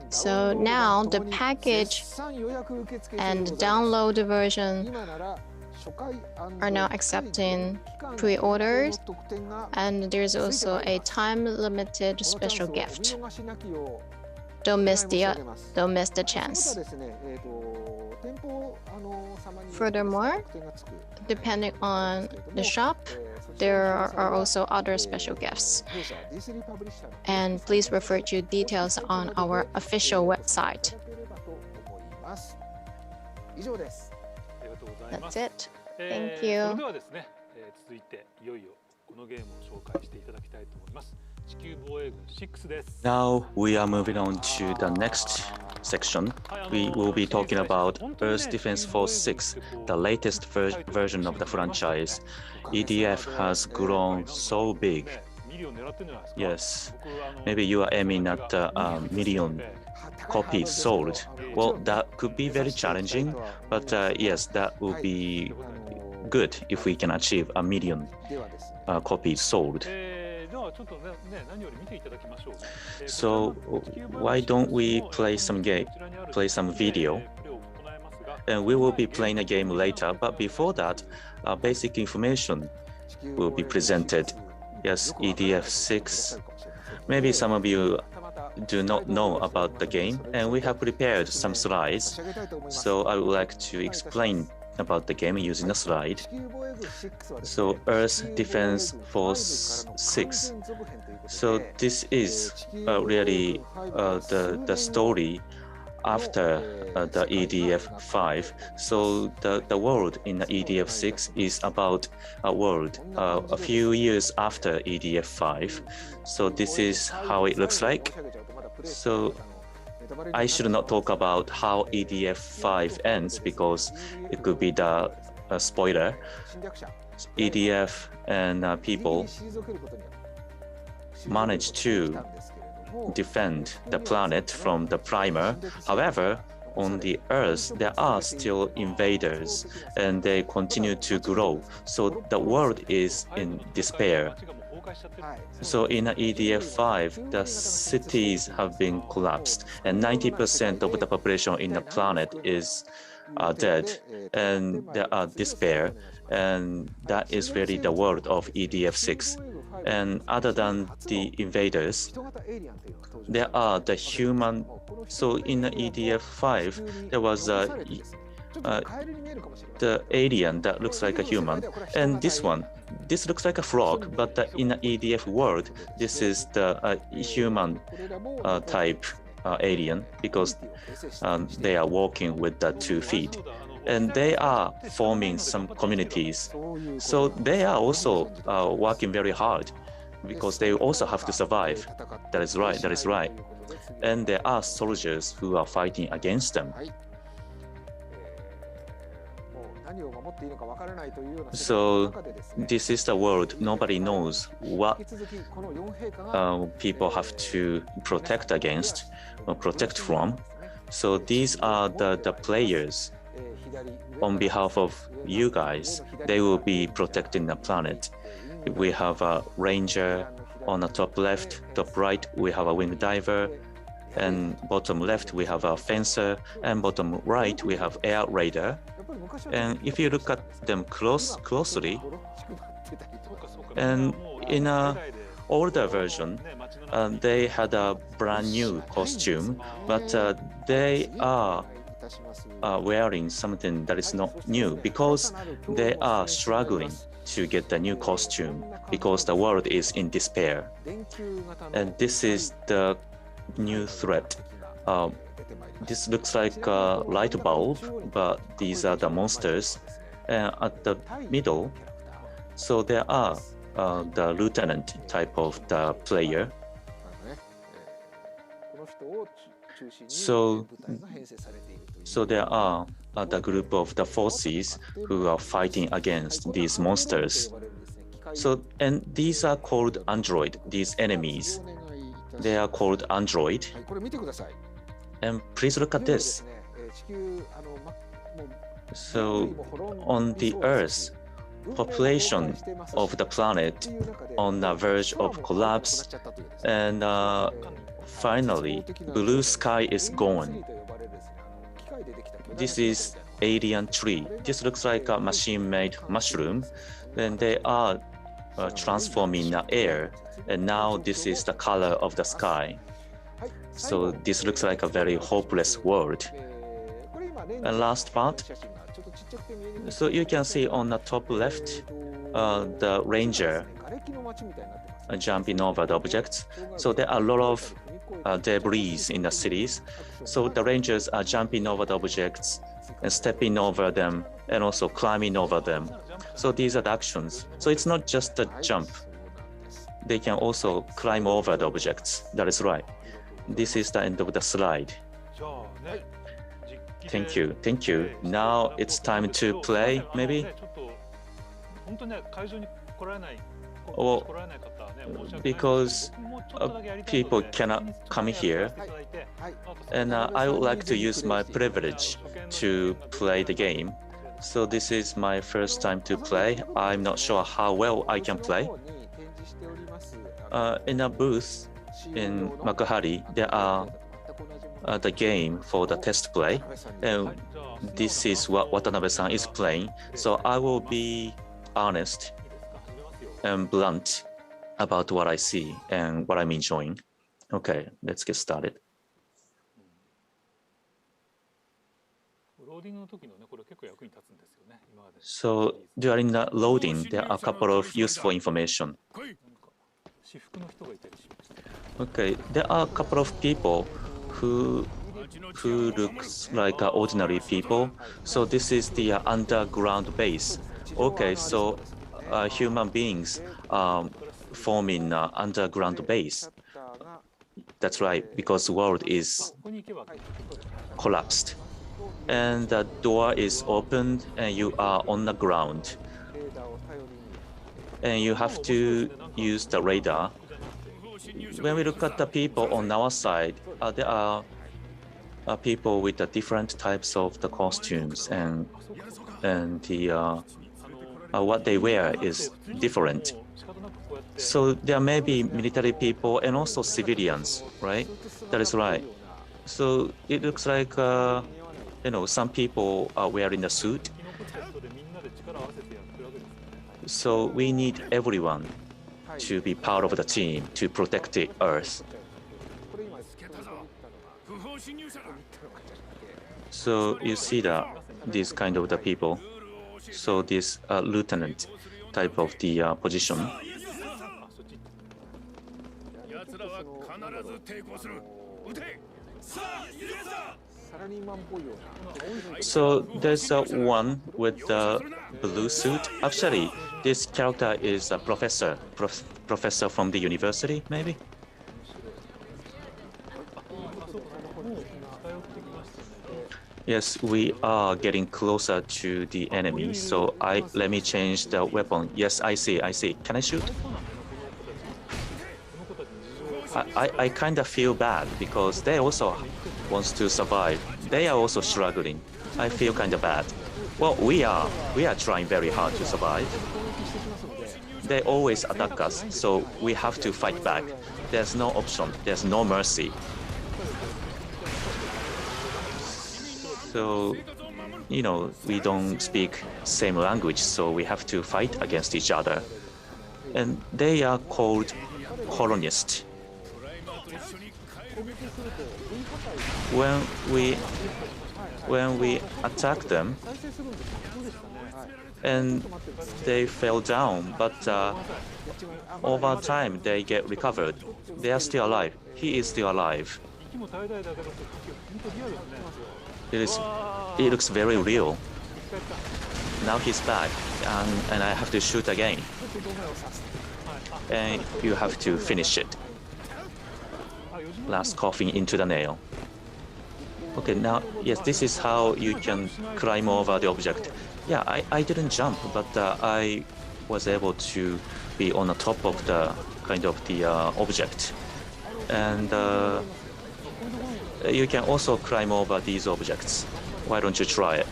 So now the package and download version are now accepting pre-orders, and there's also a time-limited special gift. Don't miss the chance. Furthermore, depending on the shop, there are also other special gifts. And please refer to details on our official website. That's it. Thank you. Now we are moving on to the next section. We will be talking about Earth Defense Force 6, the latest version of the franchise. EDF has grown so big, Yes, maybe you are aiming at a million copies sold. Well, that could be very challenging, but yes, that would be good if we can achieve a million copies sold. So why don't we play some video, and we will be playing a game later. But before that, basic information will be presented. Yes, EDF6. Maybe some of you do not know about the game, and we have prepared some slides. So I would like to explain about the game using a slide. So Earth Defense Force 6. So this is really the story after the EDF5. So the world in the EDF6 is about a world a few years after EDF5. So this is how it looks like. So I should not talk about how EDF5 ends because it could be the spoiler. EDF and people managed to defend the planet from the primer. However, on the Earth, there are still invaders and they continue to grow. So the world is in despair. So in EDF5, the cities have been collapsed and 90% of the population in the planet is dead, and there are despair, and that is really the world of EDF6. And other than the invaders, there are the human. So in the EDF5, there was the alien that looks like a human, and this looks like a frog, but in the EDF world, this is the human type alien because they are walking with the 2 feet. And they are forming some communities. So they are also working very hard because they also have to survive. That is right, that is right. And there are soldiers who are fighting against them. So this is the world. Nobody knows what people have to protect against or protect from. So these are the players. On behalf of you guys, they will be protecting the planet. We have a ranger on the top left, top right, we have a wing diver, and bottom left, we have a fencer, and bottom right, we have air raider. And if you look at them closely, and in an older version, they had a brand new costume, but they are wearing something that is not new because they are struggling to get the new costume because the world is in despair. And this is the new threat. This looks like a light bulb, but these are the monsters. And at the middle, so there are the lieutenant type of the player. So there are the group of the forces who are fighting against these monsters. So, and these are called android, these enemies. They are called android. And please look at this. So on the Earth, population of the planet on the verge of collapse, and finally, blue sky is gone. This is alien tree. This looks like a machine-made mushroom. Then they are transforming the air, and now this is the color of the sky. So this looks like a very hopeless world. And last part. So you can see on the top left, the ranger jumping over the objects. So there are a lot of debris in the cities. So the rangers are jumping over the objects and stepping over them and also climbing over them. So these are the actions. So it's not just a jump. They can also climb over the objects. That is right. This is the end of the slide. Thank you. Thank you. Now it's time to play, maybe? Well, because people cannot come here, and I would like to use my privilege to play the game. So this is my first time to play. I'm not sure how well I can play. In a booth in Makuhari, there are the game for the test play, and this is what Watanabe-san is playing. So I will be honest and blunt about what I see and what I'm enjoying. Okay, let's get started. So during the loading, there are a couple of useful information. Okay, there are a couple of people who looks like ordinary people. So this is the underground base. Okay, so human beings forming underground base. That's right, because the world is collapsed. And the door is opened and you are on the ground. And you have to use the radar. When we look at the people on our side, there are people with the different types of the costumes, and the what they wear is different. So there may be military people and also civilians, right? That is right. So it looks like some people are wearing a suit. So we need everyone to be part of the team to protect the Earth. So you see these kind of the people. So this lieutenant type of the position. So there's one with the blue suit. Actually, this character is a professor from the university, maybe. Yes, we are getting closer to the enemy. So let me change the weapon. Yes, I see. Can I shoot? I kind of feel bad because they also wants to survive. They are also struggling. I feel kind of bad. Well, we are trying very hard to survive. They always attack us, so we have to fight back. There's no option. There's no mercy. So, we don't speak same language, so we have to fight against each other. And they are called colonists. When we attack them, and they fell down, but over time they get recovered. They are still alive. He is still alive. It looks very real. Now he's back, and I have to shoot again. And you have to finish it. Last coffin into the nail. Okay, now, yes, this is how you can climb over the object. Yeah, I didn't jump, but I was able to be on the top of the kind of the object. And you can also climb over these objects. Why don't you try it?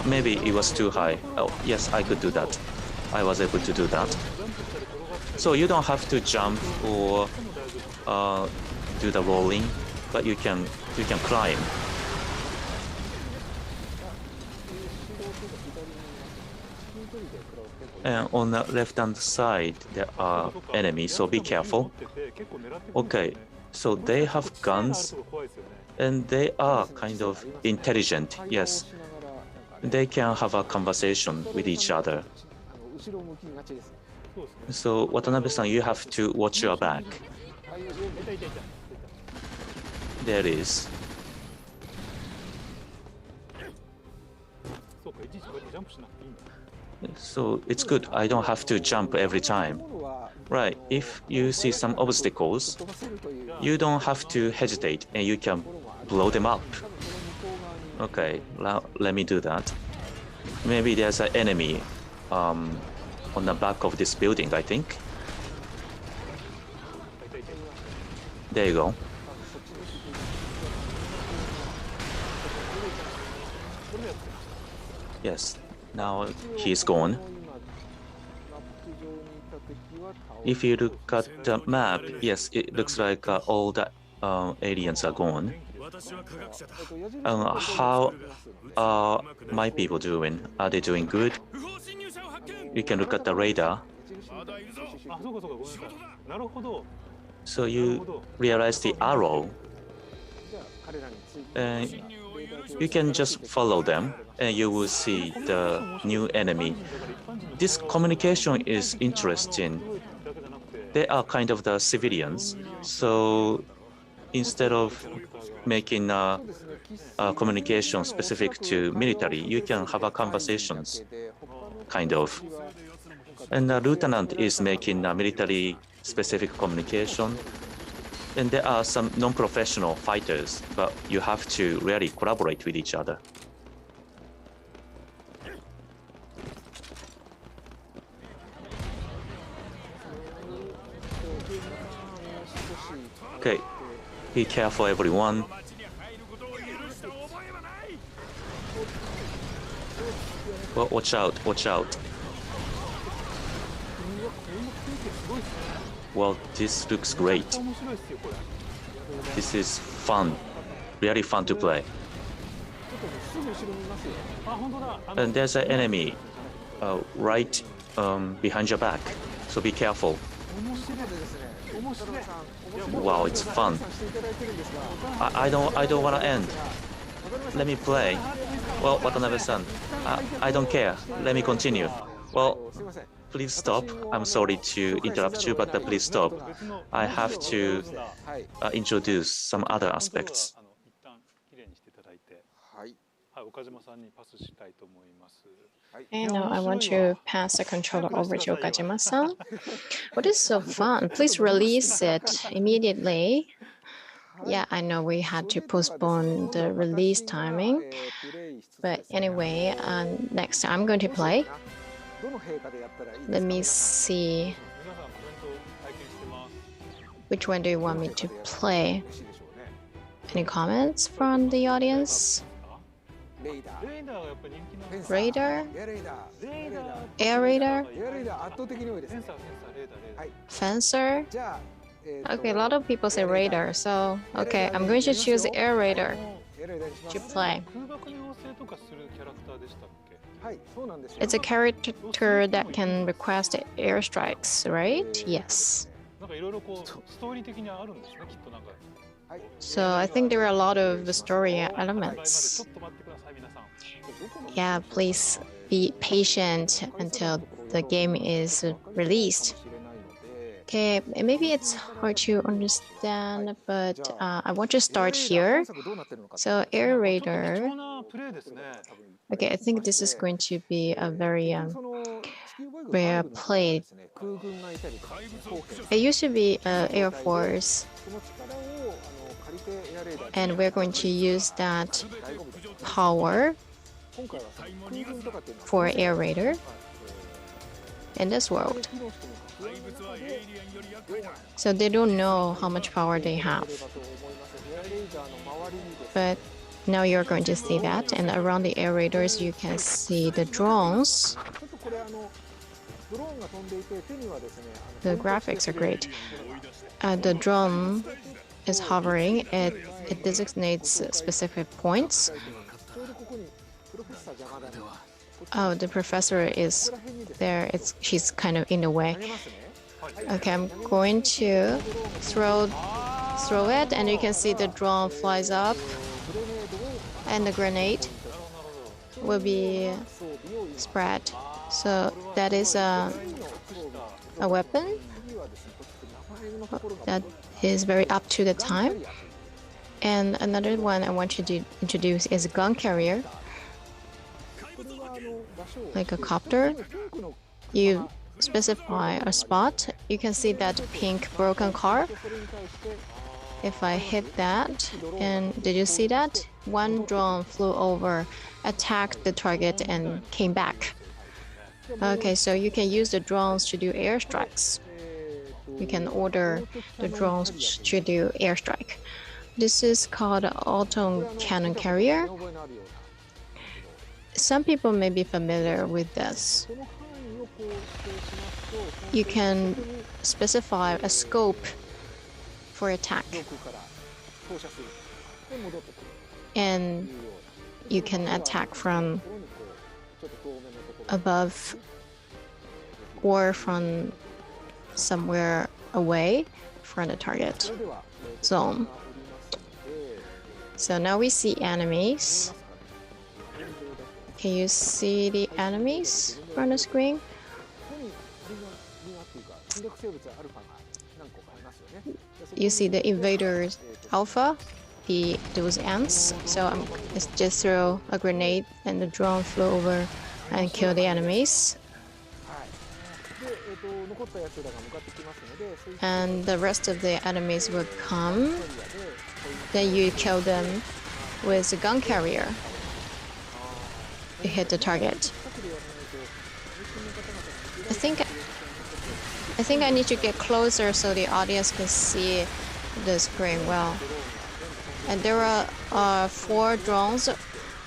Maybe it was too high. Oh, yes, I could do that. I was able to do that. So you don't have to jump or do the rolling, but you can climb. And on the left-hand side, there are enemies, so be careful. Okay, so they have guns, and they are kind of intelligent, yes. They can have a conversation with each other. So, Watanabe-san, you have to watch your back. There it is. So it's good. I don't have to jump every time. Right, if you see some obstacles, you don't have to hesitate and you can blow them up. Okay, let me do that. Maybe there's an enemy on the back of this building, I think. There you go. Yes, now he's gone. If you look at the map, yes, it looks like all the aliens are gone. How are my people doing? Are they doing good? You can look at the radar. So you realize the arrow. You can just follow them and you will see the new enemy. This communication is interesting. They are kind of the civilians, so instead of making a communication specific to military, you can have a conversations, kind of. And the lieutenant is making a military specific communication. And there are some non-professional fighters, but you have to really collaborate with each other. Okay, be careful everyone. Well, watch out, watch out. Well, this looks great. This is fun, really fun to play. And there's an enemy right behind your back, so be careful. Wow, it's fun. I don't want to end. Let me play. Well, Watanabe-san, I don't care. Let me continue. Well, please stop. I'm sorry to interrupt you, but please stop. I have to introduce some other aspects. And now I want to pass the controller over to Okajima-san. What is so fun? Please release it immediately. Yeah, I know we had to postpone the release timing. But anyway, next time I'm going to play. Let me see. Which one do you want me to play? Any comments from the audience? Radar? Air radar? Fencer? Okay, a lot of people say radar, so okay, I'm going to choose air radar to play. It's a character that can request airstrikes, right? Yes. So I think there are a lot of story elements. Yeah, please be patient until the game is released. Okay, maybe it's hard to understand, but I want to start here. So Air Raider. Okay, I think this is going to be a very rare play. It used to be Air Force, and we're going to use that power for Air Raider in this world. So they don't know how much power they have. But now you're going to see that, and around the air raiders you can see the drones. The graphics are great. The drone is hovering, it designates specific points. Oh, the professor is there. She's kind of in the way. Okay, I'm going to throw it, and you can see the drone flies up, and the grenade will be spread. So that is a weapon that is very up to the time. And another one I want you to introduce is a gun carrier, like a copter. You specify a spot. You can see that pink broken car. If I hit that, and did you see that? One drone flew over, attacked the target, and came back. Okay, so you can use the drones to do airstrikes. You can order the drones to do airstrike. This is called auto cannon carrier. Some people may be familiar with this. You can specify a scope for attack, and you can attack from above or from somewhere away from the target zone. So now we see enemies. Can you see the enemies on the screen? You see the invaders alpha, those ants. So I'm just throw a grenade and the drone flew over and kill the enemies. And the rest of the enemies will come. Then you kill them with a gun carrier. You hit the target. I think I need to get closer so the audience can see the screen well. And there are 4 drones.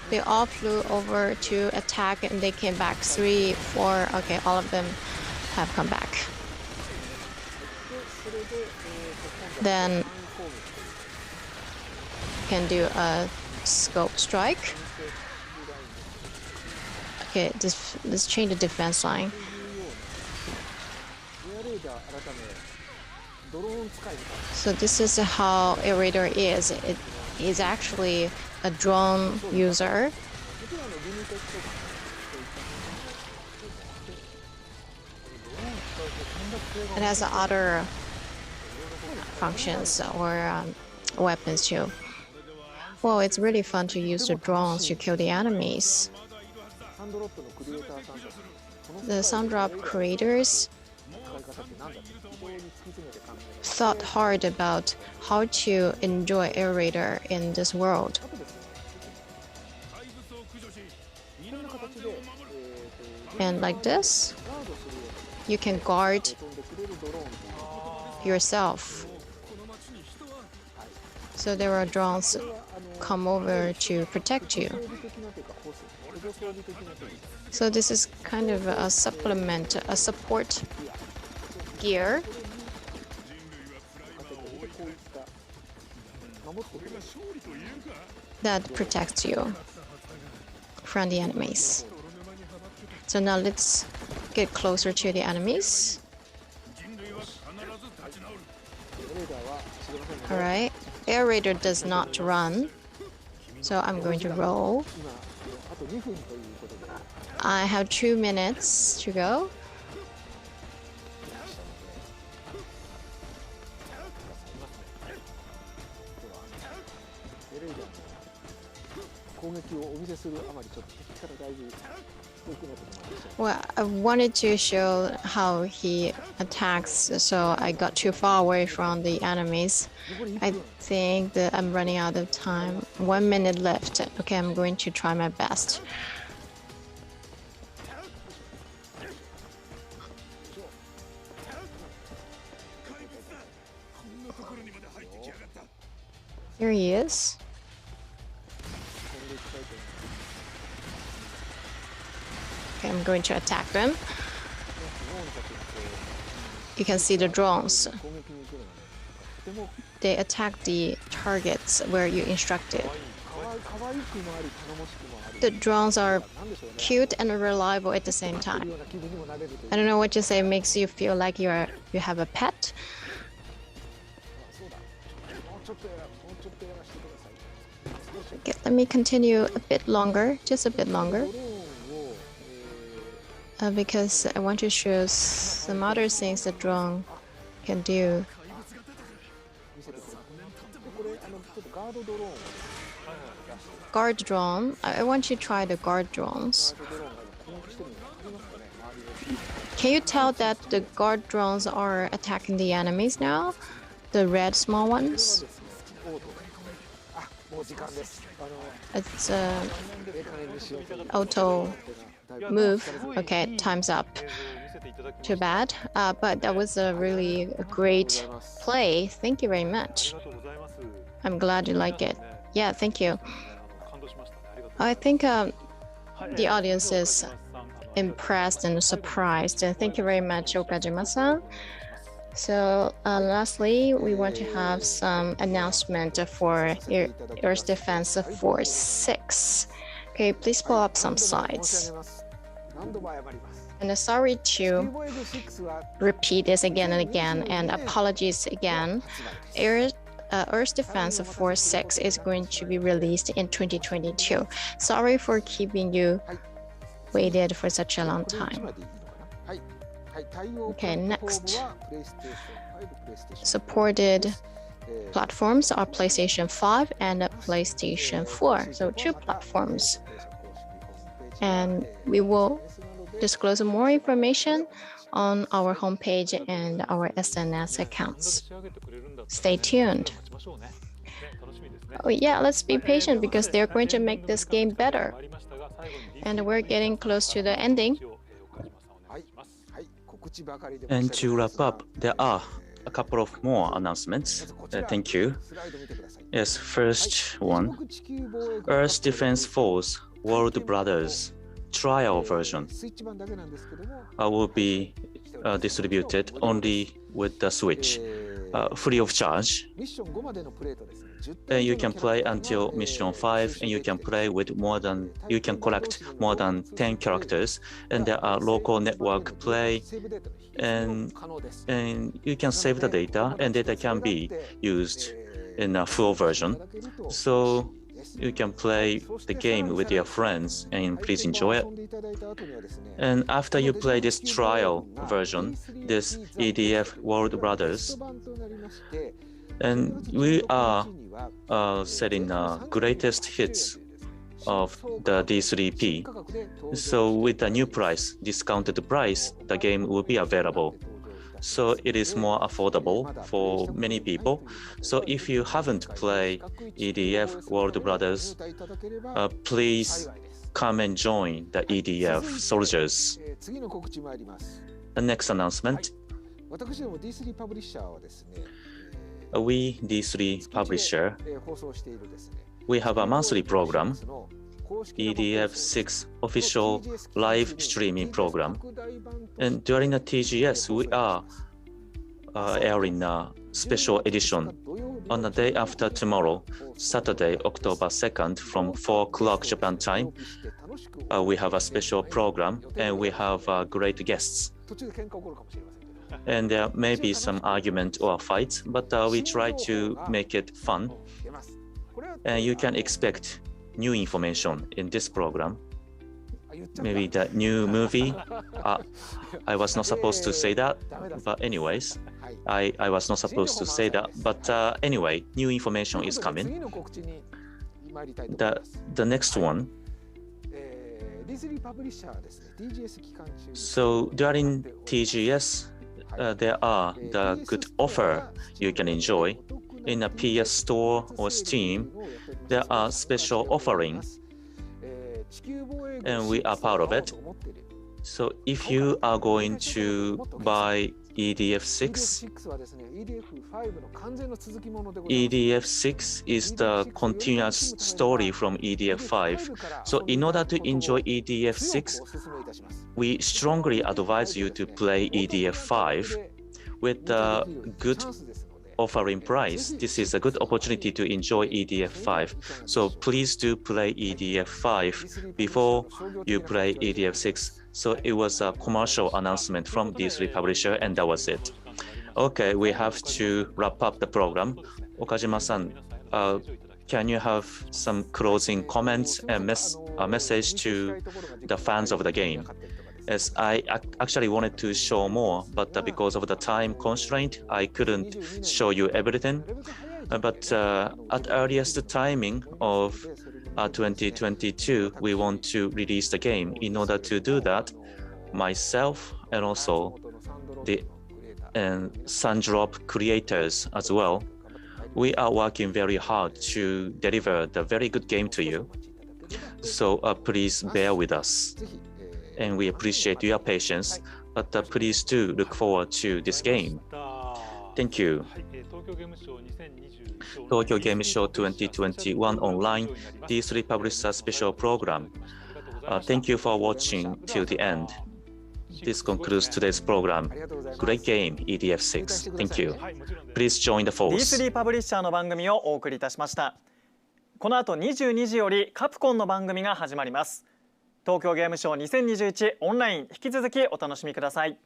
They all flew over to attack and they came back. 3, 4, okay, all of them have come back. Then you can do a scope strike. Okay, let's change the defense line. So this is how a raider is. It is actually a drone user. It has other functions or weapons too. Well, it's really fun to use the drones to kill the enemies. The Soundrop creators thought hard about how to enjoy Air Raider in this world. And like this, you can guard yourself. So there are drones come over to protect you. So this is kind of a supplement, a support gear. That protects you from the enemies. So now let's get closer to the enemies. Alright, Air Raider does not run, so I'm going to roll. I have 2 minutes to go. Well, I wanted to show how he attacks, so I got too far away from the enemies. I think that I'm running out of time. 1 minute left. Okay, I'm going to try my best. Here he is. Okay, I'm going to attack them. You can see the drones. They attack the targets where you instructed. The drones are cute and reliable at the same time. I don't know what you say makes you feel like you have a pet. Okay, let me continue a bit longer, just a bit longer. Because I want to show some other things the drone can do. Guard drone. I want you to try the guard drones. Can you tell that the guard drones are attacking the enemies now? The red small ones? It's auto move. Okay, time's up. Too bad, but that was a really great play. Thank you very much. I'm glad you like it. Yeah, thank you. I think the audience is impressed and surprised. Thank you very much, Okajima-san. So lastly, we want to have some announcement for Earth Defense Force 6. Okay, please pull up some slides. And sorry to repeat this again and again, and apologies again. Earth Defense Force 6 is going to be released in 2022. Sorry for keeping you waited for such a long time. Okay, next. Supported platforms are PlayStation 5 and PlayStation 4, so 2 platforms. And we will disclose more information on our homepage and our SNS accounts. Stay tuned. Oh yeah, let's be patient because they're going to make this game better. And we're getting close to the ending. And to wrap up, there are a couple of more announcements. Thank you. Yes, first one, Earth Defense Force World Brothers trial version will be distributed only with the Switch, free of charge. And you can play until mission 5, and you can play with you can collect more than 10 characters, and there are local network play, and you can save the data, and data can be used in a full version. So you can play the game with your friends, and please enjoy it. And after you play this trial version, this EDF World Brothers, and we are setting greatest hits of the D3P. So with the new price, discounted price, the game will be available. So it is more affordable for many people. So if you haven't played EDF World Brothers, please come and join the EDF soldiers. The next announcement. We, D3 Publisher, we have a monthly program, EDF 6 official live streaming program. And during the TGS, we are airing a special edition on the day after tomorrow, Saturday, October 2nd, from 4 o'clock Japan time. We have a special program, and we have great guests. And there may be some argument or fights, but we try to make it fun. And you can expect new information in this program. Maybe the new movie. I was not supposed to say that, but anyways, I was not supposed to say that. But anyway, new information is coming. The next one. So during TGS, there are the good offer you can enjoy in a PS Store or Steam. There are special offerings, and we are part of it. So if you are going to buy EDF 6, EDF 6 is the continuous story from EDF 5. So in order to enjoy EDF 6, we strongly advise you to play EDF 5 with the good offering price. This is a good opportunity to enjoy EDF 5. So please do play EDF 5 before you play EDF 6. So it was a commercial announcement from D3 Publisher, and that was it. Okay, we have to wrap up the program. Okajima-san, can you have some closing comments and a message to the fans of the game? As I actually wanted to show more, but because of the time constraint, I couldn't show you everything. But at earliest timing of 2022, we want to release the game. In order to do that, myself and also the Sundrop creators as well, we are working very hard to deliver the very good game to you. So please bear with us. and we appreciate your patience, but please do look forward to this game. Thank you. 東京ゲームショー2021 Online D3 Publisher Special Program. Thank you for watching till the end. This concludes today's program. Great game, EDF6. Thank you. Please join the force. D3 パブリッシャーの番組をお送りいたしました。この後22時よりカプコンの番組が始まります。東京ゲームショー2021オンライン、引き続きお楽しみください。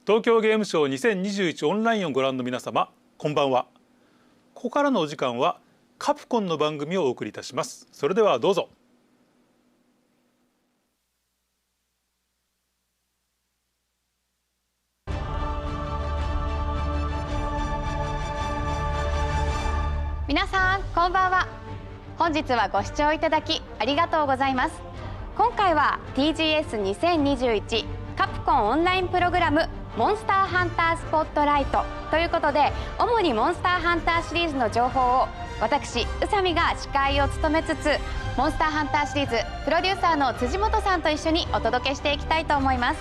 東京ゲームショウ2021オンラインをご覧の皆様、こんばんは。ここからのお時間はカプコンの番組をお送りいたします。それではどうぞ。皆さんこんばんは。本日はご視聴いただきありがとうございます。今回は TGS2021 カプコンオンラインプログラムモンスターハンタースポットライトということで、主にモンスターハンターシリーズの情報を私宇佐美が司会を務めつつ、モンスターハンターシリーズプロデューサーの辻本さんと一緒にお届けしていきたいと思います。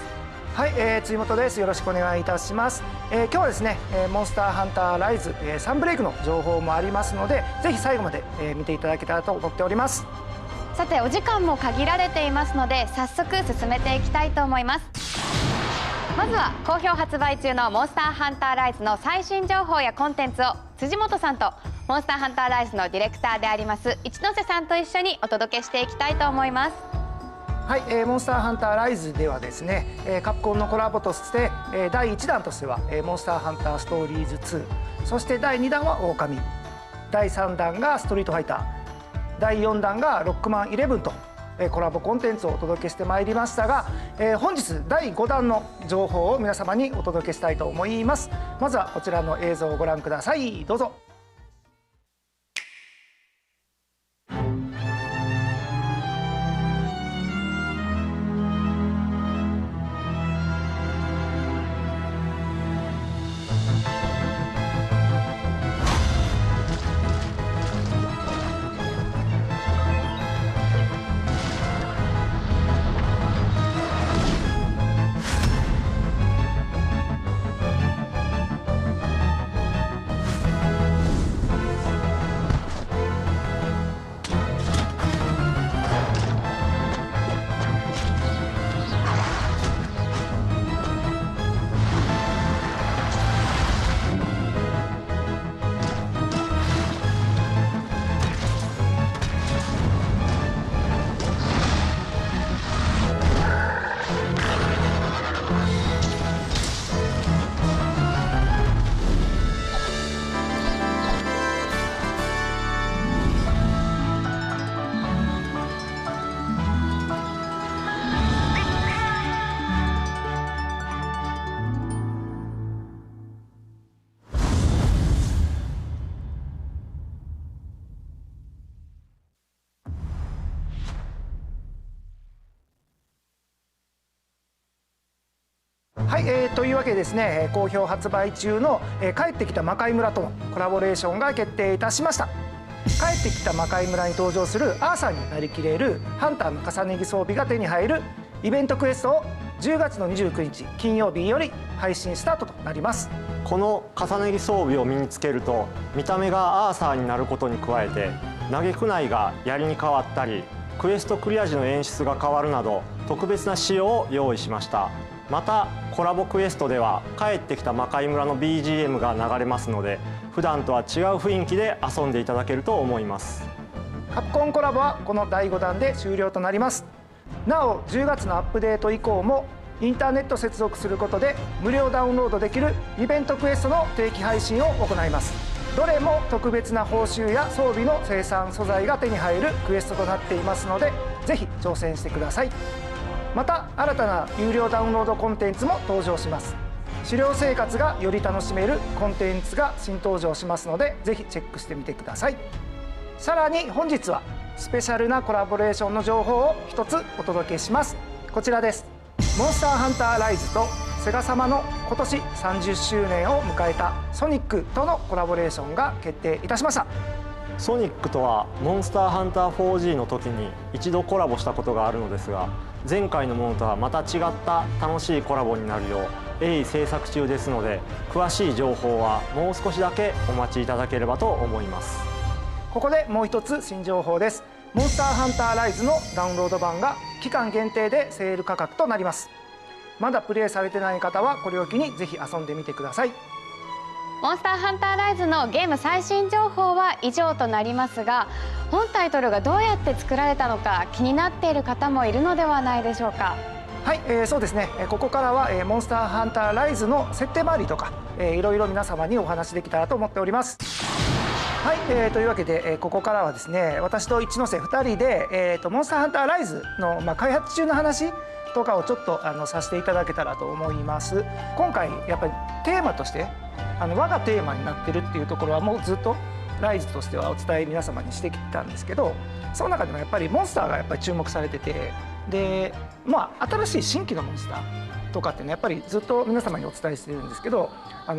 はい、辻本です。よろしくお願いいたします。今日はですね、モンスターハンターライズ、サンブレイクの情報もありますので、ぜひ最後まで、見ていただけたらと思っております。さて、お時間も限られていますので、早速進めていきたいと思います。まずは好評発売中のモンスターハンターライズの最新情報やコンテンツを辻本さんとモンスターハンターライズのディレクターであります一ノ瀬さんと一緒にお届けしていきたいと思います。はい、モンスターハンターライズではですね、カプコンのコラボとして、第1弾としては、モンスターハンターストーリーズ2、そして第2弾は狼、第3弾がストリートファイター、第4弾がロックマン11と、コラボコンテンツをお届けしてまいりましたが、本日第5弾の情報を皆様にお届けしたいと思います。まずはこちらの映像をご覧ください。どうぞ。はい、というわけでですね、好評発売中の、帰ってきた魔界村とのコラボレーションが決定いたしました。帰ってきた魔界村に登場するアーサーになりきれるハンターの重ね着装備が手に入るイベントクエストを10月の29日金曜日より配信スタートとなります。この重ね着装備を身につけると見た目がアーサーになることに加えて、投げナイが槍に変わったり、クエストクリア時の演出が変わるなど特別な仕様を用意しました。またコラボクエストでは帰ってきた魔界村の BGM が流れますので、普段とは違う雰囲気で遊んでいただけると思います。カプコンコラボはこの第5弾で終了となります。なお10月のアップデート以降もインターネット接続することで無料ダウンロードできるイベントクエストの定期配信を行います。どれも特別な報酬や装備の生産素材が手に入るクエストとなっていますので、ぜひ挑戦してください。また新たな有料ダウンロードコンテンツも登場します。狩猟生活がより楽しめるコンテンツが新登場しますので、ぜひチェックしてみてください。さらに本日はスペシャルなコラボレーションの情報を一つお届けします。こちらです。モンスターハンターライズとセガ様の今年30周年を迎えたソニックとのコラボレーションが決定いたしました。ソニックとはモンスターハンター 4G の時に一度コラボしたことがあるのですが、前回のものとはまた違った楽しいコラボになるよう鋭意制作中ですので、詳しい情報はもう少しだけお待ちいただければと思います。ここでもう一つ新情報です。モンスターハンターライズのダウンロード版が期間限定でセール価格となります。まだプレイされてない方はこれを機にぜひ遊んでみてください。モンスターハンターライズのゲーム最新情報は以上となりますが、本タイトルがどうやって作られたのか気になっている方もいるのではないでしょうか。はい、そうですね、ここからは、モンスターハンターライズの設定周りとか、いろいろ皆様にお話できたらと思っております。はい、というわけで、ここからはですね、私と一ノ瀬2人で、モンスターハンターライズの、開発中の話とかをちょっとさせていただけたらと思います。今回やっぱりテーマとして我がテーマになってるっていうところはもうずっとライズとしてはお伝え皆様にしてきたんですけど、その中でもやっぱりモンスターがやっぱり注目されてて、で新しい新規のモンスターとかってねやっぱりずっと皆様にお伝えしてるんですけど、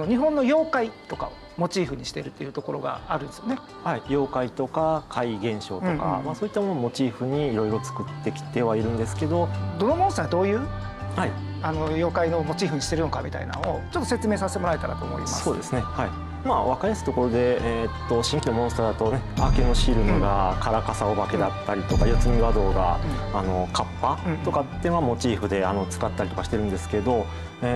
日本の妖怪とかをモチーフにしてるっていうところがあるんですよね。はい、妖怪とか怪現象とか、そういったものをモチーフにいろいろ作ってきてはいるんですけど、どのモンスターどういう、はい、妖怪のモチーフにしてるのかみたいなのをちょっと説明させてもらえたらと思います。そうですね、はい。分かりやすいところで、新規のモンスターだとね、アケノシルムがカラカサお化けだったりとか、四つ見和道がカッパとかっていうのはモチーフで使ったりとかしてるんですけど、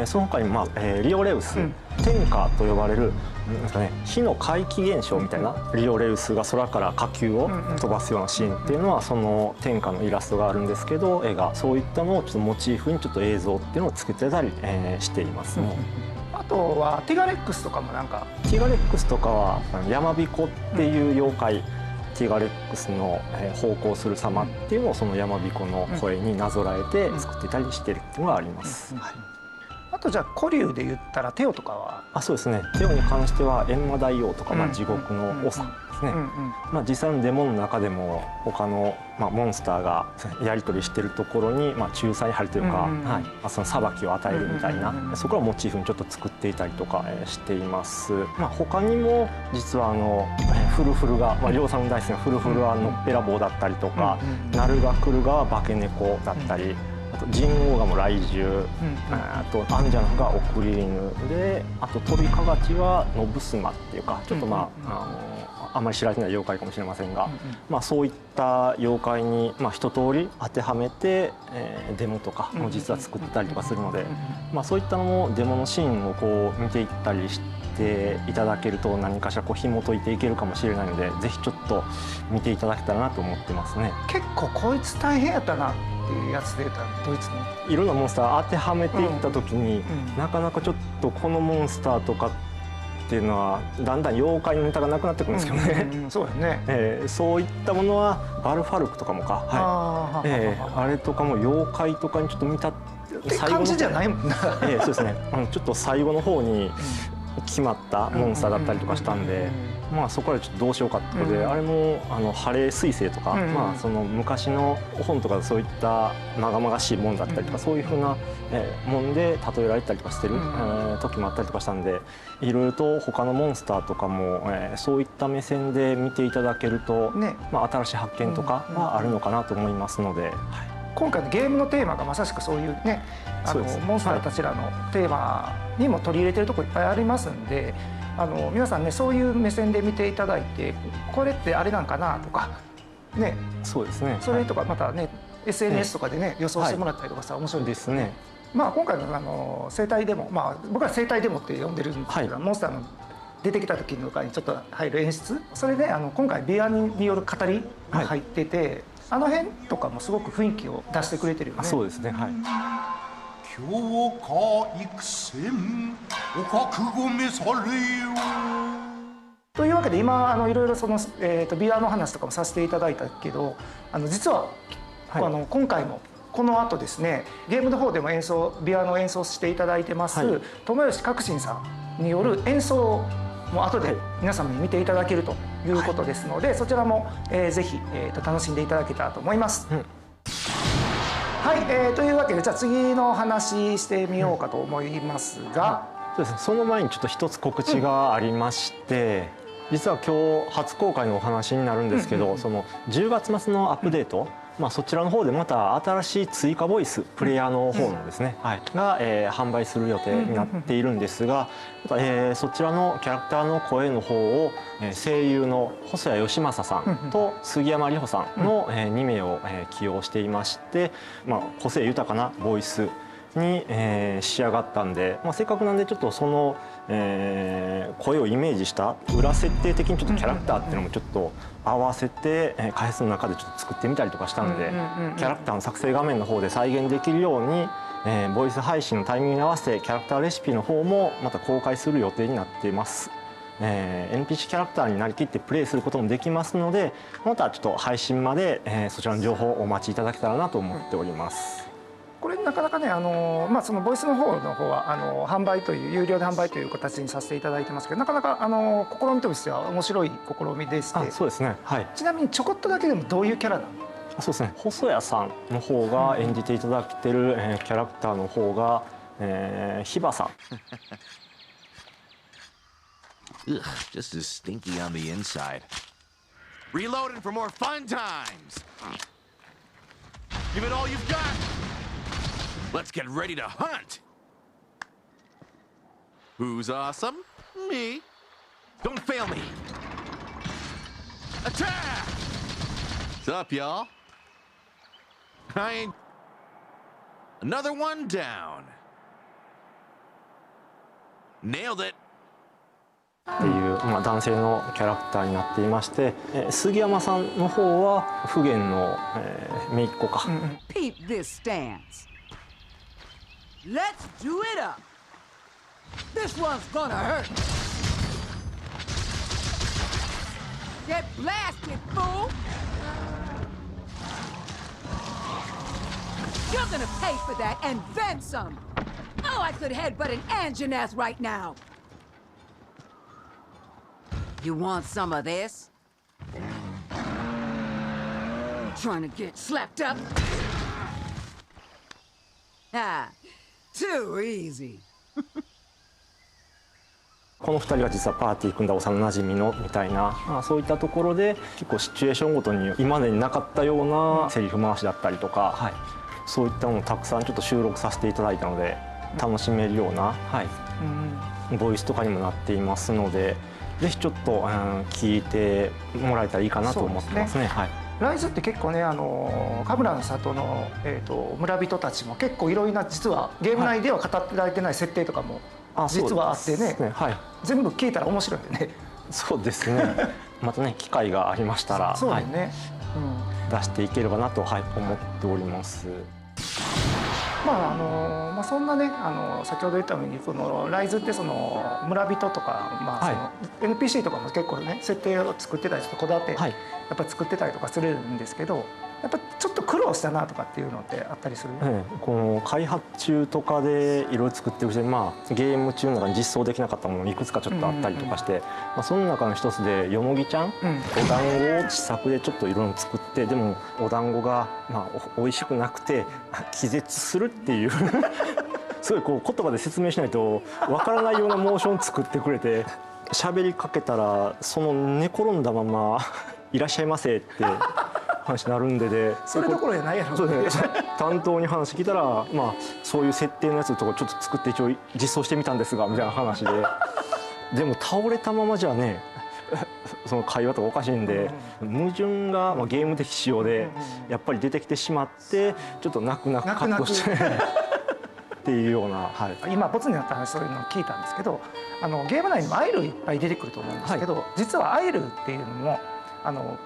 その他にも、リオレウス、天下と呼ばれるなんですかね、火の怪奇現象みたいな、リオレウスが空から火球を飛ばすようなシーンっていうのはその天下のイラストがあるんですけど、絵がそういったのをちょっとモチーフにちょっと映像っていうのを作ってたり、していますね。あとはティガレックスとかもなんか、ティガレックスとかは山彦っていう妖怪、ティガレックスの奉公する様っていうのをその山彦の声になぞらえて作ってたりしてるっていうのがあります。あとじゃあ古流で言ったらテオとかは、そうですね、テオに関しては閻魔大王とか、地獄の長ですね。実際のデモの中でも他の、モンスターがやり取りしてるところに、仲裁張りというか、その裁きを与えるみたいな、そこらをモチーフにちょっと作っていたりとか、しています。他にも実はフルフルが、量産大好きなフルフルはのっぺらぼうだったりとか、ナルが来るが化け猫だったり、あと神王がもう雷獣、あとアンジャナフが送り犬で、あと飛びかがちはノブスマっていうか、ちょっとあんまり知られてない妖怪かもしれませんが、そういった妖怪に一通り当てはめて、デモとかも実は作ったりとかするので、そういったのもデモのシーンをこう見ていったりしていただけると何かしらこう紐解いていけるかもしれないので、ぜひちょっと見ていただけたらなと思ってますね。結構こいつ大変やったなっていうやつで言ったらドイツのいろんなモンスター当てはめていった時に、なかなかちょっとこのモンスターとかっていうのはだんだん妖怪のネタがなくなってくるんですけどね。そうやね。そういったものはバルファルクとかもか、あれとかも妖怪とかにちょっと見たって感じじゃないもんな。そうですね。ちょっと最後の方に決まったモンスターだったりとかしたんで、そこからちょっとどうしようかってことで、あれもハレー彗星とか、その昔の本とかそういったまがまがしいもんだったりとか、そういうふうなもんで例えられたりとかしてる時もあったりとかしたんで、いろいろと他のモンスターとかもそういった目線で見ていただけると、新しい発見とかはあるのかなと思いますので。今回のゲームのテーマがまさしくそういうね、モンスターたちらのテーマにも取り入れてるところいっぱいありますんで、皆さんねそういう目線で見ていただいて、これってあれなんかなとかね、そうですね、それとかまたね SNS とかでね予想してもらったりとかさ面白いですね。今回の生態デモ、僕は生態デモって呼んでるんですけど、モンスターの出てきた時の中にちょっと入る演出、それで今回ビアによる語りが入ってて、あの辺とかもすごく雰囲気を出してくれてるよね。そうですね、はい。強化育戦お覚悟召されよ。というわけで今いろいろそのビアの話とかもさせていただいたけど、実は、今回もこの後ですね、ゲームの方でもビアの演奏していただいてます、友吉革新さんによる演奏も後で皆様に見ていただけるということですので、そちらもぜひ楽しんでいただけたらと思います。はい、というわけでじゃあ次の話してみようかと思いますが、そうですね、その前にちょっと一つ告知がありまして、実は今日初公開のお話になるんですけど、その10月末のアップデート、そちらの方でまた新しい追加ボイスプレイヤーの方のですね、が販売する予定になっているんですが、そちらのキャラクターの声の方を声優の細谷義正さんと杉山里穂さんの2名を起用していまして、個性豊かなボイスに、仕上がったんで、せっかくなんでちょっとその、声をイメージした裏設定的にちょっとキャラクターっていうのもちょっと合わせて、開発の中でちょっと作ってみたりとかしたので、キャラクターの作成画面の方で再現できるように、ボイス配信のタイミングに合わせてキャラクターレシピの方もまた公開する予定になっています。NPC キャラクターになりきってプレイすることもできますので、またちょっと配信まで、そちらの情報をお待ちいただけたらなと思っております。これなかなかね、そのボイスの方は販売という有料で販売という形にさせていただいてますけど、なかなか試みとしては面白い試みでして。そうですね、はい。ちなみにちょこっとだけでもどういうキャラなの？そうですね、細谷さんの方が演じていただいてる、キャラクターの方が、ヒバさん。Ugh, just as stinky on the inside. Reloading for more fun times. Give it all you've got. Let's get ready to hunt. Who's awesome? Me. Don't fail me. Attack! What's up, y'all? I ain't... Another one down. Nailed it. っていう、男性のキャラクターになっていまして、杉山さんの方は不言の、姪っ子か。Peep this stance. Let's do it up. This one's gonna hurt. Get blasted, fool! You're gonna pay for that and then some. Oh, I could headbutt an engine ass right now. You want some of this? Trying to get slapped up? Ah, too easy. この2人が実はパーティー組んだ幼なじみのみたいな、そういったところで結構シチュエーションごとに今までになかったようなセリフ回しだったりとか、そういったものをたくさんちょっと収録させていただいたので楽しめるような、ボイスとかにもなっていますので、ぜひちょっと、聞いてもらえたらいいかなと思ってますね。ライズって結構ね、神楽の里の、村人たちも結構いろいろな実はゲーム内では語ってられてない設定とかも実はあってね、全部聞いたら面白いんでね。そうですね。またね機会がありましたら、そうだね、出していければなと、思っております。そんなね、先ほど言ったようにこのライズってその村人とか、その NPC とかも結構ね設定を作ってたりちょっとこだわってやっぱ作ってたりとかするんですけど、やっぱちょっと苦労したなとかっていうのってあったりする？この開発中とかでいろいろ作ってるうちで、ゲーム中の中に実装できなかったものいくつかちょっとあったりとかして、その中の一つでよもぎちゃん、お団子を試作でちょっといろいろ作って、でもお団子が美味しくなくて気絶するっていうすごいこう言葉で説明しないとわからないようなモーションを作ってくれて、喋りかけたらその寝転んだまま「いらっしゃいませ」って話になるんで、それどころじゃないやろ。担当に話聞いたら、そういう設定のやつとかちょっと作って一応実装してみたんですがみたいな話で、でも倒れたままじゃねその会話とかおかしいんで、矛盾がゲーム的仕様でやっぱり出てきてしまって、ちょっと泣く泣くカットしてっていうような、今ボツになった話そういうのを聞いたんですけど、ゲーム内にもアイルいっぱい出てくると思うんですけど、実はアイルっていうのも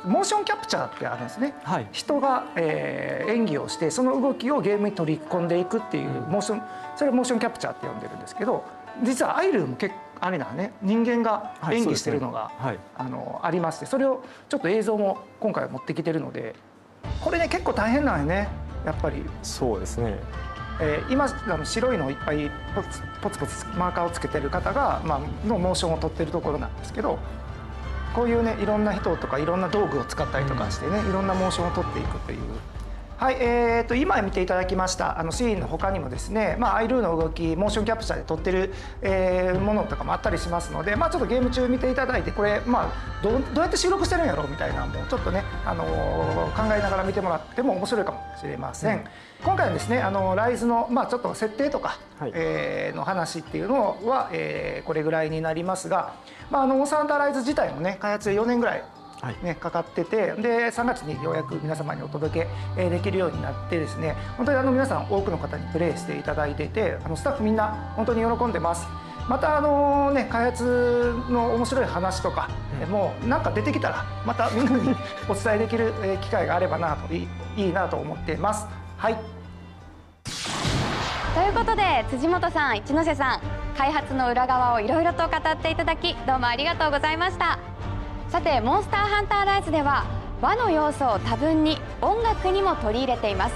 モーションキャプチャーってあるんですね。人が、演技をしてその動きをゲームに取り込んでいくっていうモーション、それをモーションキャプチャーって呼んでるんですけど、実はアイルもあれだね、人間が演技してるのが、ありまして、それをちょっと映像も今回持ってきてるので、これね結構大変なんよね、やっぱり。そうですね。今白いのをいっぱいポツポツマーカーをつけてる方が、のモーションを撮ってるところなんですけど、こういうねいろんな人とかいろんな道具を使ったりとかしてね、いろんなモーションを撮っていくという。はい、今見ていただきましたシーンの他にもですね、アイルーの動きモーションキャプチャーで撮ってる、ものとかもあったりしますので、ちょっとゲーム中見ていただいて、これどうやって収録してるんやろうみたいなのもちょっとね、考えながら見てもらっても面白いかもしれません。今回はですねライズのちょっと設定とか、の話っていうのは、これぐらいになりますが、モンスターハンターライズ自体もね開発4年ぐらいね、かかってて、で3月にようやく皆様にお届けできるようになってですね、本当に皆さん多くの方にプレイしていただいていて、スタッフみんな本当に喜んでます。また開発の面白い話とか、もうなんか出てきたらまたみんなにお伝えできる機会があればなといいなと思っています。はい。ということで辻本さん、一ノ瀬さん、開発の裏側をいろいろと語っていただきどうもありがとうございました。さて、モンスターハンターライズでは和の要素を多分に音楽にも取り入れています。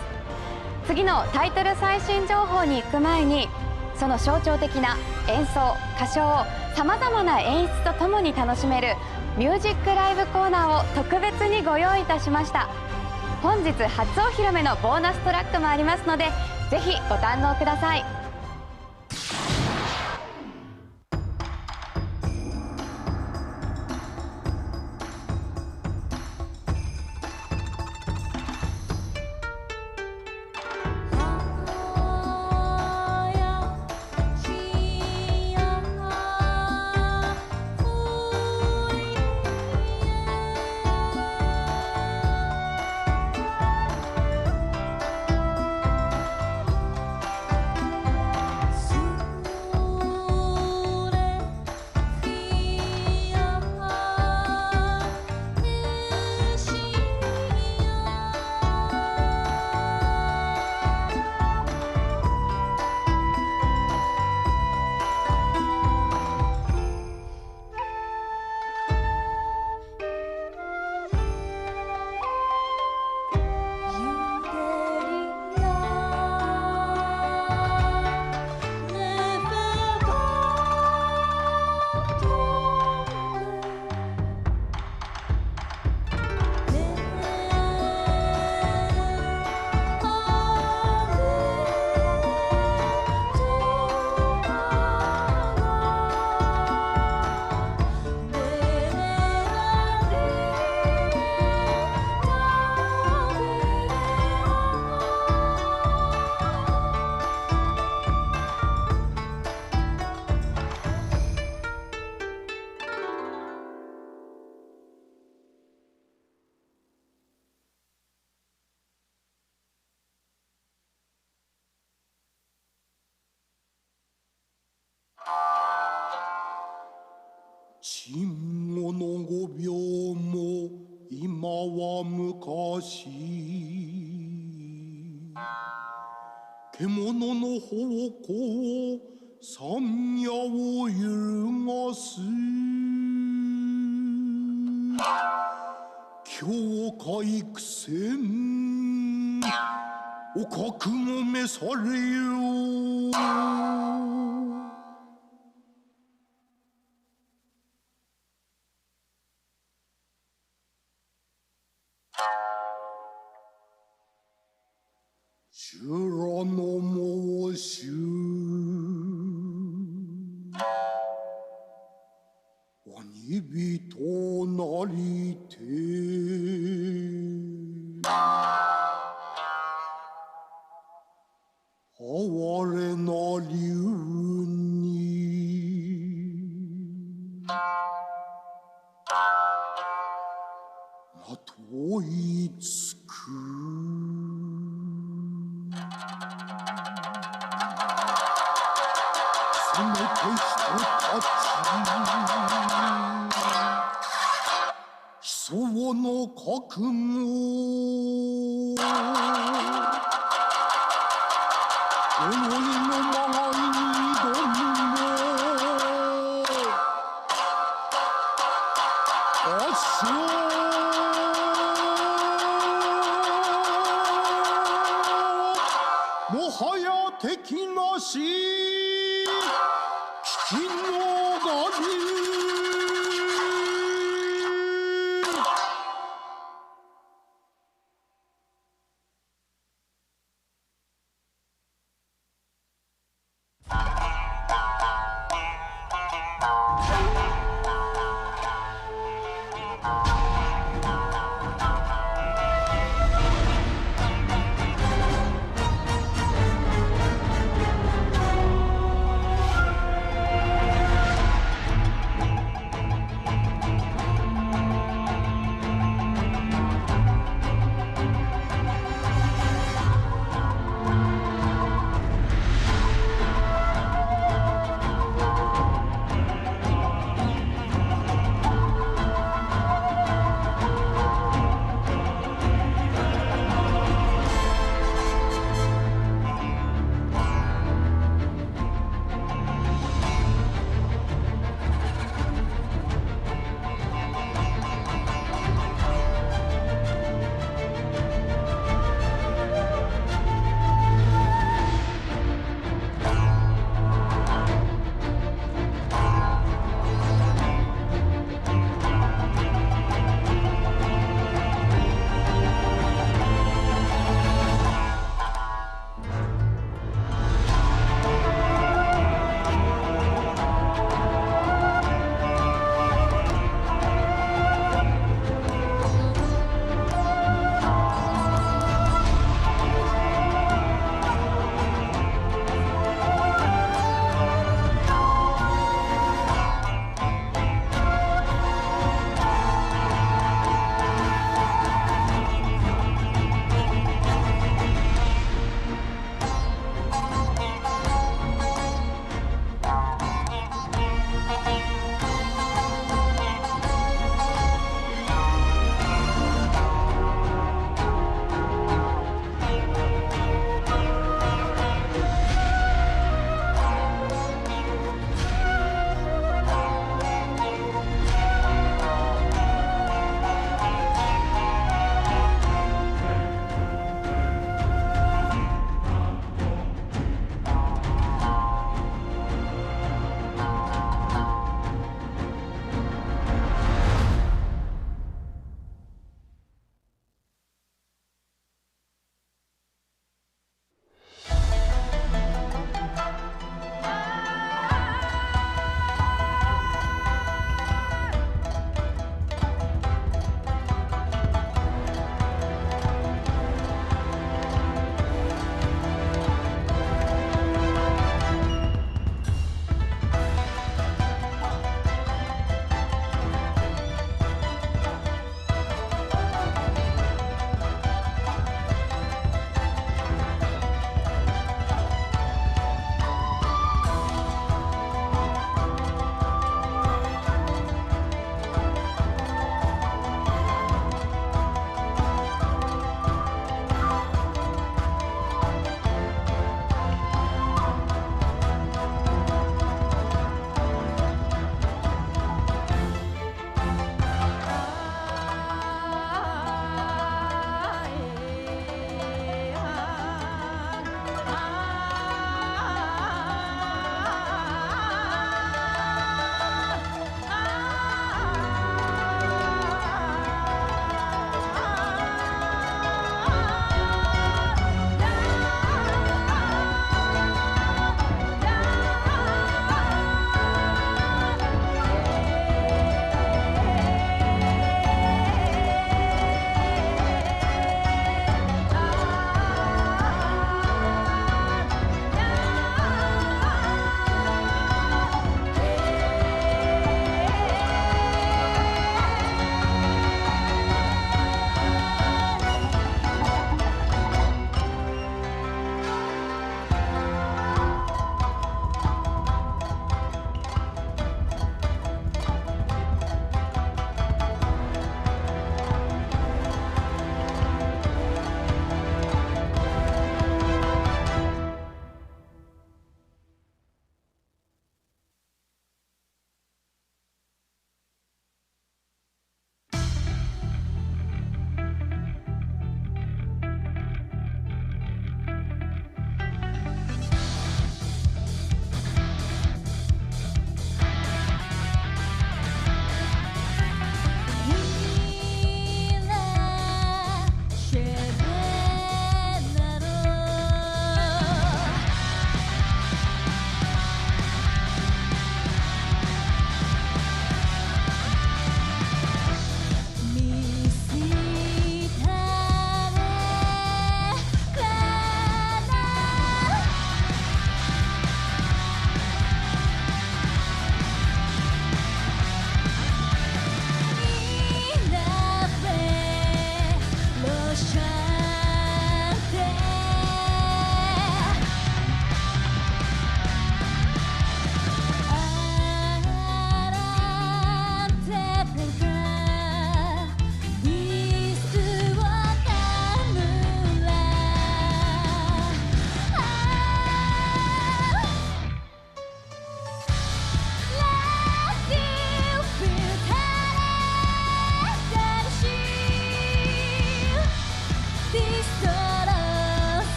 次のタイトル最新情報に行く前に、その象徴的な演奏、歌唱をさまざまな演出とともに楽しめるミュージックライブコーナーを特別にご用意いたしました。本日初お披露目のボーナストラックもありますので、ぜひご堪能ください。沈黙の5秒も今は昔、獣の方向山野を揺るがす境界苦戦お覚悟召されよ。修羅の申し鬼人なりて哀れな竜にまといつくせめて人たち悲壮の覚悟呪いのまがいに挑むの発祥もはや敵なし危機のがり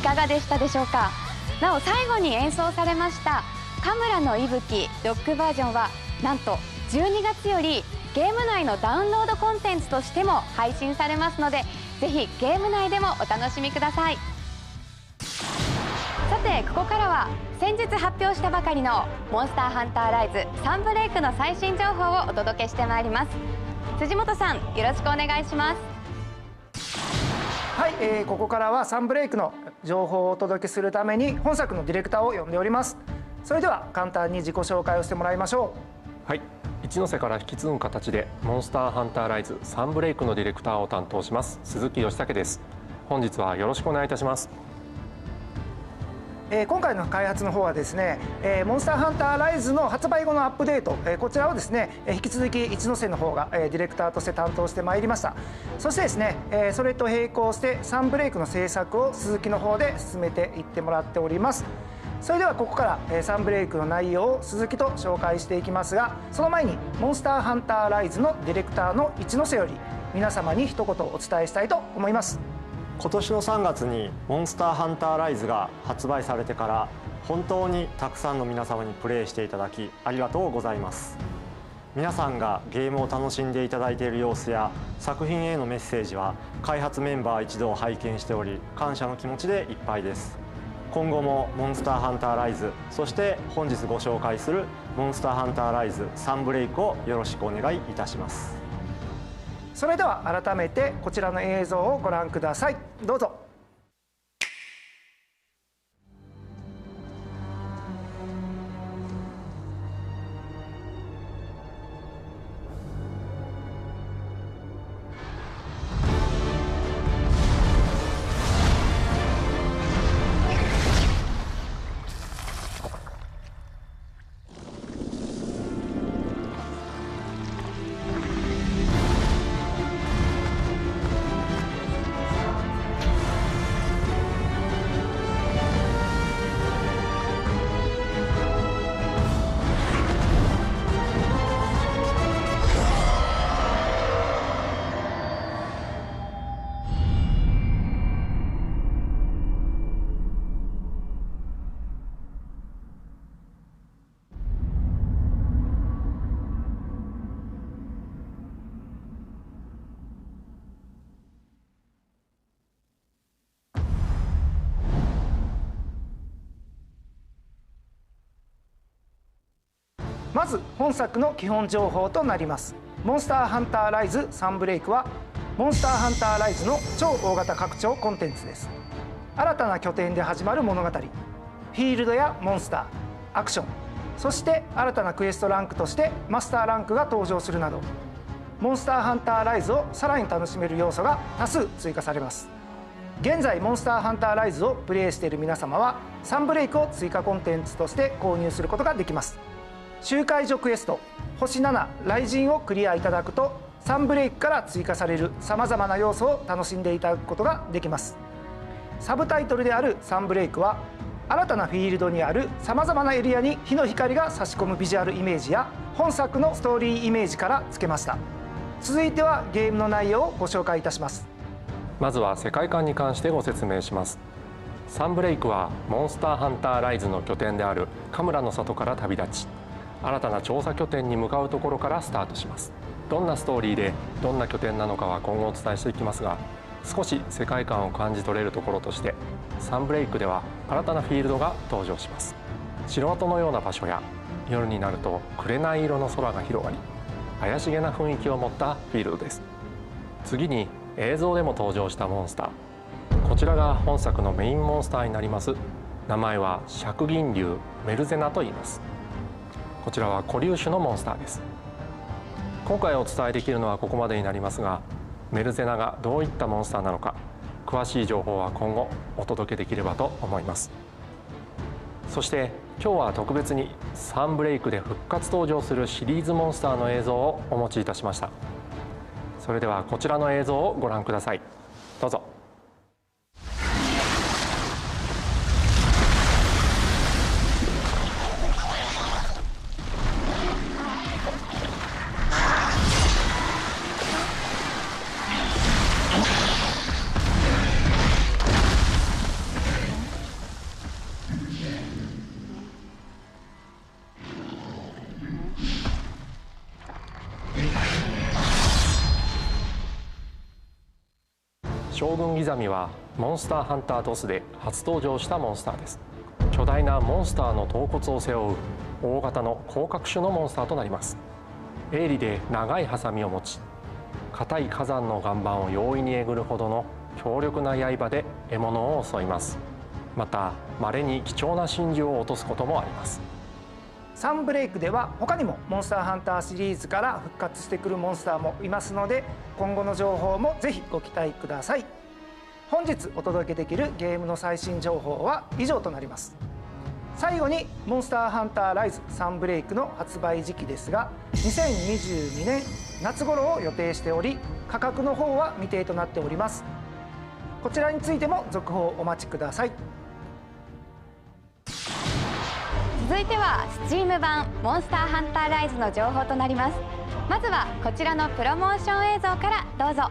いかがでしたでしょうか。なお最後に演奏されましたカムラの息吹ロックバージョンはなんと12月よりゲーム内のダウンロードコンテンツとしても配信されますので、ぜひゲーム内でもお楽しみください。さてここからは先日発表したばかりのモンスターハンターライズサンブレイクの最新情報をお届けしてまいります。辻本さん、よろしくお願いします。はい、ここからはサンブレイクの情報をお届けするために本作のディレクターを呼んでおります。それでは簡単に自己紹介をしてもらいましょう。はい、一ノ瀬から引き継ぐ形でモンスターハンターライズサンブレイクのディレクターを担当します鈴木義武です。本日はよろしくお願いいたします。今回の開発の方はですね、モンスターハンターライズの発売後のアップデート、こちらをですね、引き続き一ノ瀬の方がディレクターとして担当してまいりました。そしてですね、それと並行してサンブレイクの制作を鈴木の方で進めていってもらっております。それではここからサンブレイクの内容を鈴木と紹介していきますが、その前にモンスターハンターライズのディレクターの一ノ瀬より皆様に一言お伝えしたいと思います。今年の3月にモンスターハンターライズが発売されてから本当にたくさんの皆様にプレイしていただきありがとうございます。皆さんがゲームを楽しんでいただいている様子や作品へのメッセージは開発メンバー一同拝見しており感謝の気持ちでいっぱいです。今後もモンスターハンターライズ、そして本日ご紹介するモンスターハンターライズサンブレイクをよろしくお願いいたします。それでは改めてこちらの映像をご覧ください。どうぞ。まず本作の基本情報となります。モンスターハンターライズサンブレイクはモンスターハンターライズの超大型拡張コンテンツです。新たな拠点で始まる物語、フィールドやモンスター、アクション、そして新たなクエストランクとしてマスターランクが登場するなどモンスターハンターライズをさらに楽しめる要素が多数追加されます。現在モンスターハンターライズをプレイしている皆様はサンブレイクを追加コンテンツとして購入することができます。周回所クエスト星7雷神をクリアいただくとサンブレイクから追加されるさまざまな要素を楽しんでいただくことができます。サブタイトルであるサンブレイクは新たなフィールドにあるさまざまなエリアに日の光が差し込むビジュアルイメージや本作のストーリーイメージから付けました。続いてはゲームの内容をご紹介いたします。まずは世界観に関してご説明します。サンブレイクはモンスターハンターライズの拠点であるカムラの里から旅立ち新たな調査拠点に向かうところからスタートします。どんなストーリーでどんな拠点なのかは今後お伝えしていきますが、少し世界観を感じ取れるところとしてサンブレイクでは新たなフィールドが登場します。城跡のような場所や夜になると紅色の空が広がり怪しげな雰囲気を持ったフィールドです。次に映像でも登場したモンスター、こちらが本作のメインモンスターになります。名前は赤銀竜メルゼナと言います。こちらは固竜種のモンスターです。今回お伝えできるのはここまでになりますが、メルゼナがどういったモンスターなのか詳しい情報は今後お届けできればと思います。そして今日は特別にサンブレイクで復活登場するシリーズモンスターの映像をお持ちいたしました。それではこちらの映像をご覧ください。どうぞ。将軍ギザミはモンスターハンタードスで初登場したモンスターです。巨大なモンスターの頭骨を背負う大型の甲殻種のモンスターとなります。鋭利で長いハサミを持ち、硬い火山の岩盤を容易にえぐるほどの強力な刃で獲物を襲います。また稀に貴重な真珠を落とすこともあります。サンブレイクでは他にもモンスターハンターシリーズから復活してくるモンスターもいますので、今後の情報もぜひご期待ください。本日お届けできるゲームの最新情報は以上となります。最後にモンスターハンターライズサンブレイクの発売時期ですが、2022年夏頃を予定しており、価格の方は未定となっております。こちらについても続報お待ちください。続いては Steam 版モンスターハンターライズの情報となります。まずはこちらのプロモーション映像からどうぞ。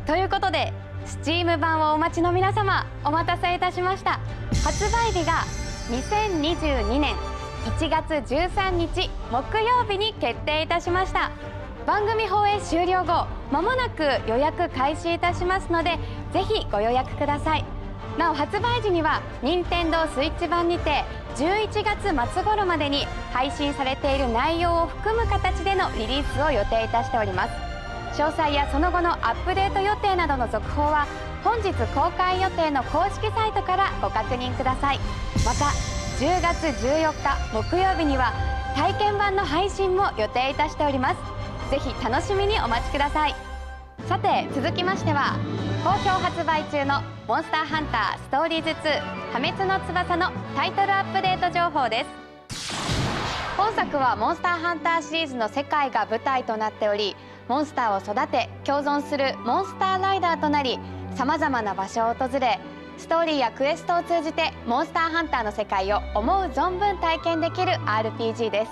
ということで Steam 版をお待ちの皆様、お待たせいたしました。発売日が2022年1月13日木曜日に決定いたしました。番組放映終了後まもなく予約開始いたしますので、ぜひご予約ください。なお発売時には任天堂スイッチ版にて11月末頃までに配信されている内容を含む形でのリリースを予定いたしております。詳細やその後のアップデート予定などの続報は本日公開予定の公式サイトからご確認ください。また10月14日木曜日には体験版の配信も予定いたしております。ぜひ楽しみにお待ちください。さて続きましては好評発売中のモンスターハンターストーリーズ2破滅の翼のタイトルアップデート情報です。本作はモンスターハンターシリーズの世界が舞台となっており、モンスターを育て共存するモンスターライダーとなり、さまざまな場所を訪れストーリーやクエストを通じてモンスターハンターの世界を思う存分体験できる RPG です。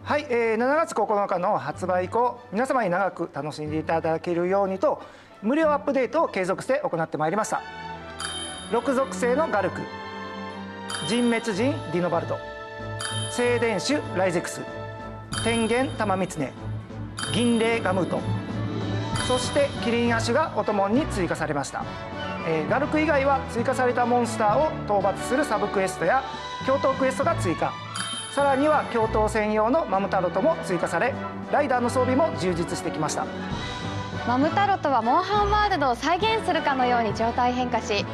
はい、7月9日の発売以降、皆様に長く楽しんでいただけるようにと無料アップデートを継続して行ってまいりました。6属性のガルク、人滅人ディノバルド、聖電種ライゼクス、天元玉狐、銀霊ガムート、そしてキリンアシュがお供に追加されました。ガルク以外は追加されたモンスターを討伐するサブクエストや共闘クエストが追加、さらには共闘専用のマムタロトも追加され、ライダーの装備も充実してきました。マムタロトはモンハンワールドを再現するかのように状態変化し、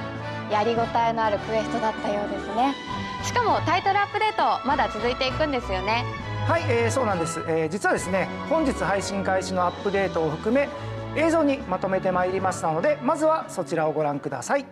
やりごたえのあるクエストだったようですね。しかもタイトルアップデートまだ続いていくんですよね。はい、そうなんです。実はですね、本日配信開始のアップデートを含め映像にまとめてまいりましたので、まずはそちらをご覧ください。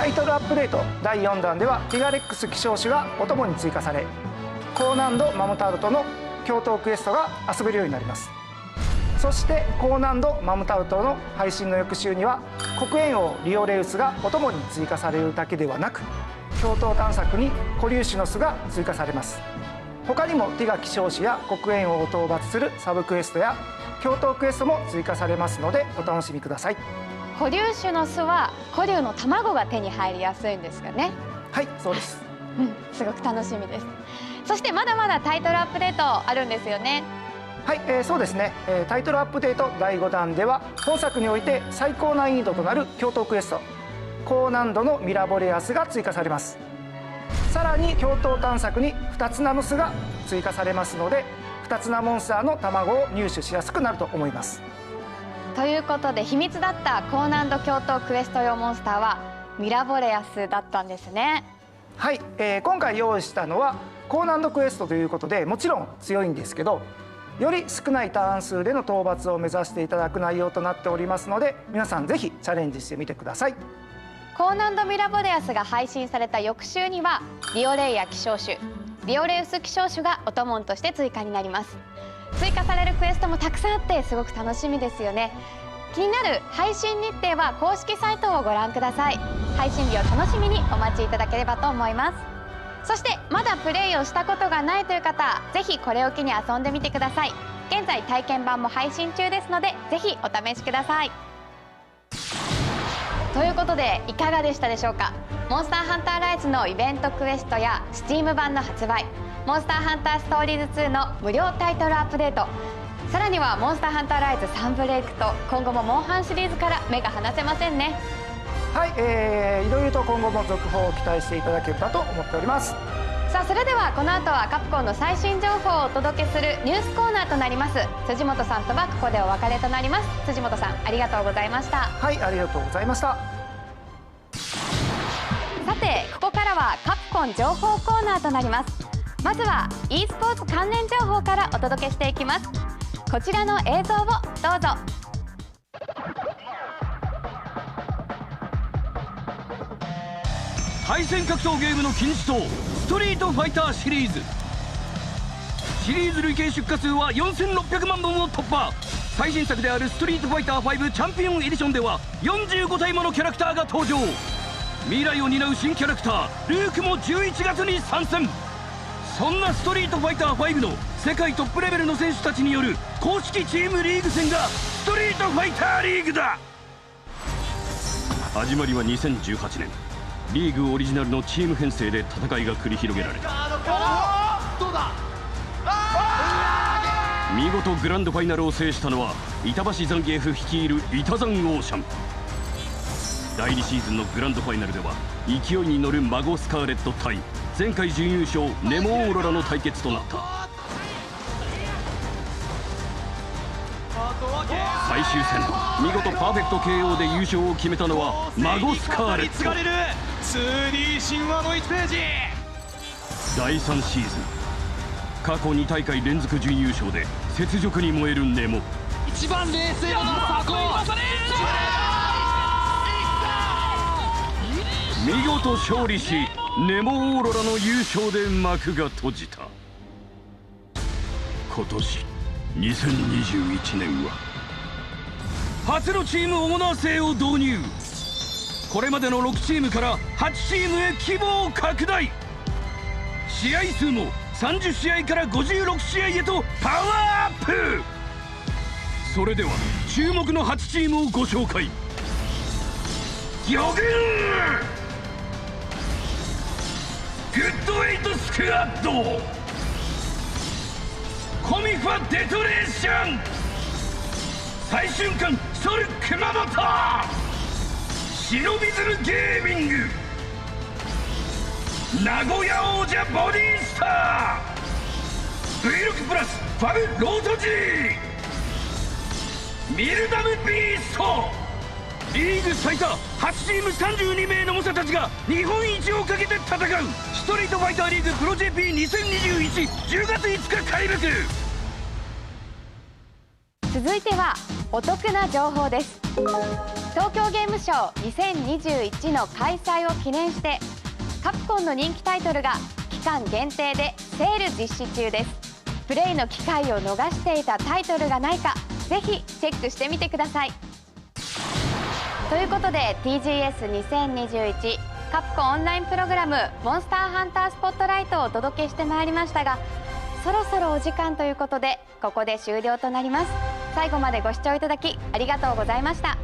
タイトルアップデート第4弾ではティガレックス希少種がお供に追加され、高難度マムタルトの共闘クエストが遊べるようになります。そして高難度マムタルトの配信の翌週には黒煙王リオレウスがお供に追加されるだけではなく、共闘探索に固粒子の巣が追加されます。他にもティガ希少種や黒煙王を討伐するサブクエストや共闘クエストも追加されますのでお楽しみください。固粒子の巣は固粒の卵が手に入りやすいんですよね。はい、そうです。すごく楽しみです。そしてまだまだタイトルアップデートあるんですよね。はい、そうですね、タイトルアップデート第5弾では本作において最高難易度となる共闘クエスト高難度のミラボレアスが追加されます。さらに共闘探索に2つナムスが追加されますので、2つナモンスターの卵を入手しやすくなると思います。ということで秘密だった高難度共闘クエスト用モンスターはミラボレアスだったんですね。はい、今回用意したのは高難度クエストということでもちろん強いんですけど、より少ないターン数での討伐を目指していただく内容となっておりますので、皆さんぜひチャレンジしてみてください。高難度ミラボレアスが配信された翌週にはリオレイヤ希少種、リオレウス希少種がお供として追加になります。追加されるクエストもたくさんあってすごく楽しみですよね。気になる配信日程は公式サイトをご覧ください。配信日を楽しみにお待ちいただければと思います。そしてまだプレイをしたことがないという方、ぜひこれを機に遊んでみてください。現在体験版も配信中ですのでぜひお試しください。ということでいかがでしたでしょうか。モンスターハンターライズのイベントクエストや Steam 版の発売、モンスターハンターストーリーズ2の無料タイトルアップデート、さらにはモンスターハンターライズサンブレイクと今後もモンハンシリーズから目が離せませんね。はい、いろいろと今後も続報を期待していただければと思っております。さあそれではこの後はカプコンの最新情報をお届けするニュースコーナーとなります。辻本さんとはここでお別れとなります。辻本さんありがとうございました。はい、ありがとうございました。さてここからはカプコン情報コーナーとなります。まずは e スポーツ関連情報からお届けしていきます。こちらの映像をどうぞ。対戦格闘ゲームの金字塔ストリートファイターシリーズ。シリーズ累計出荷数は4600万本を突破。最新作であるストリートファイター5チャンピオンエディションでは45体ものキャラクターが登場。未来を担う新キャラクタールークも11月に参戦。そんなストリートファイター5の世界トップレベルの選手たちによる公式チームリーグ戦がストリートファイターリーグだ。始まりは2018年、リーグオリジナルのチーム編成で戦いが繰り広げられた。見事グランドファイナルを制したのは板橋ザンギエフ率いる板ザンオーシャン。第2シーズンのグランドファイナルでは勢いに乗るマゴスカーレット対前回準優勝ネモオーロラの対決となった。最終戦見事パーフェクト KO で優勝を決めたのはマゴスカーレット。 2D 神話の1ページ。第3シーズン過去2大会連続準優勝で雪辱に燃えるネモ。一番冷静なサコ見事勝利しネモオーロラの優勝で幕が閉じた。今年2021年は初のチームオーナー制を導入。これまでの6チームから8チームへ規模を拡大。試合数も30試合から56試合へとパワーアップ。それでは注目の8チームをご紹介。予言グッドエイトスクワッド、コミファデトレーション、最瞬間ソル熊本、シノビズムゲーミング、名古屋王者ボディスター、V6 プラスファブロート G、 ミルダムビースト。リーグ最多8チーム32名の猛者たちが日本一をかけて戦うストリートファイターリーグプロ JP2021 10月5日開幕。続いてはお得な情報です。東京ゲームショウ2021の開催を記念してカプコンの人気タイトルが期間限定でセール実施中です。プレイの機会を逃していたタイトルがないかぜひチェックしてみてください。ということで TGS2021 カプコンオンラインプログラムモンスターハンタースポットライトをお届けしてまいりましたが、そろそろお時間ということでここで終了となります。最後までご視聴いただきありがとうございました。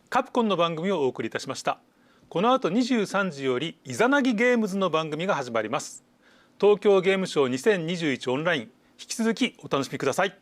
カプコンの番組をお送りいたしました。この後23時よりイザナギゲームズの番組が始まります。東京ゲームショウ2021オンライン、引き続きお楽しみください。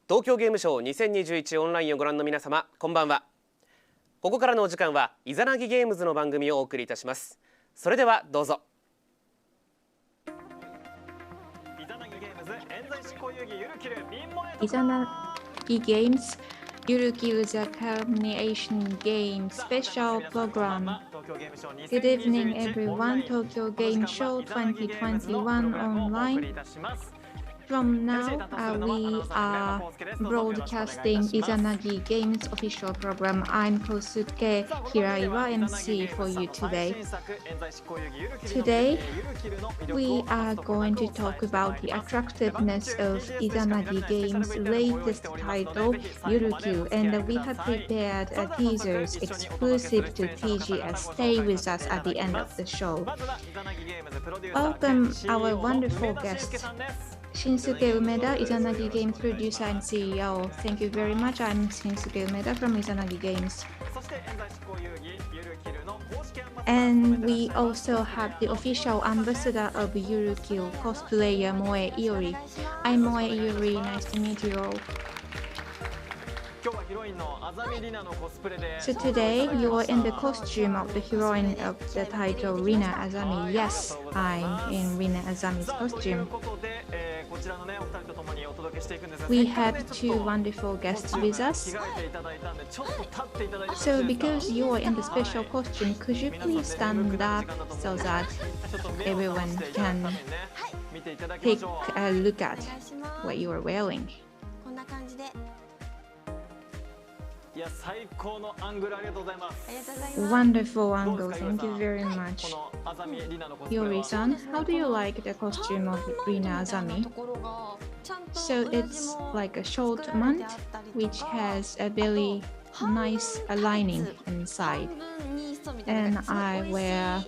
東京ゲームショー2021オンラインをご覧の皆様、こんばんは。ここからのお時間はイザナギゲームズの番組をお送りいたします。それではどうぞ。イザナギゲームズゆるきる the Culmination Game Special Program. Good evening, everyone. Tokyo Game Show 2021 online. From now, we are broadcasting Izanagi Games official program. I'm Kosuke Hiraiwa, MC for you today. Today, we are going to talk about the attractiveness of Izanagi Games' latest title, Yurukyu, and we have prepared teasers exclusive to TGS. Stay with us at the end of the show. Welcome our wonderful guests. Shinsuke Umeda, Izanagi Games producer and CEO. Thank you very much. I'm Shinsuke Umeda from Izanagi Games. And we also have the official ambassador of Yurukyu, cosplayer Moe Iori. I'm Moe Iori. Nice to meet you all. So today you are in the costume of the heroine of the title Rina Azami. Yes, I'm in Rina Azami's costume. We have two wonderful guests with us. So because you are in the special costume, could you please stand up so that everyone can take a look at what you are wearing? Wonderful angle, thank you very much. Yori-san, how do you like the costume of Rina Azami? So it's like a short mant which has a very nice lining inside. And I wear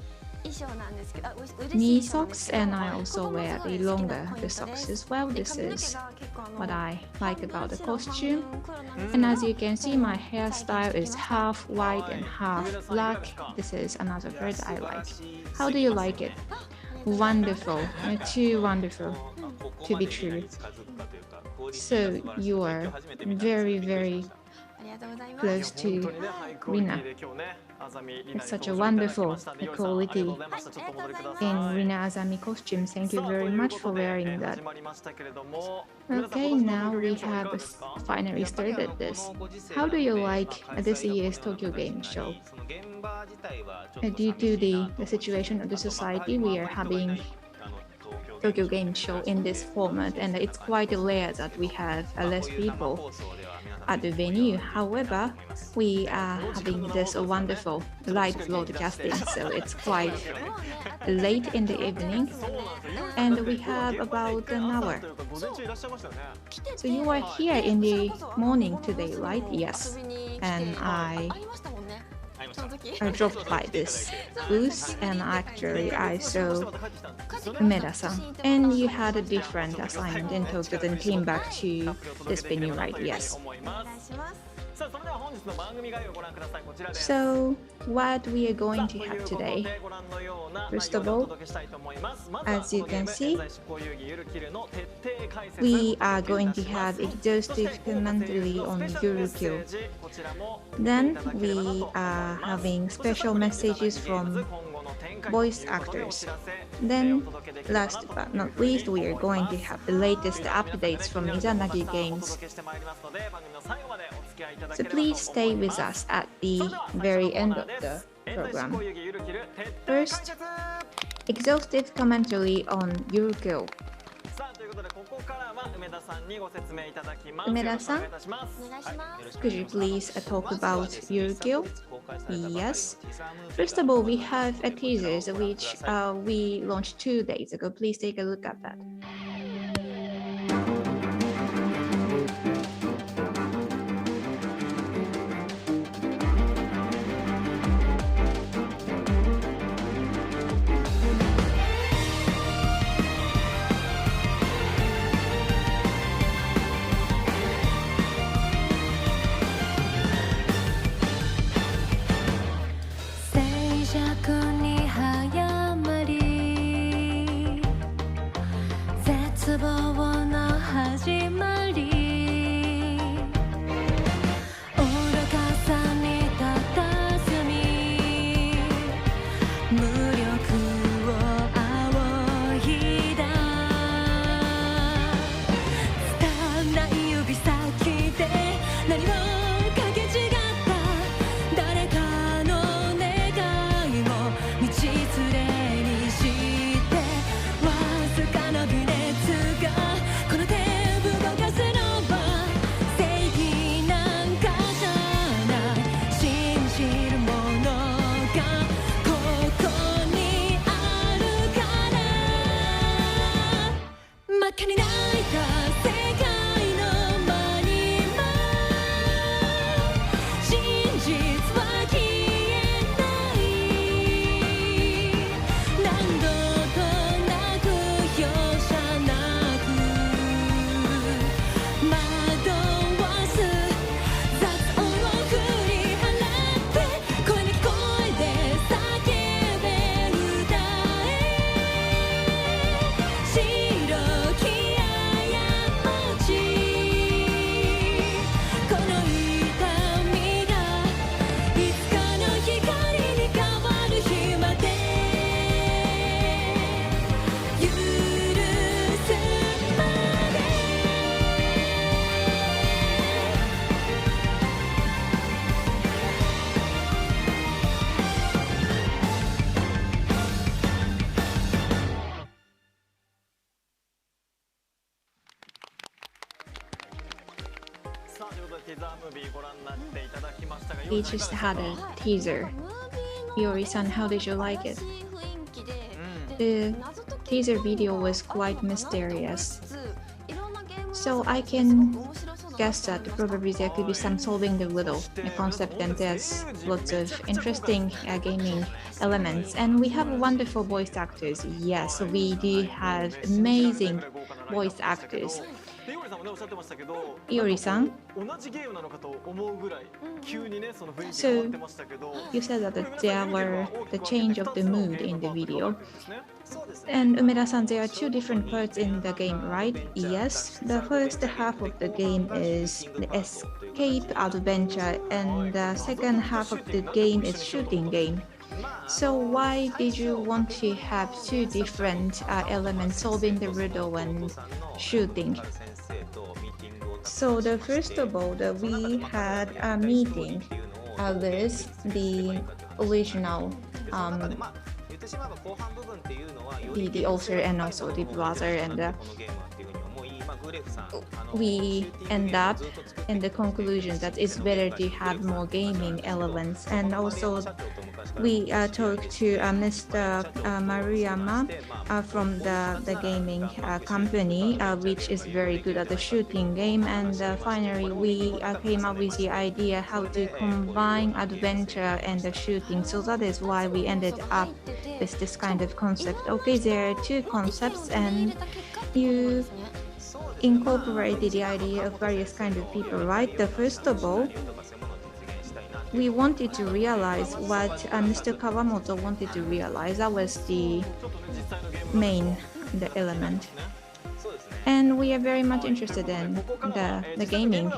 knee socks and I also wear the longer socks as well. This is what I like about the costume. And as you can see, my hairstyle is half white and half black. This is another bird I like. How do you like it? Wonderful, too wonderful to be true. So you are very, very close to Rina. It's such a wonderful equality in Rina Azami costume. Thank you very much for wearing that. Okay, now we have finally started this. How do you like this year's Tokyo Game Show? Due to the situation of the society, we are having Tokyo Game Show in this format, and it's quite rare that we have less people at the venue. However, we are having this wonderful live broadcasting, so it's quite late in the evening, and we have about an hour. So you are here in the morning today, right? Yes. And I dropped by this booth, and actually I saw Umeda-san, and you had a different assignment in Tokyo, then came back to this venue, right? Yes. So what we are going to have today, first of all, as you can see, we are going to have exhaustive commentary on Yurukyu. Then we are having special messages from voice actors. Then, last but not least, we are going to have the latest updates from Izanagi Games. So please stay with us at the very end of the program. First, exhaustive commentary on Yurukyu. Umeda-san, could you please talk about Yurukyu? Yes. First of all, we have a teaser which we launched 2 days ago. Please take a look at that. We just had a teaser. Iori-san, how did you like it? The teaser video was quite mysterious. So I can guess that probably there could be some solving the riddle concept, and there's lots of interesting gaming elements. And we have wonderful voice actors. Yes, we do have amazing voice actors. Iori-san? So you said that there were the change of the mood in the video. And Umeda-san, there are two different parts in the game, right? Yes. The first half of the game is the escape adventure, and the second half of the game is shooting game. So why did you want to have two different elements, solving the riddle and shooting? So first of all, we had a meeting with the original the author and also the brother, and we end up in the conclusion that it's better to have more gaming elements. And also we talked to Mr. Maruyama from the gaming company, which is very good at the shooting game, and finally we came up with the idea how to combine adventure and the shooting. So that is why we ended up with this kind of concept. Okay, there are two concepts, and you incorporated the idea of various kinds of people, right? First of all, we wanted to realize what Mr. Kawamoto wanted to realize. That was the main element. And we are very much interested in the gaming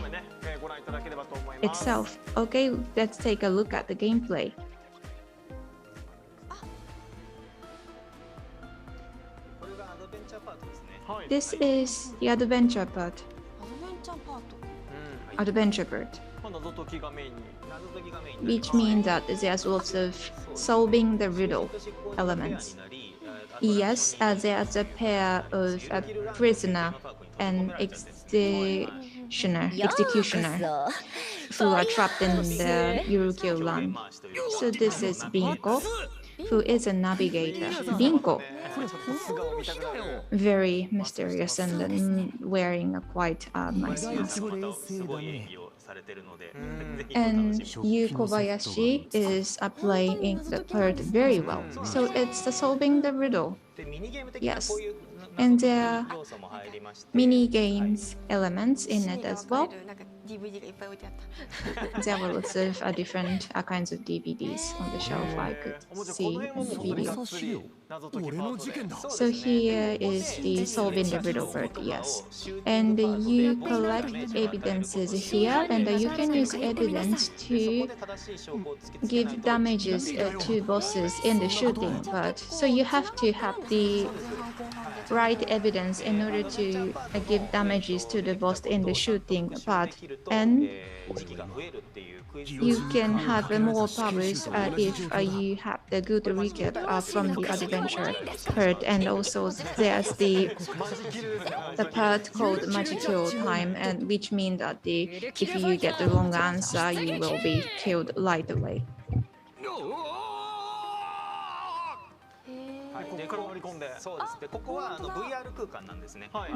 itself. Okay, let's take a look at the gameplay. This is the adventure part. Adventure part. Which means that there's lots of solving the riddle elements. Yes, there's a pair of a prisoner and executioner who are trapped in the Yurukyo land. So this is Binko, who is a navigator. Binko, very mysterious and wearing a quite nice mask. And Yu Kobayashi is playing the part very well. So it's solving the riddle. Yes. And there are mini games elements in it as well. There were lots of different kinds of DVDs on the shelf I could see in the video. So here is the solving the riddle part, yes. And you collect evidences here, and you can use evidence to give damages to bosses in the shooting part. So you have to have the right evidence in order to give damages to the boss in the shooting part. And you can have more powers if you have the good recap from the adventure part. And also there's the part called magical time, and which means that if you get the wrong answer, you will be killed right away.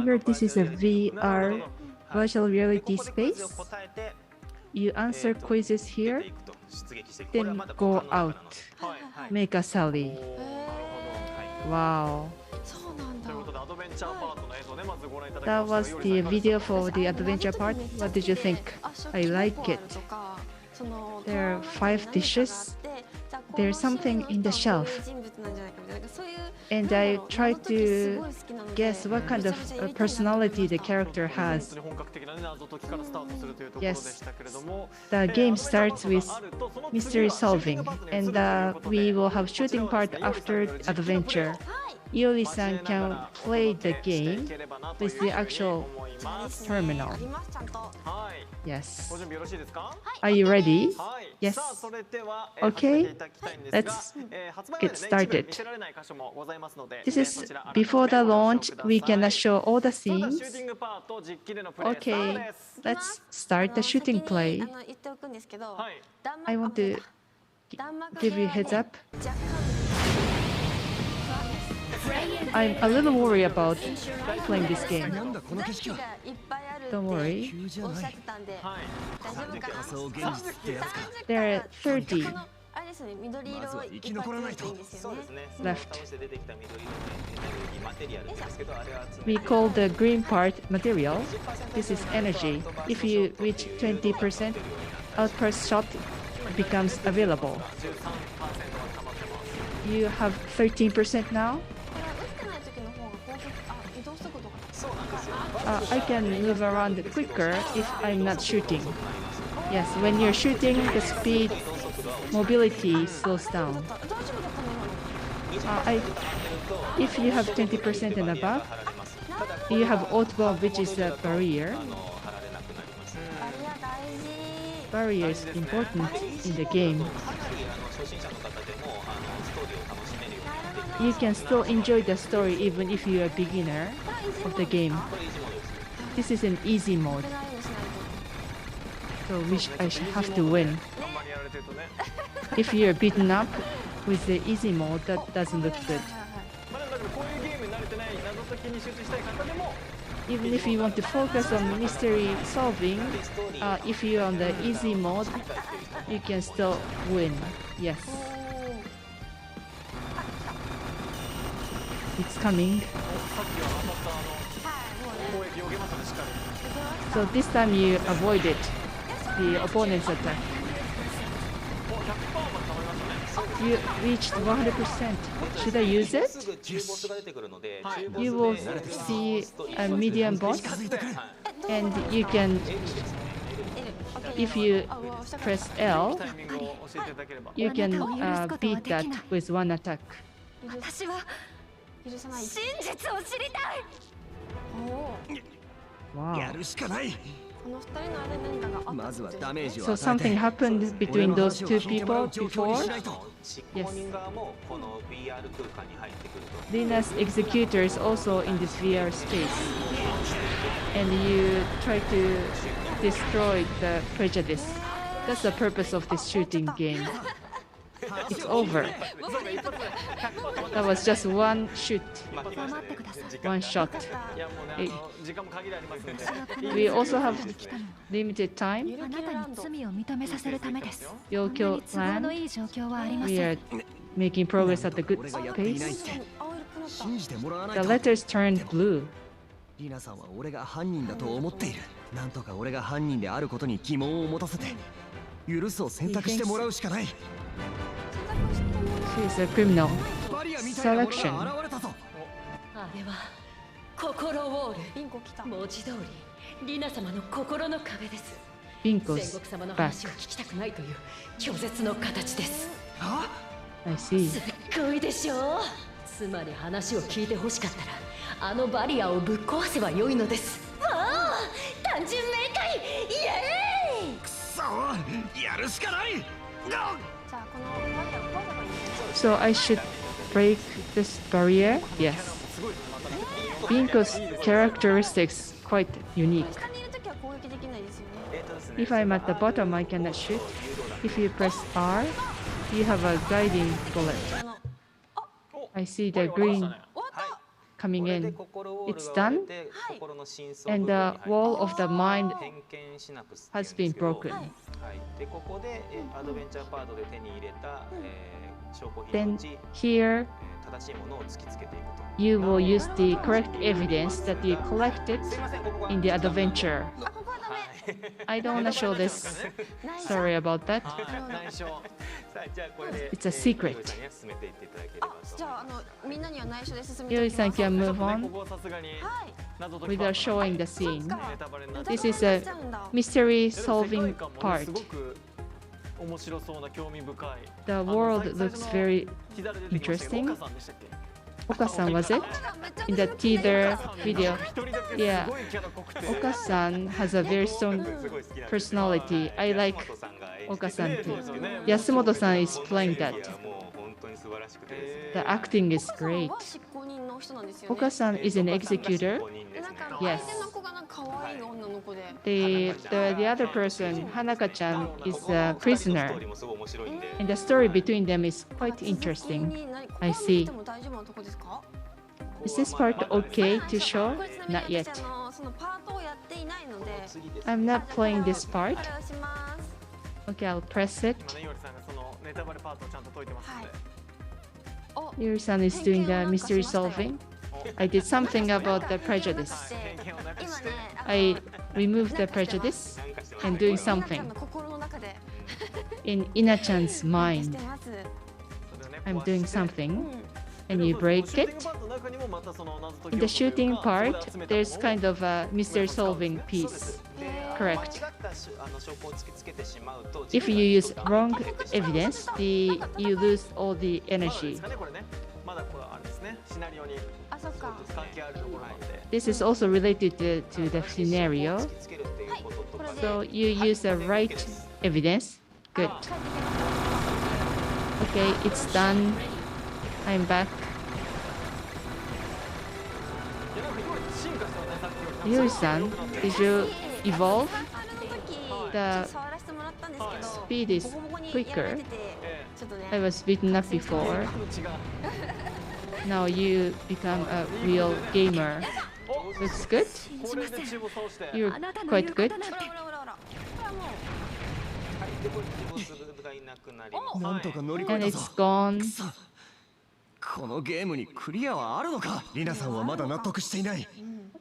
Here, this is a VR virtual reality space. You answer quizzes here, then go out, make a sally. Wow. That was the video for the adventure part. What did you think? I like it. There are 5 dishes. There's something in the shelf. And I tried to guess what kind of personality the character has. Yes, the game starts with mystery solving, and we will have shooting part after adventure. Iori-san can play the game with the actual terminal. Yes. Are you ready? Yes. Okay. Let's get started. This is before the launch. We cannot show all the scenes. Okay. Let's start the shooting play. I want to give you a heads up. I'm a little worried about playing this game. Don't worry. There are 30 left. We call the green part material. This is energy. If you reach 20%, outburst shot becomes available. You have 13% now. I can move around quicker if I'm not shooting. Yes, when you're shooting, the speed, mobility slows down. If you have 20% and above, you have auto, which is a barrier. Barrier is important in the game. You can still enjoy the story even if you're a beginner of the game. This is an easy mode, so which I have to win. If you're beaten up with the easy mode, that doesn't look good. Even if you want to focus on mystery solving, if you're on the easy mode, you can still win. Yes. It's coming. So this time you avoided the opponent's attack. You reached 100%. Should I use it? You will see a medium boss, and you can, if you press L, you can beat that with one attack. Wow. So something happened between those two people before? Yes. Lina's executor is also in this VR space. And you try to destroy the prejudice. That's the purpose of this shooting game. It's over. That was just one shoot. One shot. We also have limited time. Yokyo Land. We are making progress at a good pace. The letters turned blue. リナさんは俺が犯人だと思っている。なんとか俺が犯人であることに疑問を持たせて、許すを選択してもらうしかない。She is a criminal. Selection. あれは心ウォール。文字通りリナ様の心の壁です。 Binko's 戦国様の back. 話を聞きたくないという拒絶の形です。 I see. すっごいでしょ。つまり話を聞いて欲しかったらあのバリアをぶっ壊せば良いのです。わあ、単純明快。イエーイ。くそ、やるしかない。So I should break this barrier? Yes. Binko's characteristics quite unique. If I'm at the bottom, I cannot shoot. If you press R, you have a guiding bullet. I see the green coming in. It's done, and the wall of the mind has been broken. Then here, you will use the correct evidence that you collected in the adventure. I don't want to show this. Sorry about that. It's a secret. Yuri-san can move on without showing the scene. This is a mystery solving part. The world looks very interesting. Oka-san, was it? In the teaser video. Yeah. Oka-san has a very strong personality. I like Oka-san too. Yasumoto-san is playing that. The acting is great. Oka-san is an executor. Yes. The other person, Hanaka-chan, is a prisoner. And the story between them is quite interesting. I see. Is this part okay to show? Not yet. I'm not playing this part. Okay, I'll press it. Yuri-san is doing the mystery solving. I did something about the prejudice. I removed the prejudice and doing something in Ina-chan's mind. I'm doing something and you break it. In the shooting part, there's kind of a mystery solving piece. Correct. If you use wrong evidence, you lose all the energy. This is also related to the scenario. So you use the right evidence. Good. Okay, it's done. I'm back. Yuri-san, did you evolve? The speed is quicker. I was beaten up before. Now you become a real gamer. Looks good. You're quite good. And it's gone. このゲームにクリアはあるのか。リナさんはまだ納得していない。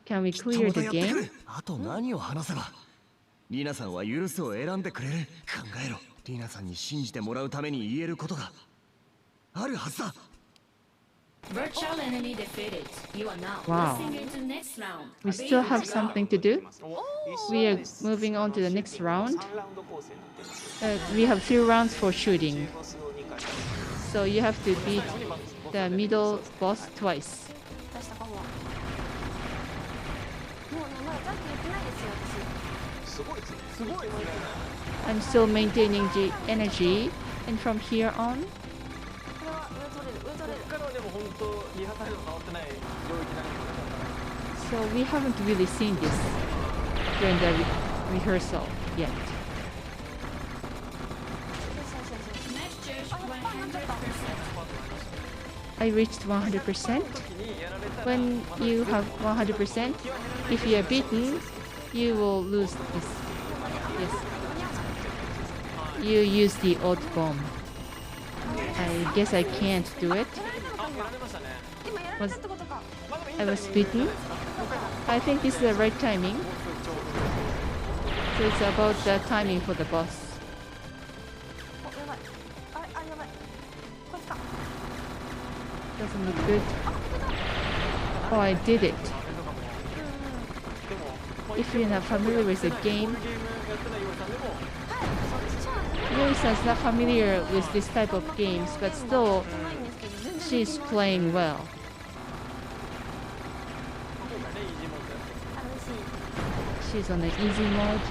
Can we clear the game? あと何を話せば。リナさんは許すを選んでくれる。考えろ。リナさんに信じてもらうために言えることがあるはずだ。Wow. We still have something to do. We are moving on to the next round. We have 3 rounds for shooting. So you have to beat the middle boss twice. I'm still maintaining the energy, and from here on, so we haven't really seen this during the rehearsal yet. I reached 100%. When you have 100%, if you are beaten, you will lose this. Yes. You use the odd bomb. I guess I can't do it. I was beaten. I think this is the right timing. So it's about the timing for the boss. Doesn't look good. Oh, I did it. If you're not familiar with the game, Yuri-san's not familiar with this type of games, but still, she's playing well. She's on an easy mode.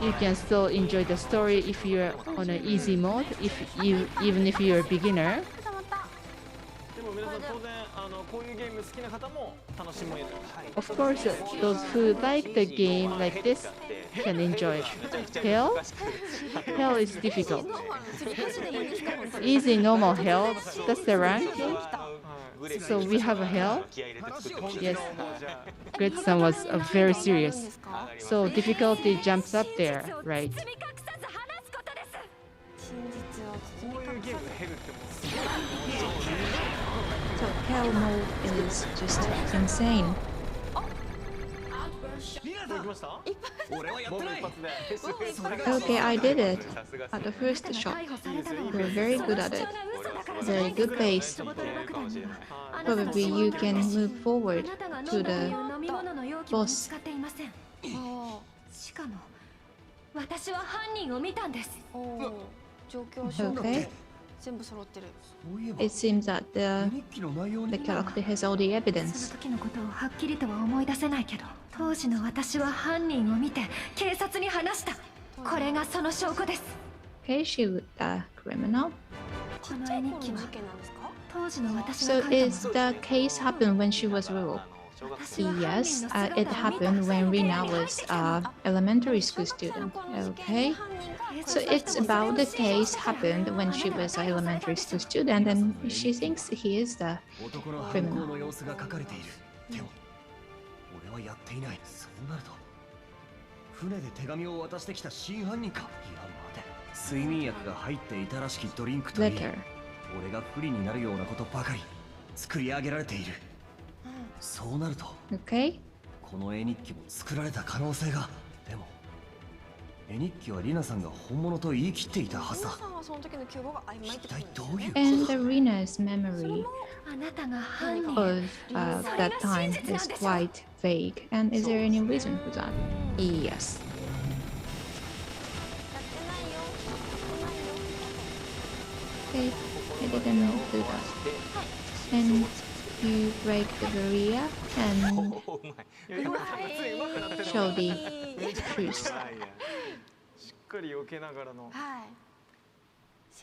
You can still enjoy the story if you're on an easy mode, even if you're a beginner. Of course, those who like the game like this can enjoy it. Hell? Hell is difficult. Easy, normal, hell, that's the ranking. So we have a hell? Yes. Great-san was very serious. So difficulty jumps up there, right? So hell mode is just insane. Okay, I did it at the first shot. You're very good at it. Very good pace. Probably you can move forward to the boss. Okay. It seems that the character has all the evidence. 時のことをはっきりとは思い出せないけど、当時の私は犯人を見て警察に話した。これがその証拠です。Okay, she looked a criminal. この絵日記は当時の私 So が書いた is the case happened when she was little? Yes, it happened when Rina was elementary school student. Okay, so it's about the case happened when she was an elementary school student, and she thinks he is the criminal. 俺はやっていない。そうなると船で手紙を渡してきた真犯人か。いや待て、睡眠薬が入っていたらしきドリンクといい、俺が不利になるようなことばかり作り上げられている。そうなると、Okay. この絵日記も作られた可能性が。でも絵日記はリナさんが本物と言い切っていたはずだ。一体どういうことだ。 And Rina's memory あなたが犯人 of that time is quite vague. And is there any reason for that? Yes. Okay, I didn't do that. And you break the barrier and show the truth.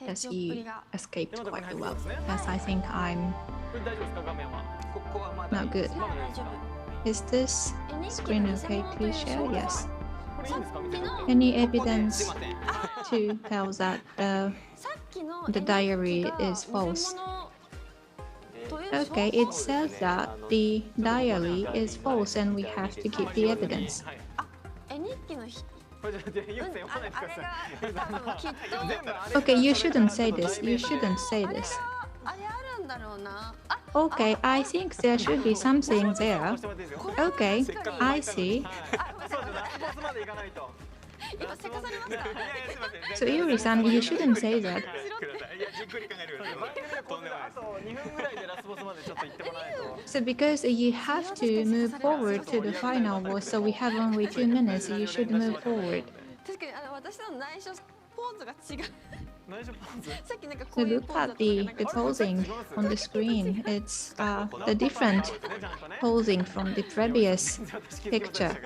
Yes, you escaped quite well. Yes, I think I'm not good. Is this screen okay to share? Yes. Any evidence to tell that the diary is false? Okay, it says that the diary is false and we have to keep the evidence. Okay, you shouldn't say this. You shouldn't say this. Okay, I think there should be something there. Okay, I see. So Yuri-san, you shouldn't say that. So because you have to move forward to the final boss, so we have only 2 minutes, you should move forward. So look at the posing on the screen. It's the different posing from the previous picture.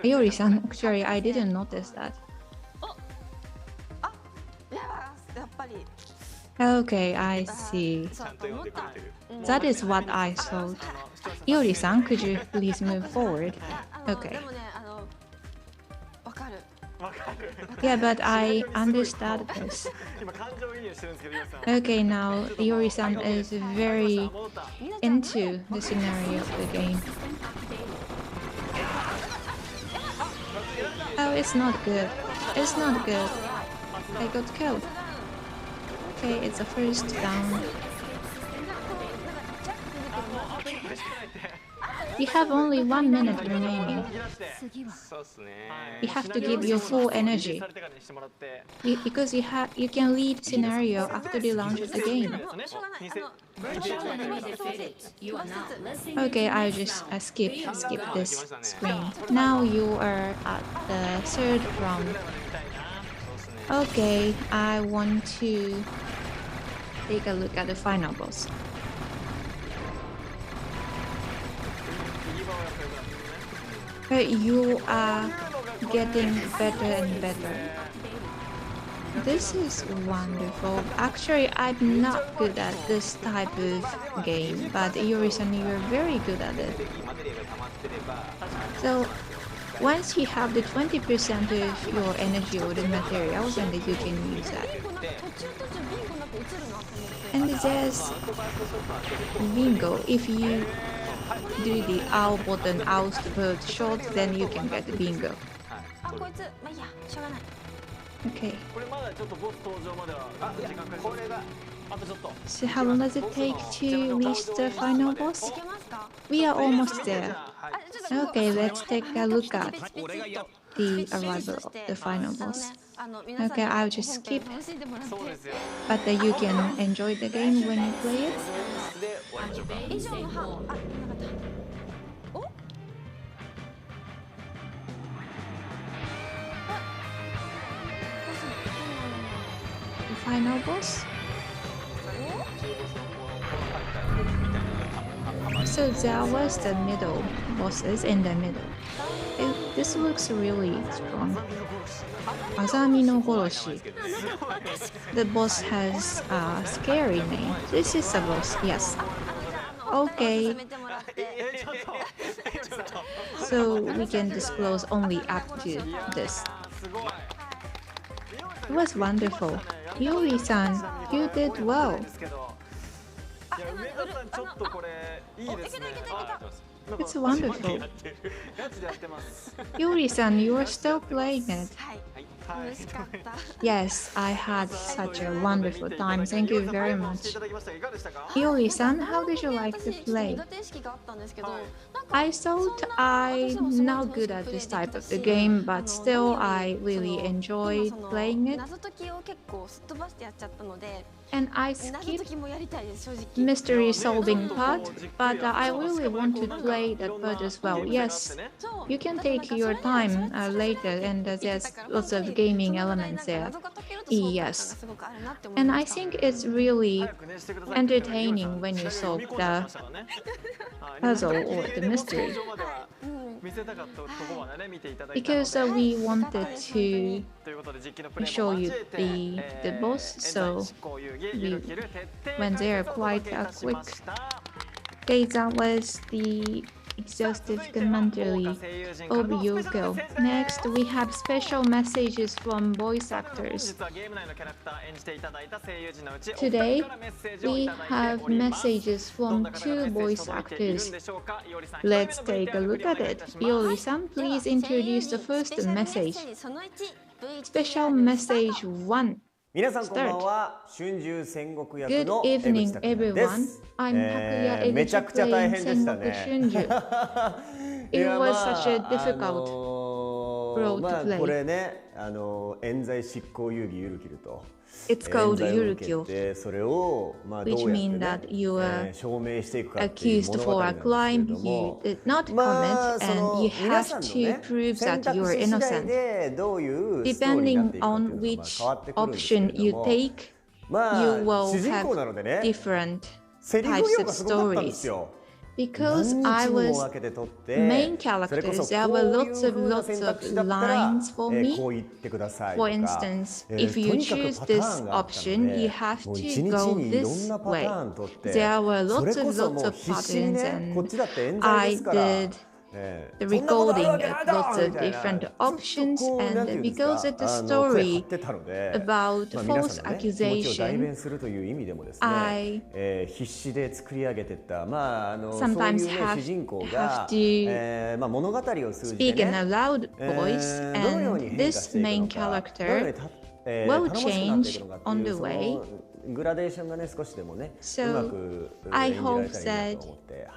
Yuri-san, actually, I didn't notice that. Okay, I see. That is what I thought. Yuri-san, could you please move forward? Okay. Yeah, but I understand this. Okay, now Yuri-san is very into the scenario of the game. Oh, it's not good. It's not good. I got killed. Okay, it's a first down. You have only 1 minute remaining. You have to give your full energy. Because you can lead scenario after the launch of the game. Okay, I'll just skip this screen. Now you are at the 3rd round. Okay, I want to take a look at the final boss. You are getting better and better. This is wonderful. Actually, I'm not good at this type of game, but Yuri-san, you're very good at it. So, once you have the 20% of your energy or the materials, and you can use that. And there's bingo. If you do the owl button, owl's bird shot, then you can get the bingo. Okay. So how long does it take to reach the final boss? We are almost there. Okay, let's take a look at the arrival of the final boss. Okay, I'll just skip. But you can enjoy the game when you play it. The final boss? So there was the middle bosses in the middle. This looks really strong. Azami no Goroshi. The boss has a scary name. This is a boss, yes. Okay. So we can disclose only up to this. It was wonderful. Yuri-san, you did well. It's wonderful. Yuri-san, you are still playing it. Yes, I had such a wonderful time. Thank you very much. Yuri-san, how did you like to play? I thought I'm not good at this type of the game, but still I really enjoyed playing it. And I skipped mystery solving part, but I really want to play that part as well. Yes, you can take your time later, and there's lots of gaming elements there. Yes, and I think it's really entertaining when you solve the puzzle or the mystery. Because we wanted to show you the boss, so we went there quite quick. Okay, that was the exhaustive commentary of Yoko. Next, we have special messages from voice actors. Today, we have messages from 2 voice actors. Let's take a look at it. Yori-san, please introduce the first message. Special message 1. Good evening, everyone. I'm Takuya Eguchi playing Sengoku Shunju. It was such a difficult role to play. It's called Yurukyo, which means that you are accused for a crime you did not commit, and you have to prove that you are innocent. Depending on which option you take, you will have different types of stories. Because I was main character, there were lots of lines for me. For instance, if you choose this option, you have to go this way. There were lots of patterns, and I did the recording of lots of different options, and because of the story about false accusation, I sometimes have to speak in a loud voice, and this main character will change on the way. So I hope that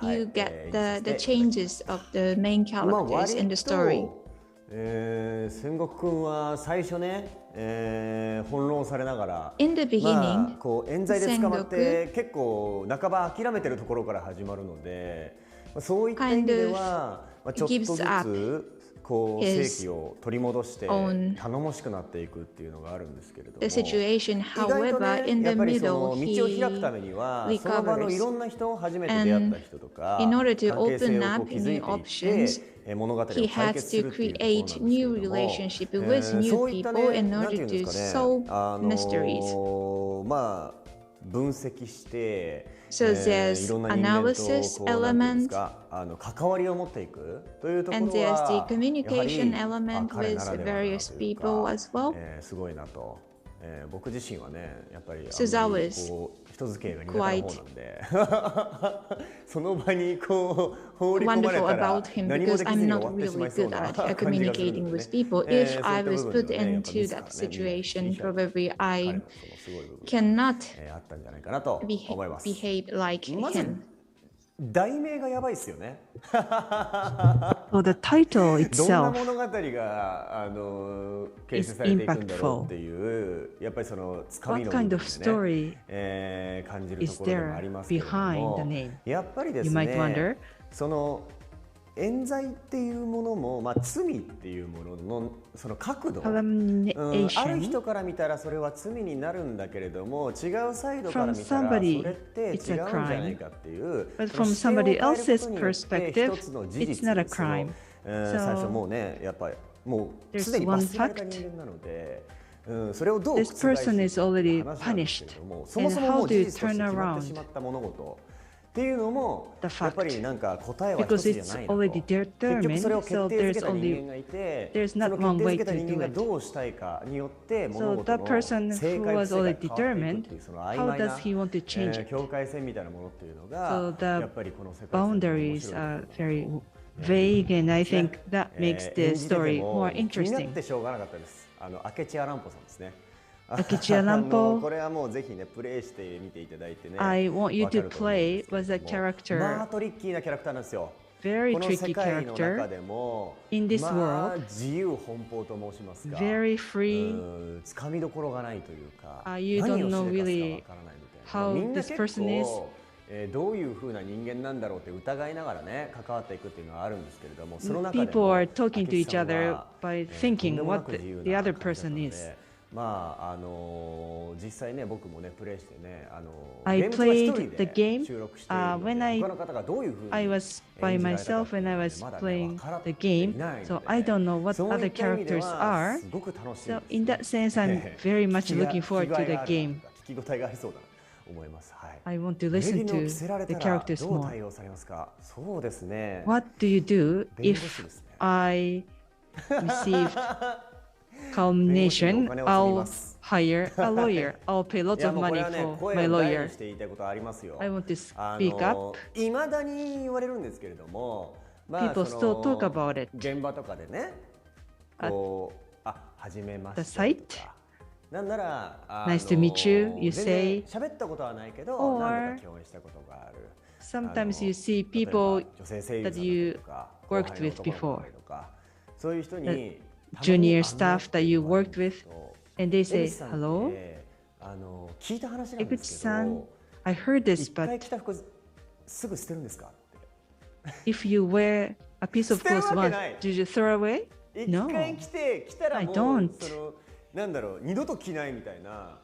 you get the changes of the main characters in the story. 戦国君は最初ね、翻弄されながら、In the beginning, こう冤罪で捕まって結構半ば諦めてるところから始まるので、そういった意味では、ちょっとずつこう正規を取り戻して頼もしくなっていくっていうのがあるんですけれども、意外とね、やっぱりその道を開くためにはその場のいろんな人、初めて出会った人とか、関係性を築いていって物語を解決するっていうところなんですけれども、そういったね、なんていうんですかね、まあ分析して、So there's いろんな人間とこうなんていうんですか、関わりを持っていくというところは、やはり彼ならではのというか、すごいなと。僕自身はね、やっぱりこう人付き合いが苦手な方なんで、その場にこう放り込まれたら何もできずに終わってしまいそうな感じがするんですね。If I was put into that situation, probably I cannot behave like him. 題名がやばいですよね。Well, the title どんな itself 物語が形成されていくんだろうっていう、やっぱりそのつかみの部分でね、感じるところでもありますけれども、やっぱりですね、その冤罪っていうものも、まあ、罪っていうもののその角度、ある人から見たらそれは罪になるんだけれども、違うサイドから見たらそれって違うんじゃないかっていう、But from somebody else's 一 perspective, つの事 it's 実、 not a crime. 最初もうね、やっぱりもうすでに罰せられた人間なので、それをどう覆す This person is already 話なんですけれども、そ punished. もそも And も how う do you 事実として turn 決まって around しまった物事っていうのも the やっぱり fact? なんか答えは一 Because つじゃ it's ないのと、 already 結局それを determined, 決 so 定づ there's けた人 only 間がいて、 there's そ not の one 決定 way づけた to 人間 do が it. どうしたいかによって物 So 事 that の person 正 who 解不 was 正解 already が変わっていくって determined, いうその曖 how 昧な does he want to change it? 境界線みたいなものっていうの So が the やっぱりこの世界線の面 boundaries 白い are very vague, and I think that makes the 演じてて story も more 気になっ interesting. てしょうがなかったです。明智アランポさんですね。明智アランポもうこれはもうぜひねプレイしてみていただいてね。 I want you わか to ると思うんで play すけれ was ど a も character, まあトリッキーなキャラクターなんですよ。 very この世 tricky 界の中 character でも in this まあ world, 自由奔放と申しますか。 very free. つかみどころがないというか。 You 何 don't を know しでかす really かわからないみたいな。 how みんな this 結 person is. 構どういう風な人間なんだろうって疑いながらね関わっていくっていうのはあるんですけれども、その中で People も are talking to 明 each 智さん other は by とん thinking でもな what く自由 the な other 感じだったの person で is. まあ実際ね僕もねプレイしてねI ゲーム中は一 played 人 the で game 収録しているので when I 他の方がどういう風に I was by 演じられたか myself っていう when I の was でまだね playing 分からっ the てい game, ないので so I don't know what そうい other った意味で characters は are. すごく楽しい So in that sense, I'm very much looking forward to the game. 聞き応えがありそうだな思います。はい。 I want to listen 名義の着せら to れ the たら characters どう more. 対応されますか。そうですね。 What do you do 弁護士 if ですね。 I receive culmination? 弁護士にお金を積み I'll ます hire a lawyer. I'll pay い lots や of もうこれ money はね for 声 my を大 lawyer. にして言いたいことありますよ。 I want to speak up. いまだに言われるんですけれども、まあ People そ still の talk about it. 現場とかでね、こう初めま The して site? とか。なんなら Nice to meet you, you 全 say. 然喋ったことはないけど Or 何度か共演したことがある。 Sometimes you see people 女性声優さん that you とか worked 後輩の with 男の子 before. とかそういう人に The junior staff that you worked with, and they 江 say, 口さんって hello? 聞いた話なん江ですけ口さんど、 I heard this, 一回 but 着た服すぐ捨てるんですか？ if you wear a piece of 捨てる clothes わけ once, ない。 do you throw away? 一 No. 回着たら I もう don't. そのなんだろう二度と着ないみたいな。